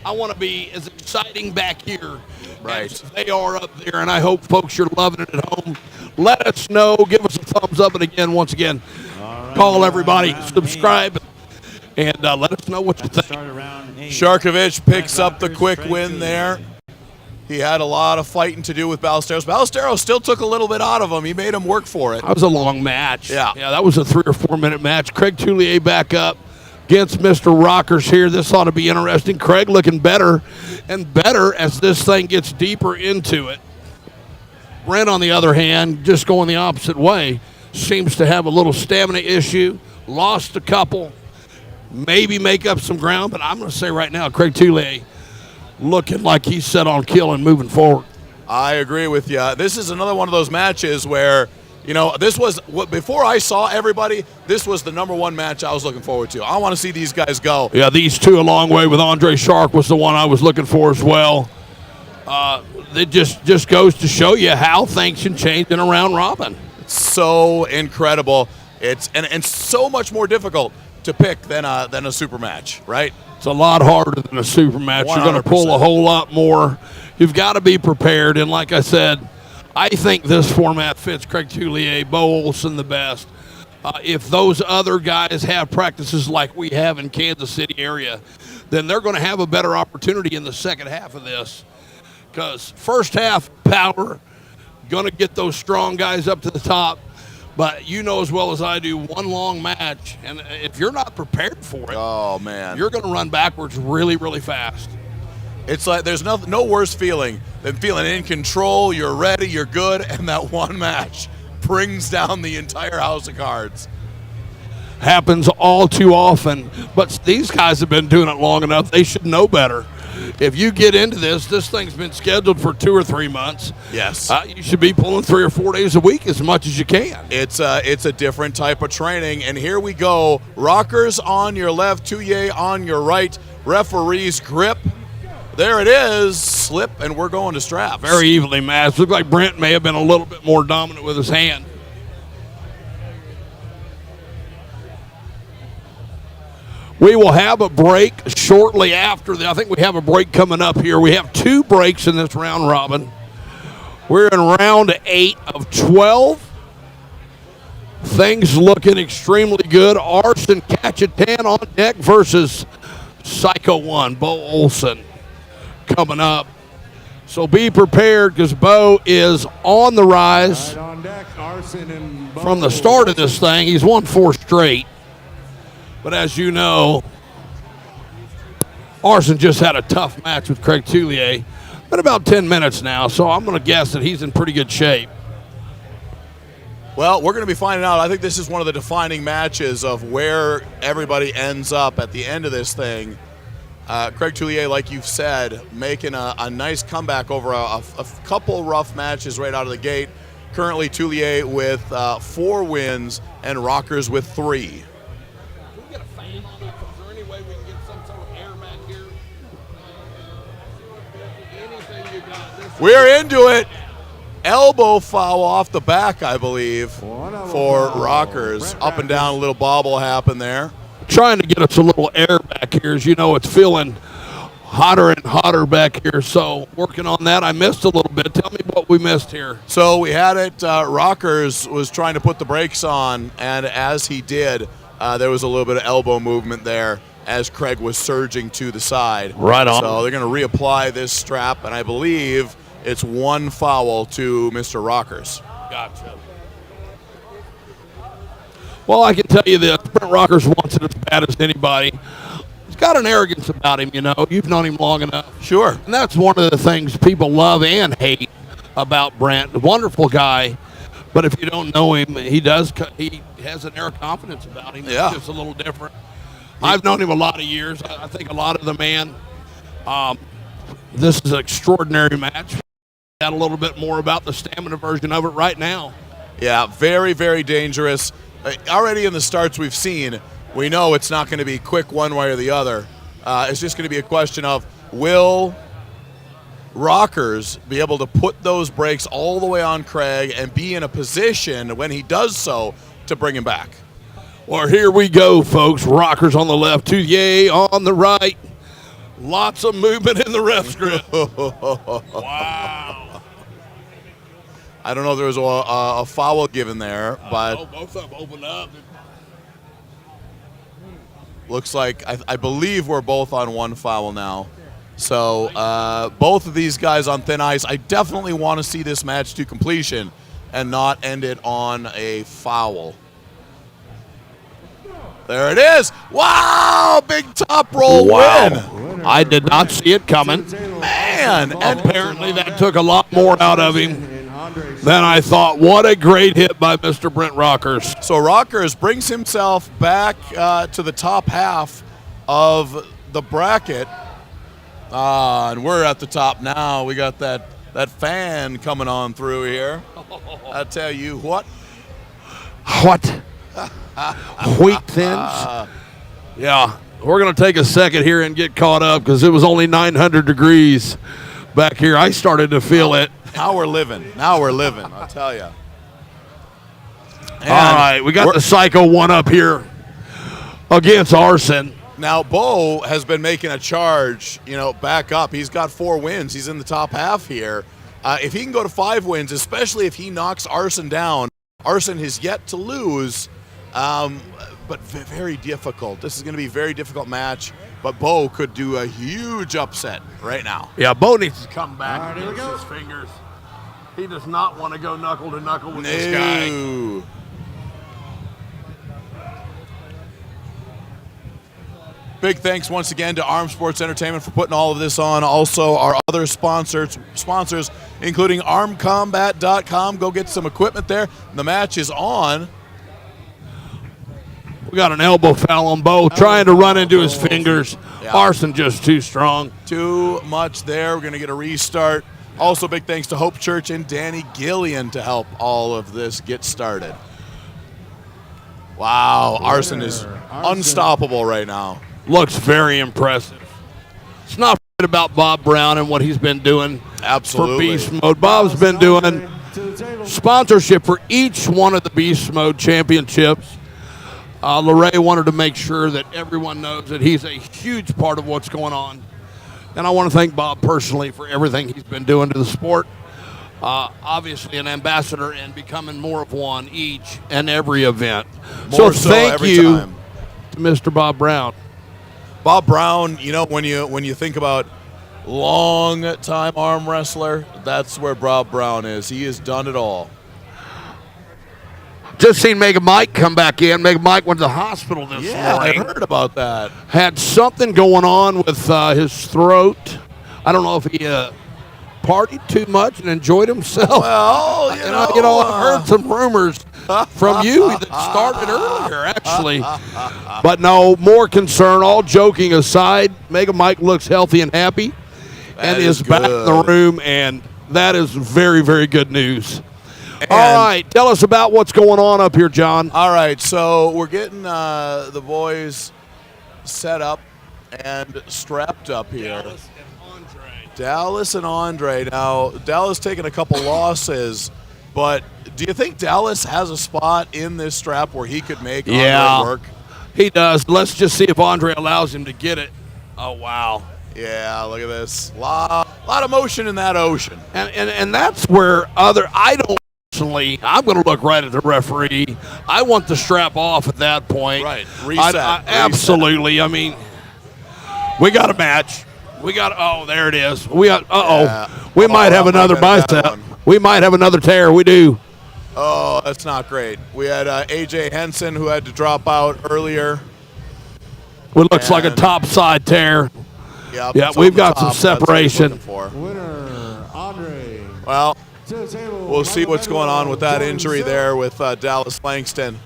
I want to be as exciting back here as they are up there, and I hope folks you're loving it at home. Let us know. Give us a thumbs up, and again, once again, call everybody, subscribe, and let us know what you think. Sharkovich picks up the quick win there. He had a lot of fighting to do with Ballesteros. Ballesteros still took a little bit out of him. He made him work for it. That was a long match. Yeah, that was a 3 or 4 minute match. Craig Tullier back up against Mr. Rockers here. This ought to be interesting. Craig looking better and better as this thing gets deeper into it. Brent, on the other hand, just going the opposite way, seems to have a little stamina issue, lost a couple, maybe make up some ground, but I'm going to say right now, Craig Tullier looking like he's set on killing moving forward. I agree with you. This is another one of those matches where, this was, before I saw everybody, this was the number one match I was looking forward to. I want to see these guys go. Yeah, these two a long way with Andre Shark was the one I was looking for as well. It just goes to show you how things can change in a round robin. It's so incredible. It's and so much more difficult to pick than a super match, right? It's a lot harder than a super match. 100%. You're going to pull a whole lot more. You've got to be prepared. And like I said, I think this format fits Craig Tullier, Bo Olson the best. If those other guys have practices like we have in Kansas City area, then they're going to have a better opportunity in the second half of this. Because first half, power, going to get those strong guys up to the top. But you know as well as I do, one long match, and if you're not prepared for it, oh man, you're going to run backwards really, really fast. It's like there's no worse feeling than feeling in control, you're ready, you're good, and that one match brings down the entire house of cards. Happens all too often, but these guys have been doing it long enough. They should know better. If you get into this thing's been scheduled for 2 or 3 months. Yes. You should be pulling 3 or 4 days a week as much as you can. It's a different type of training, and here we go. Rockers on your left, Tullier on your right. Referee's grip. There it is. Slip, and we're going to straps. Very evenly matched. Looked like Brent may have been a little bit more dominant with his hand. We will have a break shortly after. I think we have a break coming up here. We have 2 breaks in this round robin. We're in round 8 of 12. Things looking extremely good. Arson Cachetan on deck versus Psycho 1, Bo Olson, coming up. So be prepared because Bo is on the rise. Right on deck, Arson and Bo from the start of this thing. He's won 4 straight. But as you know, Arson just had a tough match with Craig Tullier. Been about 10 minutes now, so I'm going to guess that he's in pretty good shape. Well, we're going to be finding out. I think this is one of the defining matches of where everybody ends up at the end of this thing. Craig Tullier, like you've said, making a nice comeback over a couple rough matches right out of the gate. Currently, Tullier with 4 wins and Rockers with 3. Can we get a fan on it? Is there any way we can get some sort of air back here? Anything you got? We're into it. Elbow foul off the back, I believe, for Rockers. Up and down, a little bobble happened there. Trying to get us a little air back here. As you know, it's feeling hotter and hotter back here, so working on that. I missed a little bit. Tell me what we missed here. So we had it, Rockers was trying to put the brakes on, and as he did, there was a little bit of elbow movement there as Craig was surging to the side. Right on. So they're going to reapply this strap, and I believe it's 1 foul to Mr. Rockers. Gotcha. Well, I can tell you this. Brent Rockers wants it as bad as anybody. He's got an arrogance about him, you know. You've known him long enough. Sure. And that's one of the things people love and hate about Brent. A wonderful guy. But if you don't know him, he has an air of confidence about him. Yeah. It's just a little different. I've known him a lot of years. I think a lot of the man. This is an extraordinary match. Out a little bit more about the stamina version of it right now. Yeah, very, very dangerous. Already in the starts we've seen, we know it's not going to be quick one way or the other. It's just going to be a question of, will Rockers be able to put those brakes all the way on Craig and be in a position when he does so to bring him back? Well, here we go, folks. Rockers on the left, Tullier on the right. Lots of movement in the ref's grip. Wow. I don't know if there was a foul given there, but both of them opened up. looks like I believe we're both on 1 foul now. So both of these guys on thin ice. I definitely want to see this match to completion and not end it on a foul. There it is. Wow, big top roll win. I did not see it coming. Man, and Apparently that took a lot more out of him than I thought. What a great hit by Mr. Brent Rockers. so Rockers brings himself back to the top half of the bracket. And we're at the top now. We got that fan coming on through here. I tell you what. What? Wheat thins? Yeah. We're going to take a second here and get caught up because it was only 900 degrees back here. I started to feel it. Now we're living. I'll tell you. All right. We got the Psycho one up here against Arson. Now, Bo has been making a charge, back up. He's got 4 wins. He's in the top half here. If he can go to 5 wins, especially if he knocks Arson down, Arson has yet to lose, but very difficult. This is going to be a very difficult match, but Bo could do a huge upset right now. Yeah, Bo needs to come back and use his fingers. He does not want to go knuckle to knuckle with this guy. No. Big thanks once again to Arm Sports Entertainment for putting all of this on. Also, our other sponsors, including armcombat.com. Go get some equipment there. The match is on. We got an elbow foul on Bo, trying to run into his fingers. Yeah. Arson just too strong. Too much there. We're going to get a restart. Also, big thanks to Hope Church and Danny Gillian to help all of this get started. Wow, Arson is unstoppable right now. Looks very impressive. It's not about Bob Brown and what he's been doing Absolutely. for Beast Mode. Bob's been doing sponsorship for each one of the Beast Mode championships. Lorray wanted to make sure that everyone knows that he's a huge part of what's going on. And I want to thank Bob personally for everything he's been doing to the sport. Obviously an ambassador and becoming more of one each and every event. More so thank every you time. to Mr. Bob Brown. Bob Brown, when you think about long-time arm wrestler, that's where Bob Brown is. He has done it all. Just seen Mega Mike come back in. Mega Mike went to the hospital this Yeah, I morning. heard about that. Had something going on with his throat. I don't know if he partied too much and enjoyed himself. Well, I heard some rumors from you that started earlier, actually. But no, more concern. All joking aside, Mega Mike looks healthy and happy and is back in the room, and that is very, very good news. All right, tell us about what's going on up here, John. All right, so we're getting the boys set up and strapped up here. Dallas and Andre. Now, Dallas taking a couple losses, but do you think Dallas has a spot in this strap where he could make Andre work? He does. Let's just see if Andre allows him to get it. Oh, wow. Yeah, look at this. Lot of motion in that ocean. And that's where I don't personally, I'm going to look right at the referee. I want the strap off at that point. Right. Reset. Absolutely. I mean, we got a match. There it is. We might have another bicep. We might have another tear. We do. Oh, that's not great. We had AJ Henson who had to drop out earlier. It looks like a top side tear. Yep, yeah, we've got some separation. Winner, Andre. Well, we'll see what's going on with that injury there with Dallas Langston.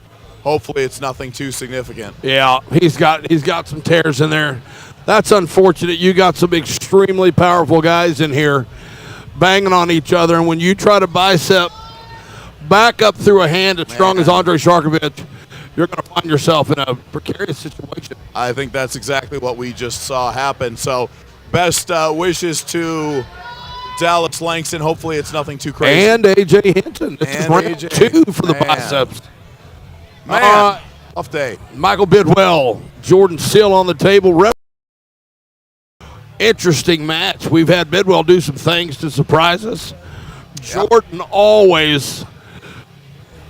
Hopefully it's nothing too significant. Yeah, he's got some tears in there. That's unfortunate. You got some extremely powerful guys in here banging on each other, and when you try to bicep back up through a hand as strong as Andre Sharkovich, you're going to find yourself in a precarious situation. I think that's exactly what we just saw happen. So best wishes to Dallas Langston. Hopefully it's nothing too crazy. And AJ Hinton. This is round 2 for the biceps. Man, off day. Michael Bidwell, Jordan Seal on the table. Interesting match. We've had Bidwell do some things to surprise us. Jordan always,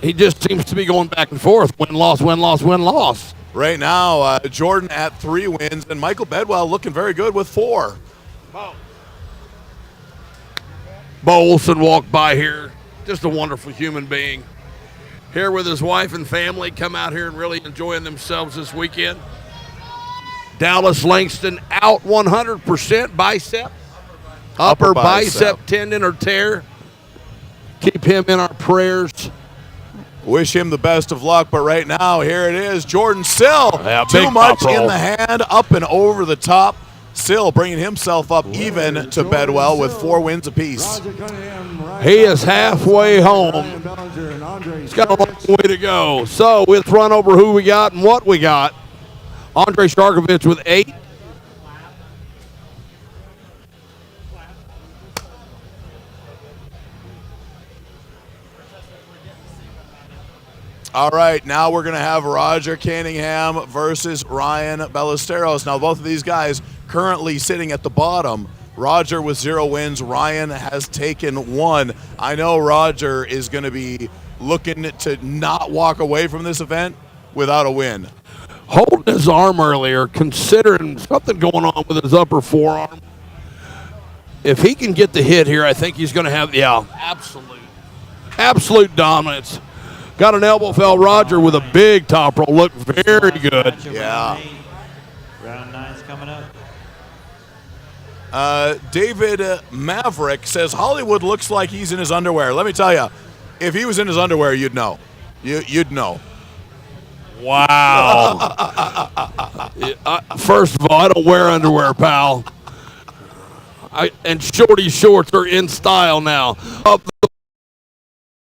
he just seems to be going back and forth. Win-loss, win-loss, win-loss. Right now, Jordan at 3 wins, and Michael Bedwell looking very good with 4. Bo Olson walked by here. Just a wonderful human being. Here with his wife and family, come out here and really enjoying themselves this weekend. Dallas Langston out 100% bicep. Upper bicep tendon or tear. Keep him in our prayers. Wish him the best of luck, but right now, here it is. Jordan Sill, too much in the hand, up and over the top. Sill bringing himself up even to Bedwell with 4 wins apiece. He is halfway home. He's got a long way to go. So let's run over who we got and what we got. Andre Sharkovich with 8. All right, now we're going to have Roger Cunningham versus Ryan Ballesteros. Now, both of these guys currently sitting at the bottom. Roger with 0 wins. Ryan has taken 1. I know Roger is going to be looking to not walk away from this event without a win. Holding his arm earlier, considering something going on with his upper forearm. If he can get the hit here, I think he's going to have, absolute dominance. Got an elbow fell. Roger with a big top roll. Looked very good. Yeah. Round 9's coming up. David Maverick says Hollywood looks like he's in his underwear. Let me tell you, if he was in his underwear, you'd know. You'd know. Wow. First of all, I don't wear underwear, pal. And shorty shorts are in style now. Up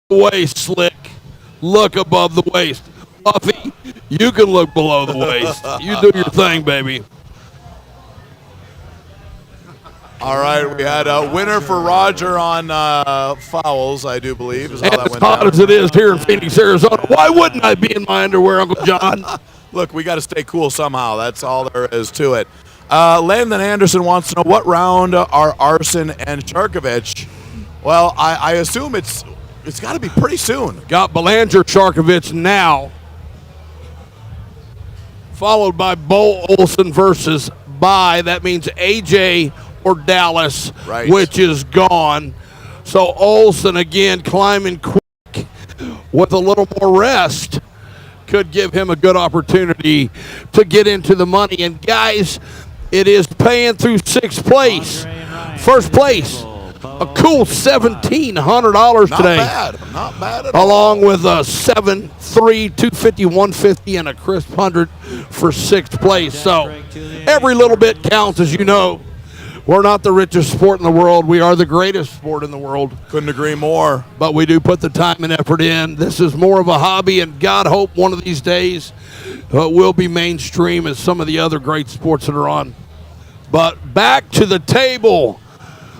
the waist, slick. Look above the waist. Buffy, you can look below the waist. You do your thing, baby. All right, we had a winner for Roger on fouls, I do believe, is how that as went hot down. as it is here in Phoenix, Arizona, why wouldn't I be in my underwear, Uncle John? Look, we got to stay cool somehow. That's all there is to it. Landon Anderson wants to know what round are Arson and Sharkovich. Well, I assume it's got to be pretty soon. Got Belanger Sharkovich now, followed by Bo Olson versus Bai. That means AJ or Dallas, right, which is gone. So Olson again climbing quick with a little more rest could give him a good opportunity to get into the money. And guys, it is paying through 6th place. First place, a cool $1,700 Not today. bad. Not bad at all. Along with a 7, 3, 250, 150, and a crisp 100 for 6th place. So every little bit counts, as you know. We're not the richest sport in the world. We are the greatest sport in the world. Couldn't agree more. But we do put the time and effort in. This is more of a hobby, and God hope one of these days will be mainstream as some of the other great sports that are on. But back to the table.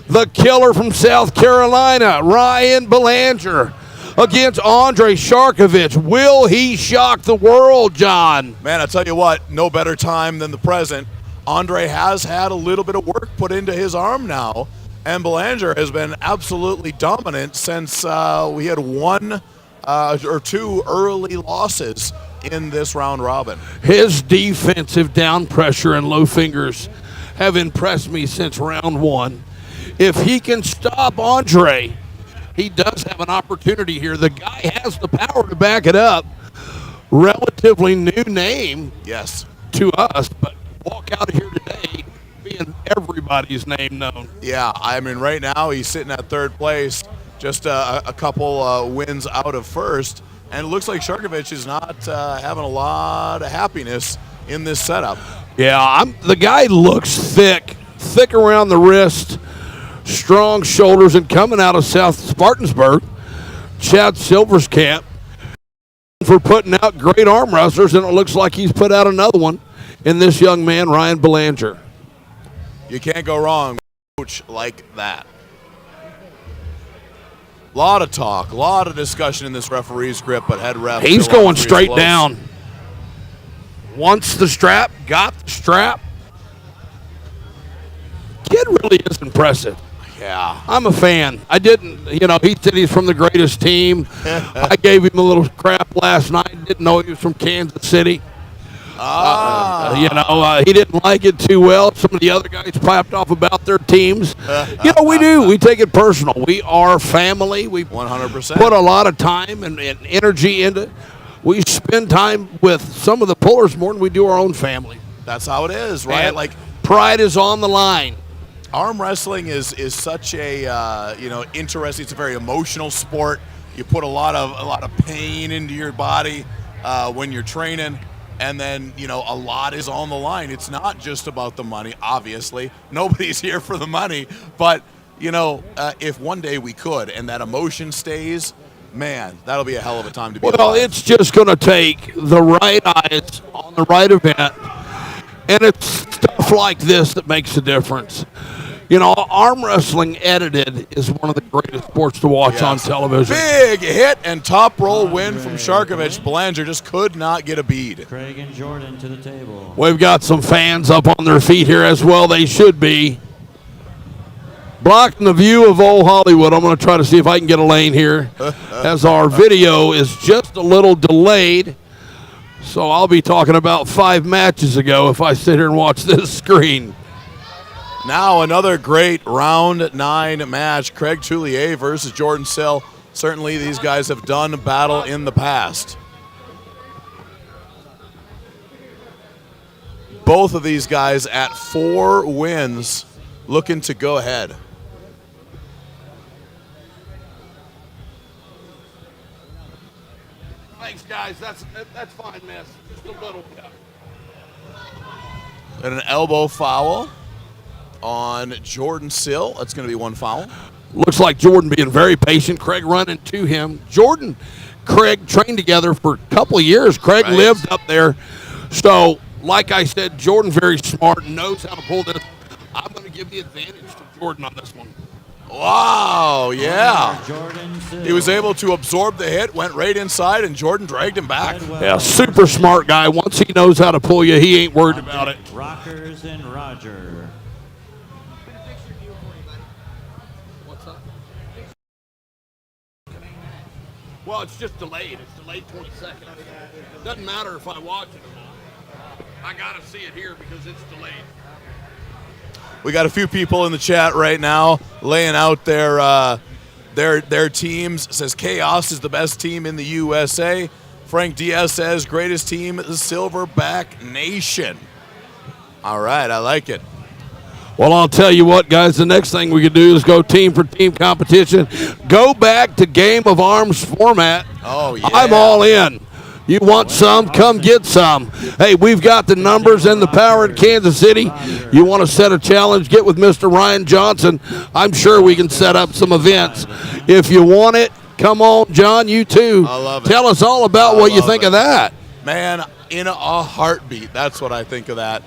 The killer from South Carolina, Ryan Belanger, against Andre Sharkovich. Will he shock the world, John? Man, I tell you what, no better time than the present. Andre has had a little bit of work put into his arm now, and Belanger has been absolutely dominant since we had one or two early losses in this round robin. His defensive down pressure and low fingers have impressed me since round 1. If he can stop Andre, he does have an opportunity here. The guy has the power to back it up. Relatively new name, Yes. to us, but walk out of here today being everybody's name known. Yeah, I mean, right now he's sitting at 3rd place, just a couple wins out of 1st, and it looks like Sharkovich is not having a lot of happiness in this setup. Yeah, the guy looks thick around the wrist, strong shoulders, and coming out of South Spartansburg, Chad Silver's camp, for putting out great arm wrestlers, and it looks like he's put out another one in this young man, Ryan Belanger. You can't go wrong with a coach like that. A lot of talk, a lot of discussion in this referee's grip, but head ref. He's still on going three straight close. down. Wants the strap, got the strap. Kid really is impressive. Yeah. I'm a fan. I didn't, he said he's from the greatest team. I gave him a little crap last night. Didn't know he was from Kansas City. He didn't like it too well. Some of the other guys piped off about their teams. We do. We take it personal. We are family. We 100%. put a lot of time and energy into it. We spend time with some of the pullers more than we do our own family. That's how it is, right? And pride is on the line. Arm wrestling is such a interesting. It's a very emotional sport. You put a lot of pain into your body when you're training, and then a lot is on the line. It's not just about the money. Obviously, nobody's here for the money, but if one day we could, and that emotion stays, man, that'll be a hell of a time to be. Well, alive. it's just going to take the right eyes on the right event, and it's stuff like this that makes a difference. Arm wrestling edited is one of the greatest sports to watch on television. Big hit and top roll win from Sharkovich. Belanger just could not get a bead. Craig and Jordan to the table. We've got some fans up on their feet here as well. They should be. Blocking the view of old Hollywood. I'm going to try to see if I can get a lane here as our video is just a little delayed. So I'll be talking about 5 matches ago if I sit here and watch this screen. Now another great round 9 match. Craig Tullier versus Jordan Sill. Certainly these guys have done battle in the past. Both of these guys at 4 wins looking to go ahead. Thanks, guys. That's fine, miss. Just a little bit. And an elbow foul on Jordan Sill. That's going to be 1 foul. Looks like Jordan being very patient. Craig running to him. Jordan, Craig trained together for a couple of years. Craig lived up there. So, like I said, Jordan very smart, knows how to pull this. I'm going to give the advantage to Jordan on this one. Wow, yeah. Jordan Sill. He was able to absorb the hit, went right inside, and Jordan dragged him back. Yeah, super smart guy. Once he knows how to pull you, he ain't worried about it. Rockers and Roger. Well, it's just delayed. It's delayed 20 seconds. Doesn't matter if I watch it or not. I got to see it here because it's delayed. We got a few people in the chat right now laying out their teams. It says Chaos is the best team in the USA. Frank Diaz says greatest team, the Silverback Nation. All right, I like it. Well, I'll tell you what, guys, the next thing we could do is go team for team competition. Go back to Game of Arms format. Oh, yeah. I'm all in. You want some? Come get some. Hey, we've got the numbers and the power in Kansas City. You want to set a challenge? Get with Mr. Ryan Johnson. I'm sure we can set up some events. If you want it, come on, John, you too. I love it. Tell us all about what you think of that. Man, in a heartbeat. That's what I think of that.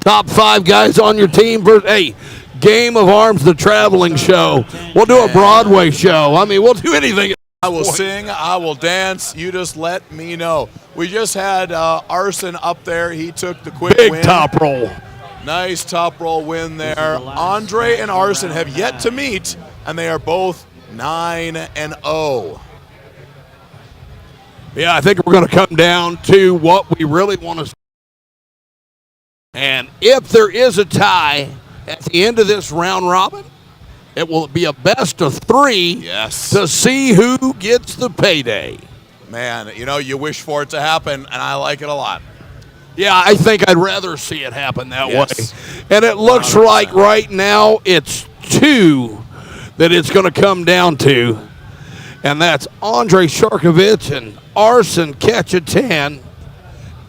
Top 5 guys on your team. Hey, Game of Arms, the traveling show. We'll do a Broadway show. I mean, we'll do anything. I will sing, I will dance. You just let me know. We just had Arson up there. He took the quick Big win. top roll. Nice top roll win there. Andre and Arson have yet to meet, and they are both 9-0. Yeah, I think we're going to come down to what we really want to see. And if there is a tie at the end of this round robin, it will be a best of 3 Yes. to see who gets the payday. Man, you know, you wish for it to happen, and I like it a lot. Yeah, I think I'd rather see it happen that Yes. way. And it looks 100%. like right now it's 2 that it's going to come down to. And that's Andre Sharkovich and Arson Ketchatan.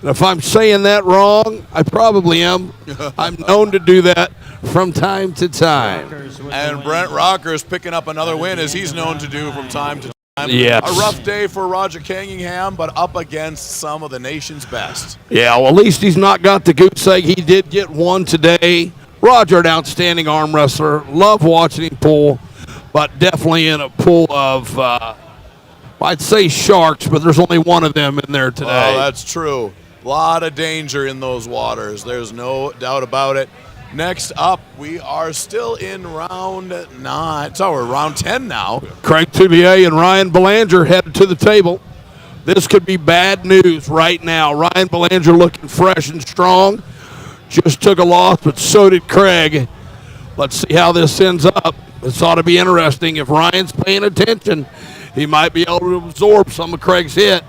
And if I'm saying that wrong, I probably am. I'm known to do that from time to time. And Brent Rocker's picking up another win, as he's known to do from time to time. Yes. A rough day for Roger Canningham, but up against some of the nation's best. Yeah, well, at least he's not got the goose egg. He did get one today. Roger, an outstanding arm wrestler. Love watching him pull, but definitely in a pool of, I'd say sharks, but there's only one of them in there today. Oh, that's true. A lot of danger in those waters. There's no doubt about it. Next up, we are still in round 9. So we're round 10 now. Craig Toulier and Ryan Belanger headed to the table. This could be bad news right now. Ryan Belanger looking fresh and strong. Just took a loss, but so did Craig. Let's see how this ends up. This ought to be interesting. If Ryan's paying attention, he might be able to absorb some of Craig's hit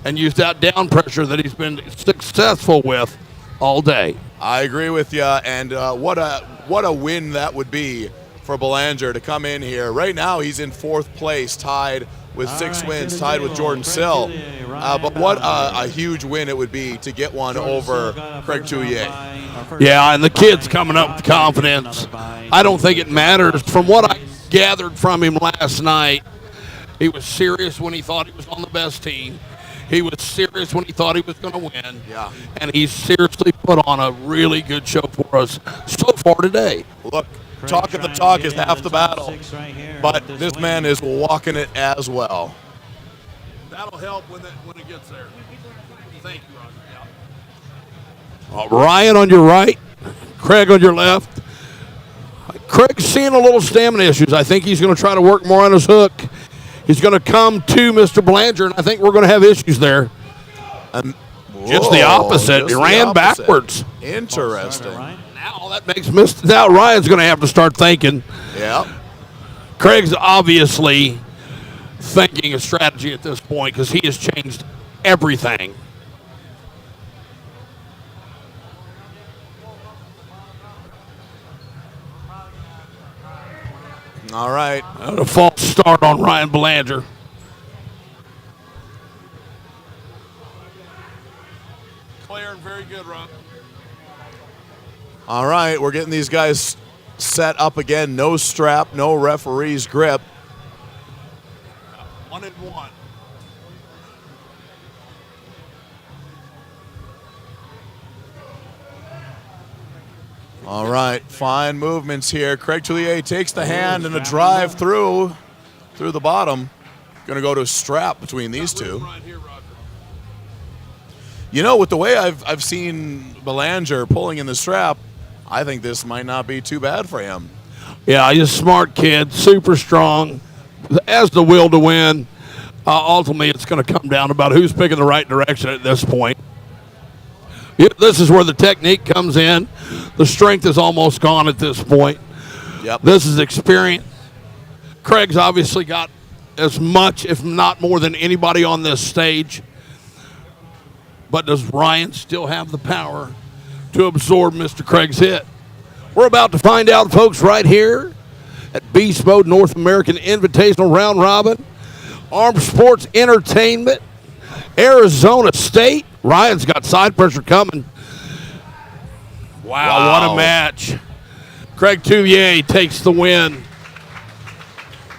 and use that down pressure that he's been successful with all day. I agree with you, and what a win that would be for Belanger to come in here. Right now, he's in 4th place, tied with 6 wins, tied with Jordan Sill. But what a huge win it would be to get one over Craig Toulier. Yeah, and the kid's coming up with confidence. I don't think it matters. From what I gathered from him last night, he was serious when he thought he was on the best team. He was serious when he thought he was going to win. Yeah. And he's seriously put on a really good show for us so far today. Look, talking the talk is half the battle, but this man is walking it as well. That'll help when it gets there. Thank you, Roger. Ryan on your right, Craig on your left. Craig's seeing a little stamina issues. I think he's going to try to work more on his hook. He's going to come to Mr. Belanger, and I think we're going to have issues there. Just the opposite. He ran backwards. Interesting. Now that makes now Ryan's going to have to start thinking. Yeah. Craig's obviously thinking a strategy at this point because he has changed everything. All right. A false start on Ryan Belanger. Clear and very good, Ron. All right, we're getting these guys set up again. No strap, no referee's grip. 1-1. All right, fine movements here. Craig Toulier takes the hand and a drive through the bottom. Going to go to a strap between these two. You know, with the way I've seen Belanger pulling in the strap, I think this might not be too bad for him. Yeah, he's a smart kid, super strong, has the will to win. Ultimately, it's going to come down about who's picking the right direction at this point. This is where the technique comes in. The strength is almost gone at this point. Yep. This is experience. Craig's obviously got as much, if not more, than anybody on this stage. But does Ryan still have the power to absorb Mr. Craig's hit? We're about to find out, folks, right here at Beast Mode North American Invitational Round Robin, Armed Sports Entertainment, Arizona State. Ryan's got side pressure coming. Wow, what a match. Craig Touvier takes the win.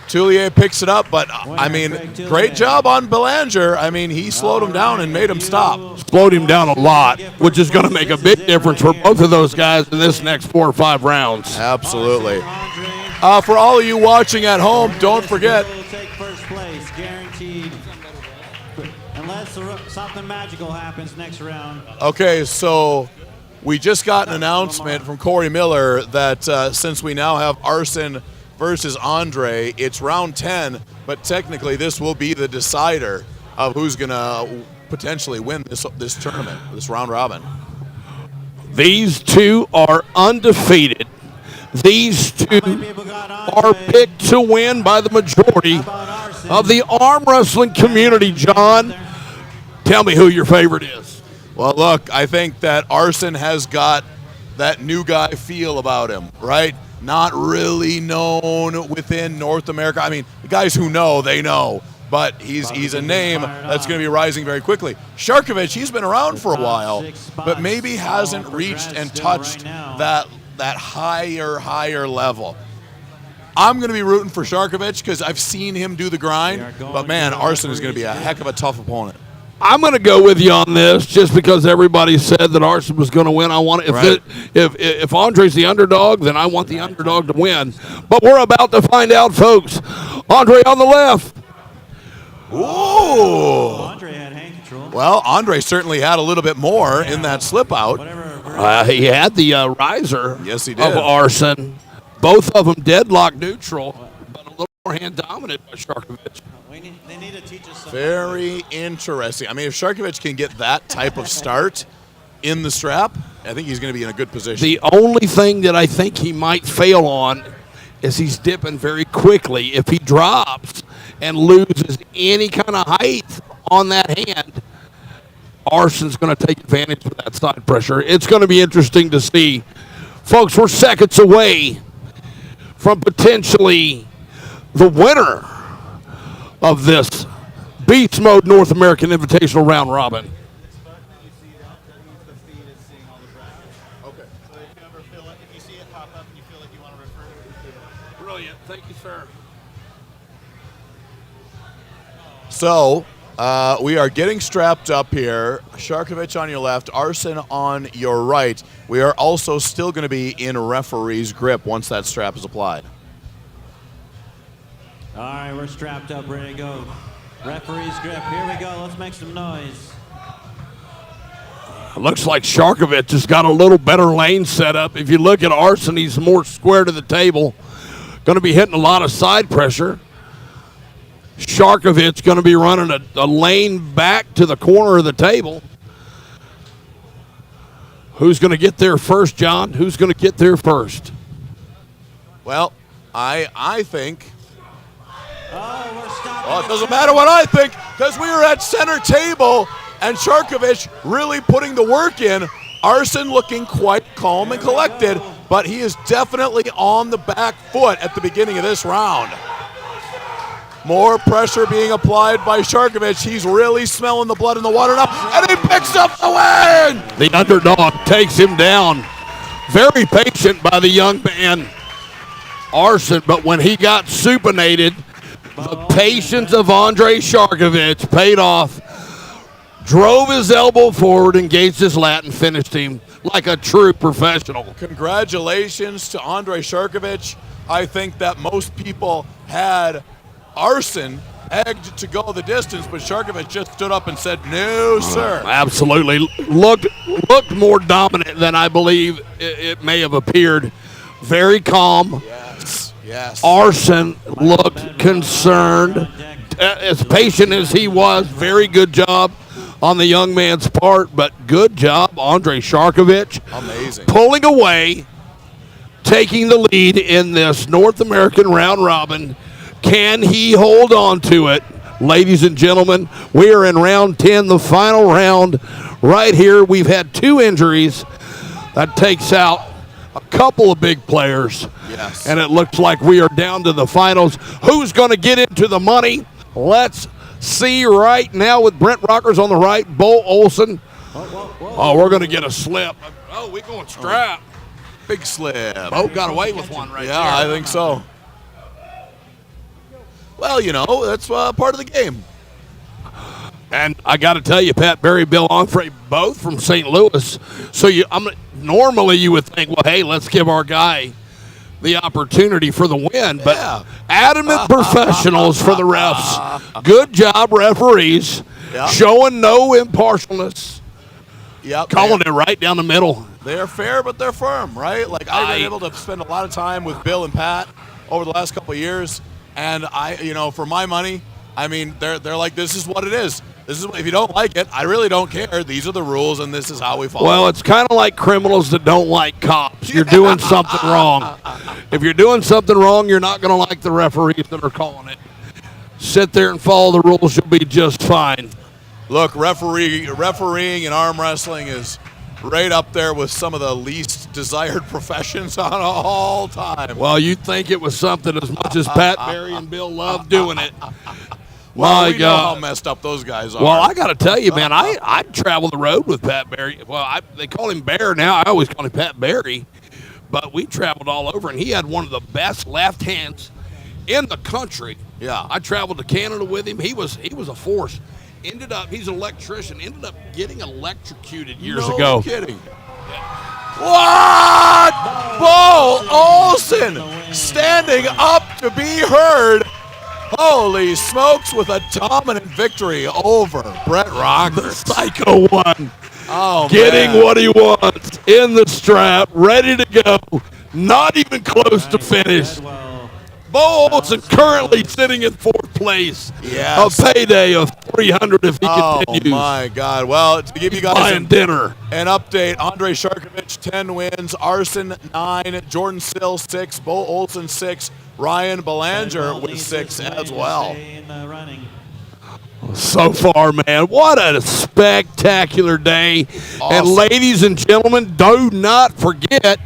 Toulier picks it up, but I mean, Craig Toulier. great job on Belanger. I mean, he slowed him down and made him stop. Slowed him down a lot, which is going to make a big difference for both of those guys in this next 4 or 5 rounds. Absolutely. For all of you watching at home, don't forget. Will take first place, guaranteed. Unless something magical happens next round. Okay, so we just got an announcement from Corey Miller that since we now have Arson versus Andre, it's round 10, but technically this will be the decider of who's going to potentially win this tournament, this round robin. These two are undefeated. These two are picked to win by the majority of the arm wrestling community, John. Tell me who your favorite is. Well, look, I think that Arson has got that new guy feel about him, right? Not really known within North America. I mean, the guys who know, they know. But he's a name that's going to be rising very quickly. Sharkovich, he's been around for a while, but maybe hasn't reached and touched that higher level. I'm going to be rooting for Sharkovich because I've seen him do the grind. But, man, Arson is going to be a heck of a tough opponent. I'm going to go with you on this just because everybody said that Arson was going to win. I want if Andre's the underdog, then I want the underdog to win. But we're about to find out, folks. Andre on the left. Ooh. Andre had hand control. Well, Andre certainly had a little bit more in that slip out. He had the riser. Yes, he did. Of Arson. Both of them deadlock neutral, but a little more hand dominant by Sharkovich. They need to teach us something. Very interesting. I mean, if Sharkovich can get that type of start in the strap, I think he's going to be in a good position. The only thing that I think he might fail on is he's dipping very quickly. If he drops and loses any kind of height on that hand, Arson's going to take advantage of that side pressure. It's going to be interesting to see. Folks, we're seconds away from potentially the winner of this Beast Mode North American Invitational Round Robin. Brilliant. Thank you, sir. So, we are getting strapped up here. Sharkovich on your left, Arson on your right. We are also still going to be in referee's grip once that strap is applied. All right, we're strapped up, ready to go. Referee's grip. Here we go. Let's make some noise. It looks like Sharkovich has got a little better lane set up. If you look at Arson, he's more square to the table. Going to be hitting a lot of side pressure. Sharkovich going to be running a lane back to the corner of the table. Who's going to get there first, John? Who's going to get there first? Well, I think... We're stopping. Well, it doesn't matter what I think because we are at center table and Sharkovich really putting the work in. Arson looking quite calm and collected, but he is definitely on the back foot at the beginning of this round. More pressure being applied by Sharkovich. He's really smelling the blood in the water now, and he picks up the win! The underdog takes him down. Very patient by the young man, Arson, but when he got supinated, the patience of Andre Sharkovich paid off. Drove his elbow forward, engaged his lat, and finished him like a true professional. Congratulations to Andre Sharkovich. I think that most people had Arson egged to go the distance, but Sharkovich just stood up and said, no, sir. Absolutely. Looked more dominant than I believe it may have appeared. Very calm. Yes. Arson looked concerned. As patient as he was, very good job on the young man's part, but good job, Andre Sharkovich. Amazing. Pulling away, taking the lead in this North American round robin. Can he hold on to it? Ladies and gentlemen, we are in round 10, the final round right here. We've had 2 injuries. That takes out a couple of big players. Yes. And it looks like we are down to the finals. Who's going to get into the money? Let's see right now with Brent Rockers on the right, Bo Olson. Oh, we're going to get a slip. Oh, we're going strap. Big slip. Bo got away with one right there. Yeah, I think so. Well, that's part of the game. And I got to tell you, Pat Barry, Bill Onfray, both from St. Louis. So normally you would think, well, hey, let's give our guy the opportunity for the win. But adamant professionals for the refs. Good job, referees, showing no impartialness. Yep. Calling it right down the middle. They're fair, but they're firm, right? Like, I've been able to spend a lot of time with Bill and Pat over the last couple of years. And for my money, I mean, they're like, this is what it is. This is if you don't like it, I really don't care. These are the rules, and this is how we follow. Well, it's kind of like criminals that don't like cops. You're doing something wrong. If you're doing something wrong, you're not going to like the referees that are calling it. Sit there and follow the rules. You'll be just fine. Look, refereeing and arm wrestling is right up there with some of the least desired professions on all time. Well, you'd think it was something as much as Pat Barry and Bill love doing it. Well, My we God. know how messed up those guys are. Well, I got to tell you, man, I travel the road with Pat Barry. Well, they call him Bear now. I always call him Pat Barry. But we traveled all over, and he had one of the best left hands in the country. Yeah. I traveled to Canada with him. He was a force. He's an electrician. Ended up getting electrocuted years ago. No kidding. What? Bo Olson standing up to be heard. Holy smokes, with a dominant victory over Brett Rockers. Psycho one. Oh, Getting man. what he wants in the strap, ready to go. Not even close to finish. Bo Olson currently sitting in fourth place. Yes. A payday of $300 if he continues. Oh, my God. Well, to give you guys Buying dinner. an update, Andrei Sharkovich, 10 wins. Arson, 9. Jordan Sill, 6. Bo Olson, 6. Ryan Belanger with 6 as well. So far, man, what a spectacular day. Awesome. And ladies and gentlemen, do not forget,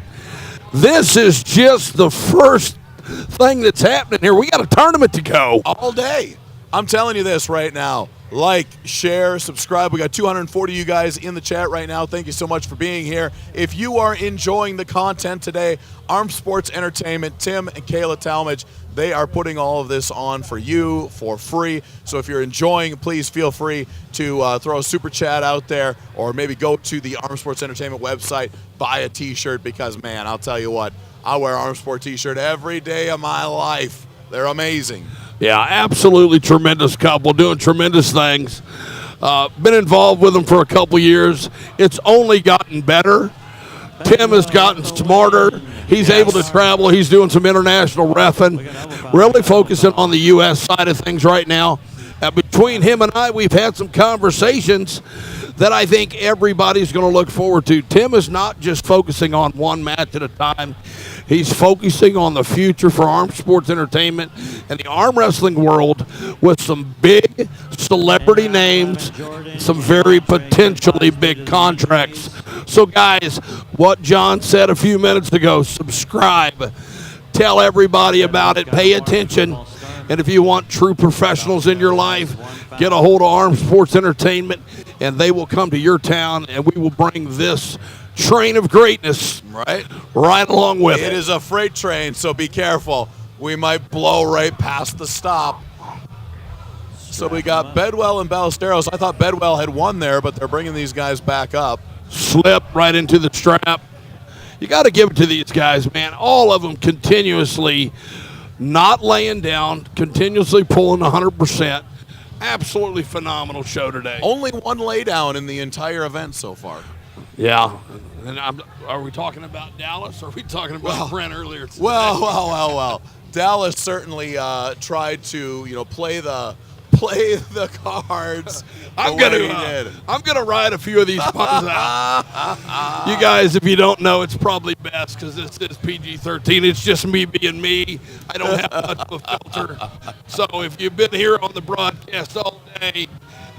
this is just the first thing that's happening here. We got a tournament to go. All day. I'm telling you this right now. Like, share, subscribe. We got 240 of you guys in the chat right now. Thank you so much for being here. If you are enjoying the content today, Armed Sports Entertainment, Tim and Kayla Talmadge, they are putting all of this on for you for free. So if you're enjoying, please feel free to throw a super chat out there, or maybe go to the Armed Sports Entertainment website, buy a t-shirt, because, man, I'll tell you what, I wear Armed Sport t-shirt every day of my life. They're amazing. Yeah, absolutely tremendous couple, doing tremendous things. Been involved with them for a couple years. It's only gotten better. Tim has gotten smarter. He's able to travel. He's doing some international reffing, really focusing on the U.S. side of things right now. Between him and I, we've had some conversations that I think everybody's going to look forward to. Tim is not just focusing on one match at a time. He's focusing on the future for Armed Sports Entertainment and the arm wrestling world with some big celebrity names, some very potentially big contracts. So, guys, what John said a few minutes ago, subscribe. Tell everybody about it. Pay attention. And if you want true professionals in your life, get a hold of Armed Sports Entertainment, and they will come to your town, and we will bring this train of greatness right along with it. It is a freight train, so be careful. We might blow right past the stop. So we got Bedwell and Ballesteros. I thought Bedwell had won there, but they're bringing these guys back up. Slip right into the strap. You got to give it to these guys, man. All of them continuously not laying down, continuously pulling 100%. Absolutely phenomenal show today. Only one laydown in the entire event so far. Yeah. And are we talking about Dallas, or are we talking about Brent earlier today? Well. Dallas certainly tried to, play the cards. I'm gonna write a few of these puns out. You guys, if you don't know, it's probably best because this is PG-13. It's just me being me. I don't have much of a filter. So if you've been here on the broadcast all day,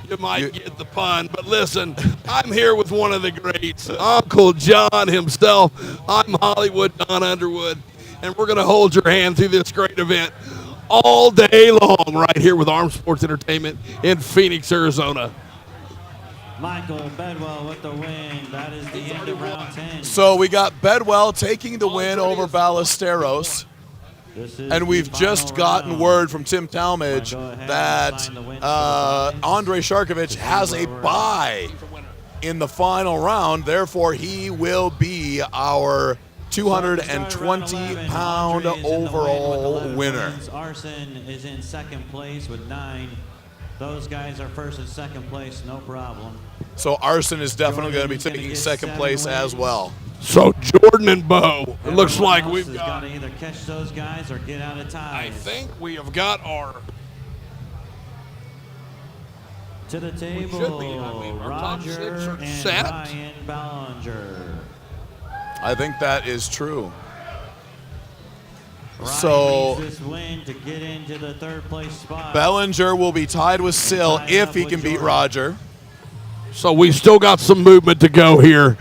You might get the pun, but listen, I'm here with one of the greats, Uncle John himself. I'm Hollywood Don Underwood, and we're going to hold your hand through this great event all day long right here with Armed Sports Entertainment in Phoenix, Arizona. Michael Bedwell with the win. That is the end of round 10. So we got Bedwell taking the win over Ballesteros. And we've just gotten word from Tim Talmadge that Andrei Sharkovich has a bye in the final round. Therefore, he will be our 220-pound overall winner. Arson is in second place with 9. Those guys are first and second place, no problem. So Arson is definitely going to be taking second place as well. So Jordan and Bo, it looks like we've got to either catch those guys or get out of time. I think we have got our to the table. Should be. I mean, our top six Roger are and set. Ryan Ballinger. I think that is true. Ryan So needs this win to get into the third place spot. Bellinger will be tied with Sill if he can beat Roger. So we still got some movement to go here.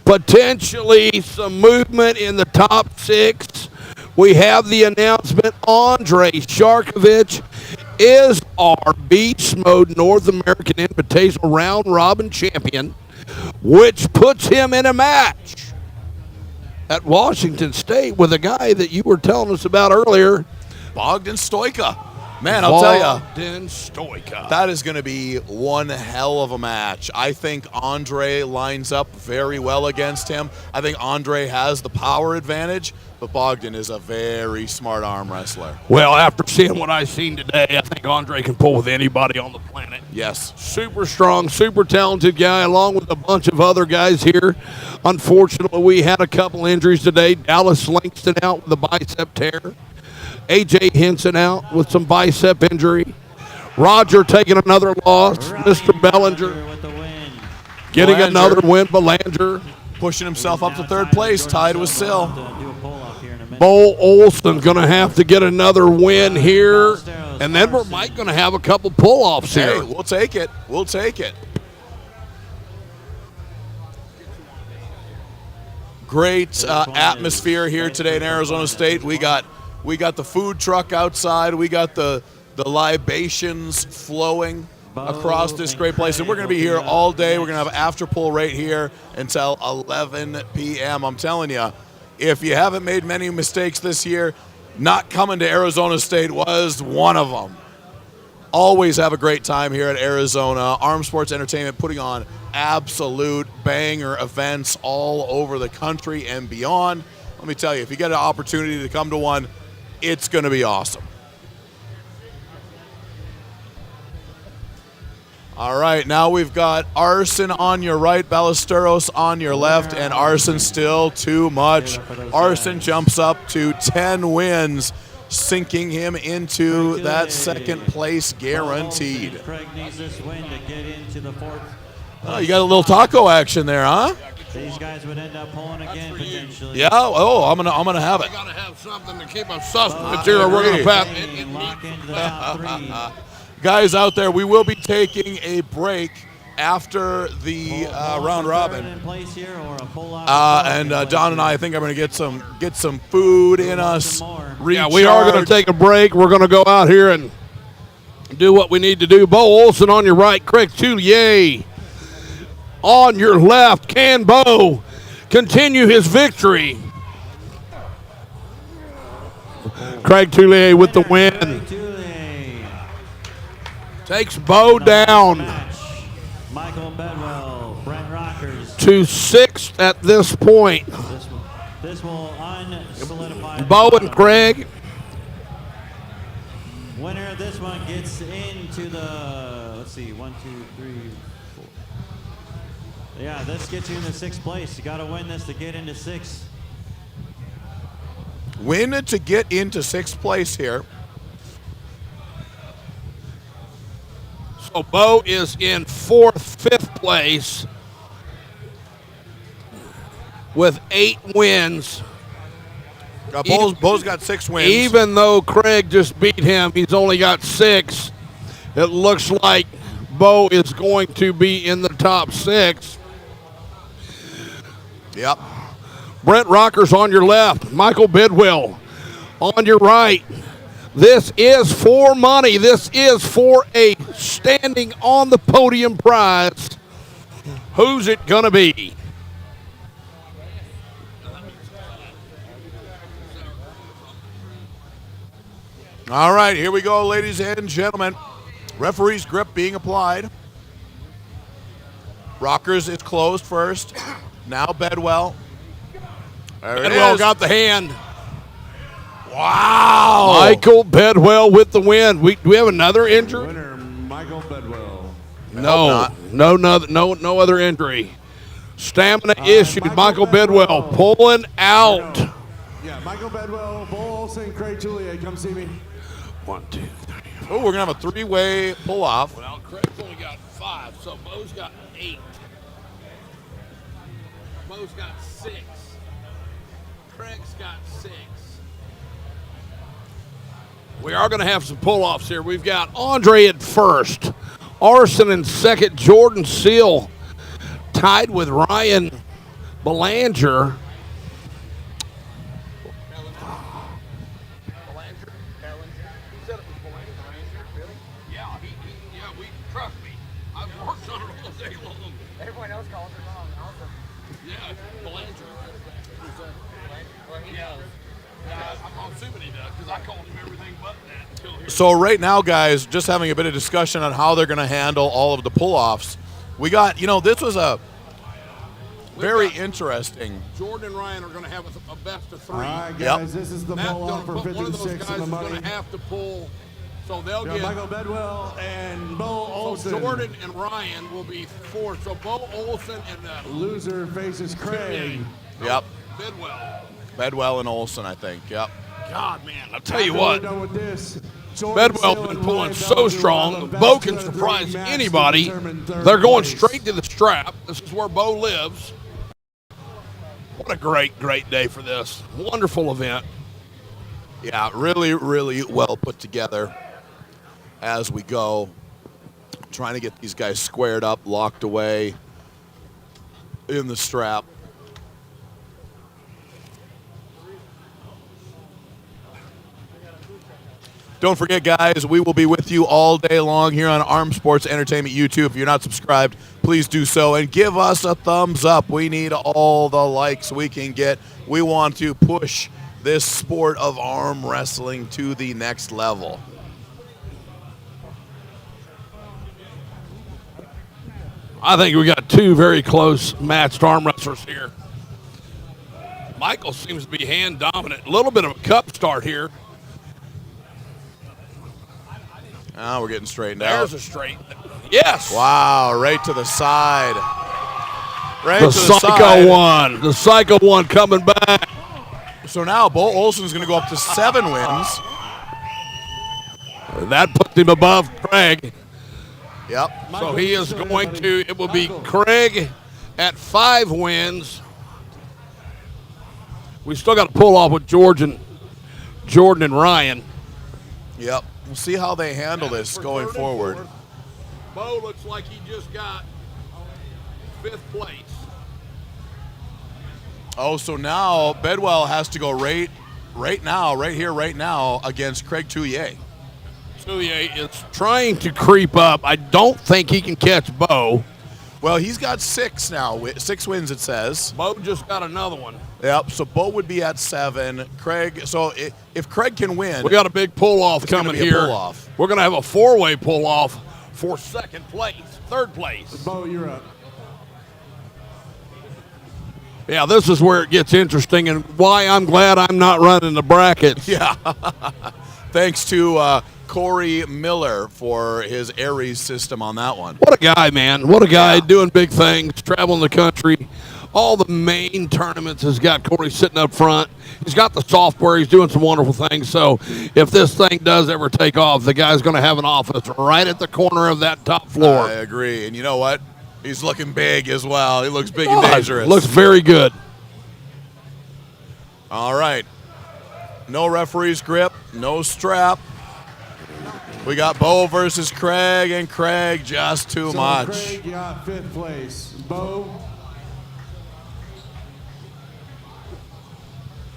Potentially some movement in the top 6. We have the announcement. Andrei Sharkovich is our Beast Mode North American Invitational Round Robin champion, which puts him in a match at Washington State with a guy that you were telling us about earlier, Bogdan Stoika. Man, I'll tell you, Bogdan Stoika. that is going to be one hell of a match. I think Andre lines up very well against him. I think Andre has the power advantage, but Bogdan is a very smart arm wrestler. Well, after seeing what I've seen today, I think Andre can pull with anybody on the planet. Yes. Super strong, super talented guy, along with a bunch of other guys here. Unfortunately, we had a couple injuries today. Dallas Langston out with a bicep tear. A.J. Henson out with some bicep injury. Roger taking another loss. Mr. Bellinger getting another win. Belanger pushing himself up to third place, tied with Sill. Bo Olson's going to have to get another win here, and then we're might going to have a couple pull-offs here. Hey, we'll take it. We'll take it. Great atmosphere here today in Arizona State. We got the food truck outside. We got the libations flowing across this great place. And we're going to be here all day. We're going to have after pull right here until 11 p.m. I'm telling you, if you haven't made many mistakes this year, not coming to Arizona State was one of them. Always have a great time here at Arizona. Armed Sports Entertainment putting on absolute banger events all over the country and beyond. Let me tell you, if you get an opportunity to come to one, it's going to be awesome. All right, now we've got Arson on your right, Ballesteros on your left, and Arson still too much. Arson jumps up to 10 wins, sinking him into that second place guaranteed. Craig needs this win to get into the fourth. Oh, you got a little taco action there, huh? These guys would end up pulling again potentially. Yeah. Oh, I'm gonna have it. Got to have something to keep us sustenance here. We're going to pass. Lock into the top 3. Guys out there, we will be taking a break after the round robin. And Don and I think I'm going to get some food in us. Yeah, we are going to take a break. We're going to go out here and do what we need to do. Bo Olson on your right, Craig Tullier on your left. Can Bo continue his victory? Craig Tullier with the win. Takes Bo down Michael Bedwell, Brent Rockers to 6th at this point. This will unsolidify. Bo and Craig. Winner of this one gets into the, let's see, 1, 2, 3, 4. Yeah, this gets you into 6th place. You got to win this to get into 6th. Win to get into 6th place here. So Bo is in 5th place with 8 wins. Bo's got 6 wins. Even though Craig just beat him, he's only got 6. It looks like Bo is going to be in the top 6. Yep. Brent Rockers on your left. Michael Bidwell on your right. This is for money. This is for a standing on the podium prize. Who's it going to be? All right, here we go, ladies and gentlemen. Referee's grip being applied. Rockers, it's closed first. Now Bedwell. There it Bedwell is. got the hand. Wow. Michael Bedwell with the win. Do we have another injury? Winner, Michael Bedwell. No other injury. Stamina issued. Michael Bedwell pulling out. Yeah, Michael Bedwell, Bo Olsen, Craig Juliet, come see me. 1, 2, 3. Oh, we're going to have a 3-way pull-off. Well, Craig's only got 5, so Bo's got 8. Bo's got 6. Craig's got 6. We are going to have some pull-offs here. We've got Andre at first, Arson in second, Jordan Seal tied with Ryan Belanger. So right now, guys, just having a bit of discussion on how they're going to handle all of the pull-offs. We got, this was a very interesting. Jordan and Ryan are going to have a best of 3. All right, guys, this is the Matt's pull-off gonna for put one of those 56 guys in the is money. going to have to pull, so they'll Yeah, get. Michael Bedwell and Bo Olsen. So Jordan and Ryan will be 4. So Bo Olsen and Loser faces Craig. Yep. Bidwell. Bedwell and Olsen, I think. Yep. God, man, I'll tell you After what. we're done with this, Jordan Bedwell's Seal been and pulling Ryan so Belgian strong. will have a Bo best can of 3 surprise match to anybody. determine third They're going place. straight to the strap. This is where Bo lives. What a great, great day for this. Wonderful event. Yeah, really, really well put together as we go. Trying to get these guys squared up, locked away in the strap. Don't forget, guys, we will be with you all day long here on Arm Sports Entertainment YouTube. If you're not subscribed, please do so and give us a thumbs up. We need all the likes we can get. We want to push this sport of arm wrestling to the next level. I think we got 2 very close matched arm wrestlers here. Michael seems to be hand dominant. A little bit of a cup start here. Now we're getting straightened There's out. a straight. Yes. Wow, right to the side. Right The to the Psycho side. one. The Psycho one coming back. So now Bo Olsen's going to go up to 7 wins. That puts him above Craig. Yep. So he is going to, it will be Craig at 5 wins. We still got to pull off with Jordan and Ryan. Yep. We'll see how they handle this going forward. Bo looks like he just got 5th place. Oh, so now Bedwell has to go right now against Craig Touye. Touye is trying to creep up. I don't think he can catch Bo. Well, he's got 6 now. 6 wins, it says. Bo just got another one. Yep. So Bo would be at 7. Craig. So if Craig can win, We got a big pull-off It's gonna coming be a here. pull-off. We're going to have a 4-way pull-off for 2nd place, 3rd place. Bo, you're up. Yeah, this is where it gets interesting and why I'm glad I'm not running the brackets. Yeah. Thanks to Corey Miller for his Aries system on that one. What a guy, man. What a guy Yeah. doing big things, traveling the country. All the main tournaments has got Corey sitting up front. He's got the software. He's doing some wonderful things. So if this thing does ever take off, the guy's going to have an office right at the corner of that top floor. I agree. And you know what? He's looking big as well. He looks big and dangerous. Looks very good. All right. No referee's grip, no strap. We got Bo versus Craig, and Craig just too much. Craig got 5th place. Bo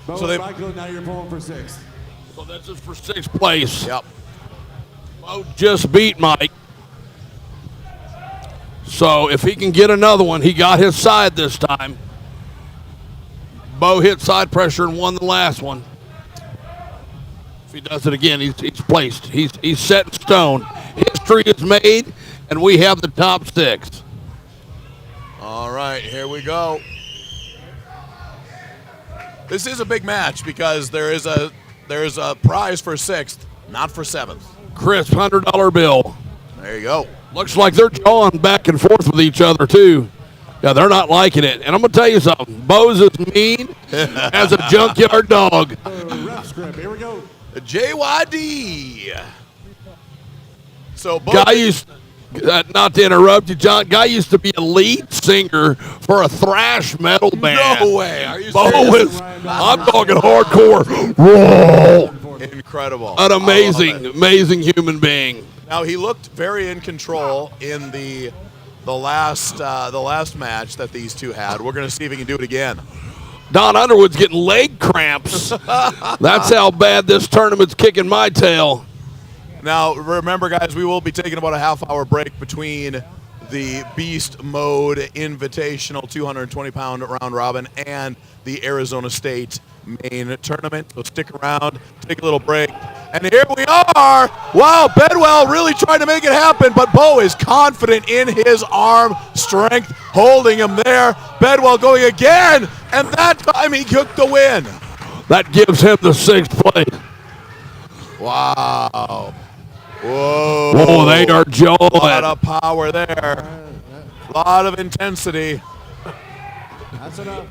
So they- and Michael, now you're pulling for 6th. So this is for 6th place. Yep. Bo just beat Mike. So if he can get another one, he got his side this time. Bo hit side pressure and won the last one. If he does it again, he's placed. He's set in stone. History is made, and we have the top 6. All right, here we go. This is a big match because there is a prize for 6th, not for 7th. Crisp $100 bill. There you go. Looks like they're jawing back and forth with each other, too. Yeah, they're not liking it. And I'm going to tell you something. Bo's as mean as a junkyard dog. Ref script. Here we go. JYD. So Bo Guy used, not to interrupt you, John, guy used to be a lead singer for a thrash metal band. No way. Are you Bo serious? was, I'm talking hardcore. Whoa. Incredible. An I love it. amazing human being. Now he looked very in control in the last match that these two had. We're going to see if he can do it again. Don Underwood's getting leg cramps. That's how bad this tournament's kicking my tail. Now remember, guys, we will be taking about a half-hour break between the Beast Mode Invitational 220-pound round robin and the Arizona State main tournament. So stick around, take a little break. And here we are. Wow, Bedwell really trying to make it happen, but Bo is confident in his arm strength, holding him there. Bedwell going again, and that time he took the win. That gives him the 6th place. Wow. Whoa. Whoa, they are A lot jawing. of power there. A lot of intensity. That's enough.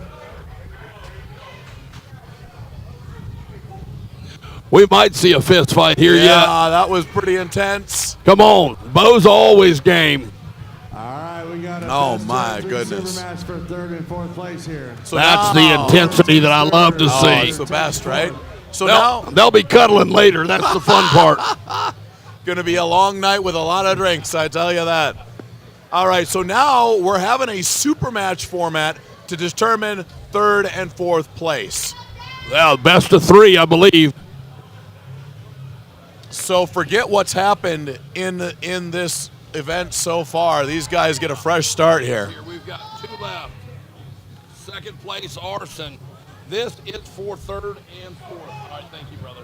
We might see a fist fight here yet. Yeah, that was pretty intense. Come on. Bo's always game. All right, we got a Oh, best my of 3 goodness. super match for 3rd and 4th place here. So That's the now- intensity that I love to Oh, see. it's the best, right? So now, They'll be cuddling later. That's the fun part. going to be a long night with a lot of drinks, I tell you that. All right, so now we're having a super match format to determine 3rd and 4th place. Well, best of 3, I believe. So forget what's happened in this event so far. These guys get a fresh start here. Here we've got 2 left. 2nd place, Arson. This is for 3rd and 4th. All right, thank you, brother.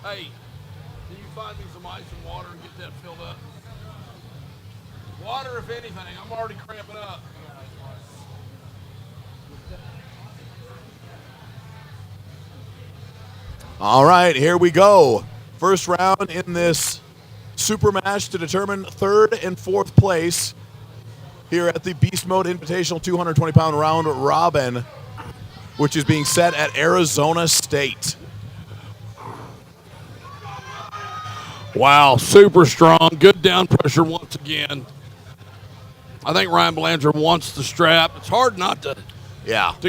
Hey, can you find me some ice and water and get that filled up? Water, if anything. I'm already cramping up. All right, here we go. First round in this super match to determine 3rd and 4th place here at the Beast Mode Invitational 220-pound round robin, which is being set at Arizona State. Wow, super strong. Good down pressure once again. I think Ryan Belanger wants the strap. It's hard not to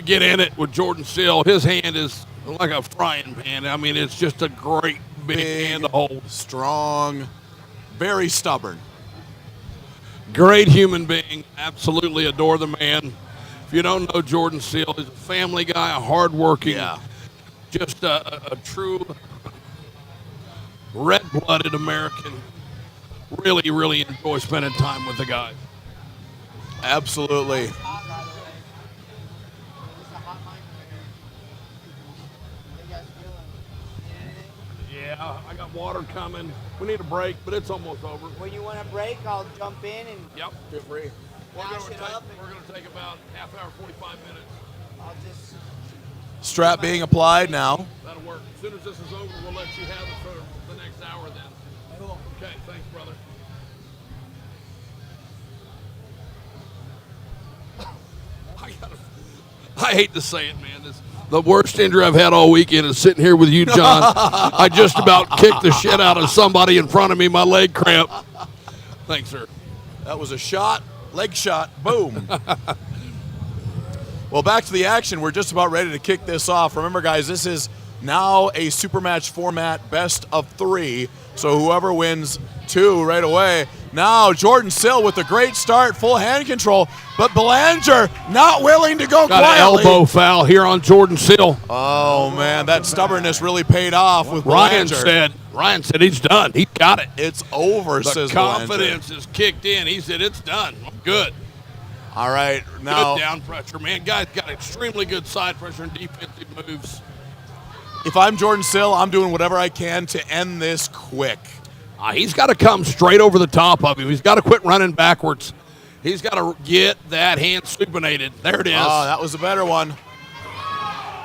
get in it with Jordan Seal. His hand is like a frying pan. I mean, it's just a great big hand to hold. Strong, very stubborn. Great human being. Absolutely adore the man. If you don't know Jordan Seal, he's a family guy, a hardworking, just a true red-blooded American. Really, really enjoy spending time with the guy. Absolutely. Yeah, I got water coming. We need a break, but it's almost over. When you want a break, I'll jump in and Yep, feel free. wash it up. We're going to take about half hour, 45 minutes. I'll just. Strap being applied now. That'll work. As soon as this is over, we'll let you have it for the next hour then. Cool. Okay, thanks, brother. I hate to say it, man. The worst injury I've had all weekend is sitting here with you, John. I just about kicked the shit out of somebody in front of me. My leg cramp. Thanks, sir. That was a shot, leg shot, boom. Well, back to the action. We're just about ready to kick this off. Remember, guys, this is Now a super match format, best of 3. So whoever wins 2 right away. Now Jordan Sill with a great start, full hand control, but Belanger not willing to go Got quietly. an elbow foul here on Jordan Sill. Oh man, that stubbornness really paid off with Ryan Belanger. said he's done. He got it. It's over, The says confidence is kicked in. He said it's done. I'm good. Belanger. All right, now Good down pressure, man. Guy's got extremely good side pressure and defensive moves. if I'm Jordan Sill, I'm doing whatever I can to end this quick. He's got to come straight over the top of him. He's got to quit running backwards. He's got to get that hand supinated. There it is. Oh, that was a better one.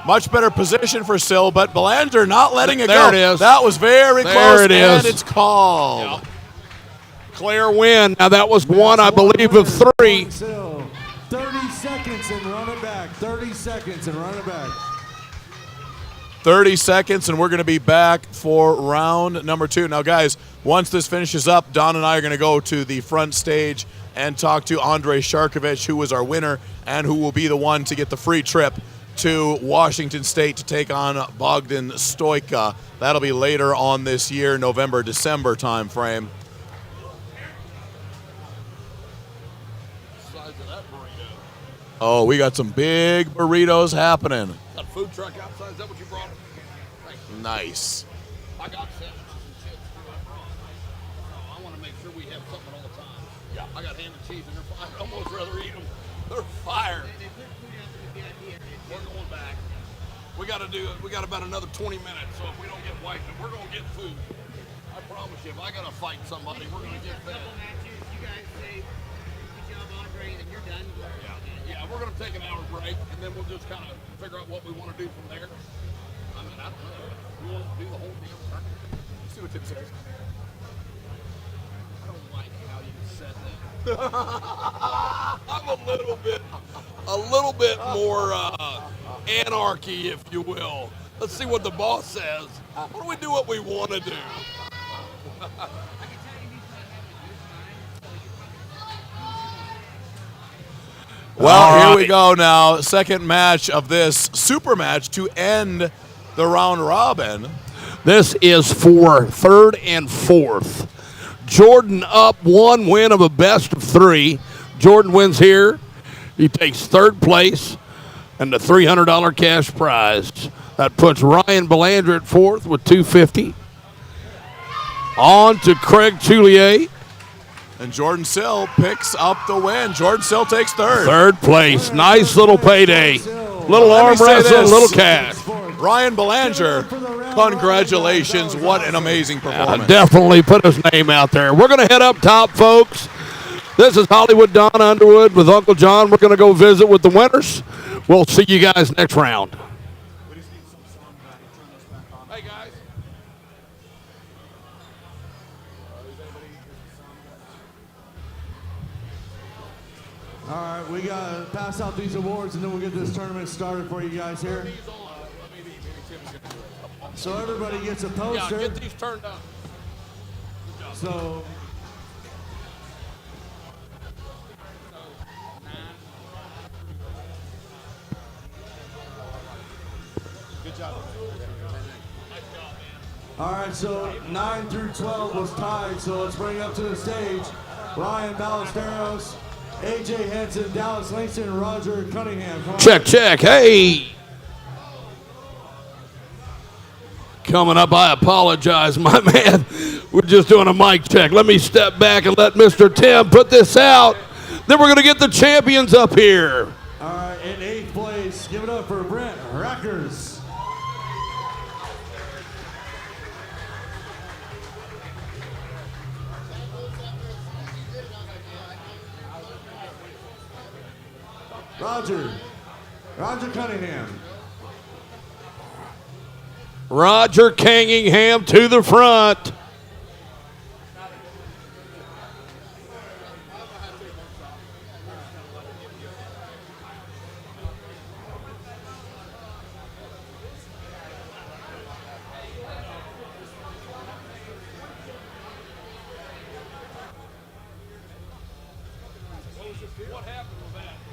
Much better position for Sill, but Belanger not letting it go. There it is. That was very There close, it and is. it's called. Yep. Clear win. Now that was one, I believe, of 3. 30 seconds and run it back. 30 seconds and run it back. 30 seconds, and we're going to be back for round number 2. Now, guys, once this finishes up, Don and I are going to go to the front stage and talk to Andrei Sharkovich, who was our winner and who will be the one to get the free trip to Washington State to take on Bogdan Stoika. That'll be later on this year, November, December time frame. Oh, we got some big burritos happening. That food truck outside, is that what you brought? Nice. I got sandwiches and chips too. I brought. I want to make sure we have something all the time. Yeah. I got ham and cheese, and I'd almost rather eat them. They're fire. We're going back. We got to do it. We got about another 20 minutes, so if we don't get wiped, we're going to get food. I promise you, if I got to fight somebody, we're going to get fed. You guys say, good job, Andre, and you're done. Yeah, we're going to take an hour break, and then we'll just kind of figure out what we want to do from there. I mean, I don't know. We want to do the whole deal. See what it says. I don't like how you said that. I'm a little bit more anarchy, if you will. Let's see what the boss says. Why don't we do what we want to do? Well, here we go now. Second match of this super match to end the round robin. This is for 3rd and 4th. Jordan up 1 win of a best of 3. Jordan wins here. He takes 3rd place and the $300 cash prize. That puts Ryan Belanger at 4th with $250. On to Craig Toulier. And Jordan Sill picks up the win. Jordan Sill takes 3rd. 3rd place. Nice little payday. Little Let me arm say wrestling, this. little cash. Ryan Belanger, congratulations. What an amazing performance. Definitely put his name out there. We're going to head up top, folks. This is Hollywood Don Underwood with Uncle John. We're going to go visit with the winners. We'll see you guys next round. Hey, guys. All right, we got to pass out these awards, and then we'll get this tournament started for you guys here. So everybody gets a Yeah, poster. get these turned up. So all right, so 9 through 12 was tied, so let's bring up to the stage Ryan Ballesteros, AJ Henson, Dallas Langston, and Roger Cunningham. Come on. Check. Hey. Coming up, I apologize, my man. We're just doing a mic check. Let me step back and let Mr. Tim put this out. Then we're going to get the champions up here. All right, in 8th place, give it up for Brent Rackers. Roger Cunningham. Roger Cunningham to the front.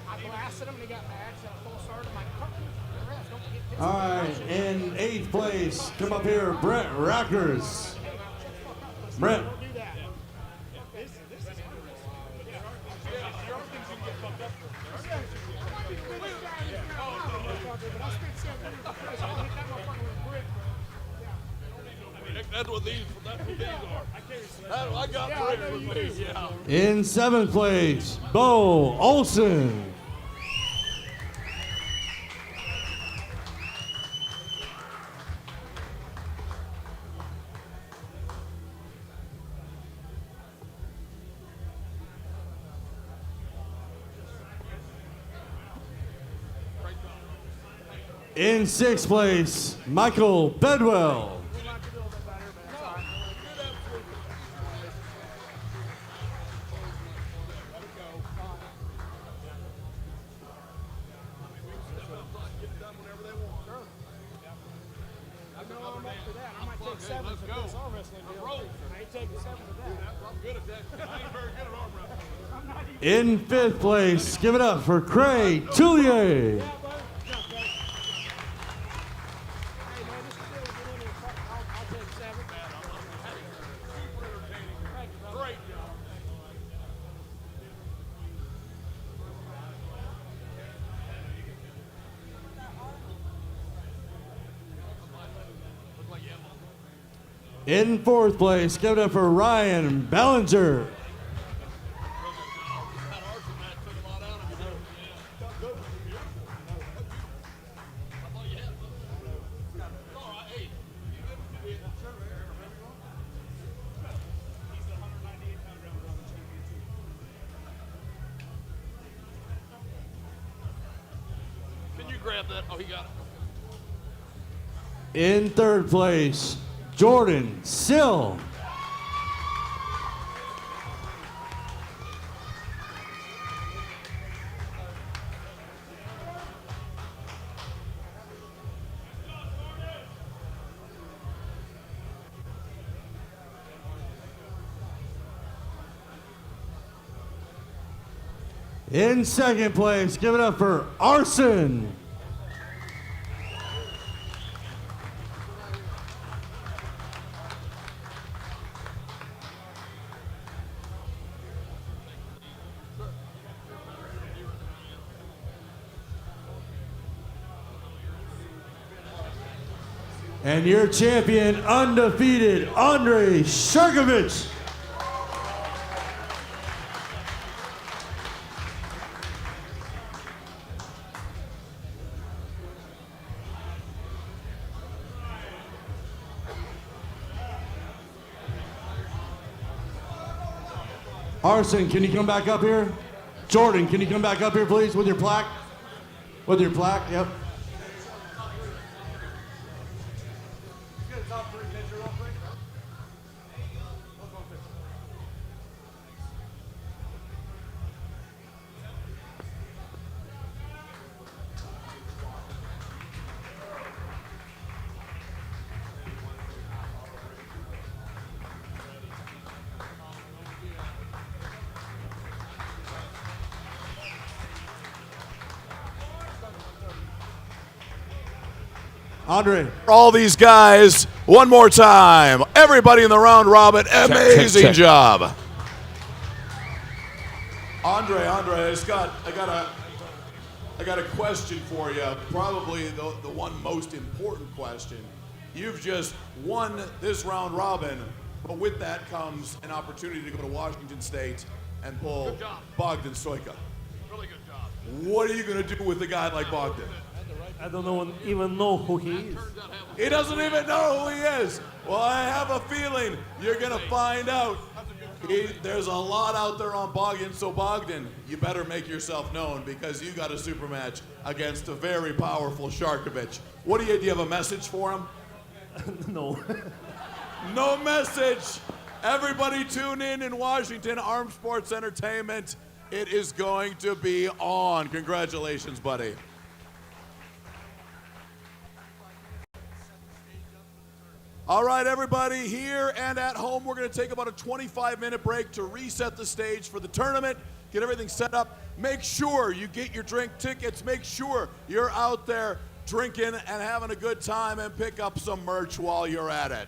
I blasted him and he got mad, so I full started. I'm like, the rest, don't get All right, in 8th place, come up here, Brett Rockers. Brett. That's what these are. I got three with me, yeah. In 7th place, Bo Olson. In 6th place, Michael Bedwell. In 5th place, give it up for Craig Tullier. In 4th place, give it up for Ryan Ballinger. Can you grab that? Oh, he got it. In 3rd place, Jordan Sill. In 2nd place, give it up for Arson. And your champion, undefeated, Andrei Sharkovich. Arson, can you come back up here? Jordan, can you come back up here, please, with your plaque? With your plaque, yep. Andre. All these guys, one more time. Everybody in the round robin, amazing job. Andre, I got a question for you. Probably the one most important question. You've just won this round robin, but with that comes an opportunity to go to Washington State and pull Bogdan Stojka. Really good job. What are you going to do with a guy like Bogdan? I don't even know who he is. He doesn't even know who he is. Well, I have a feeling you're going to find out. There's a lot out there on Bogdan, so Bogdan, you better make yourself known because you got a super match against a very powerful Sharkovich. Do you have a message for him? No. No message. Everybody tune in Washington, Armed Sports Entertainment. It is going to be on. Congratulations, buddy. All right, everybody, here and at home, we're going to take about a 25-minute break to reset the stage for the tournament, get everything set up. Make sure you get your drink tickets. Make sure you're out there drinking, and having a good time, and pick up some merch while you're at it.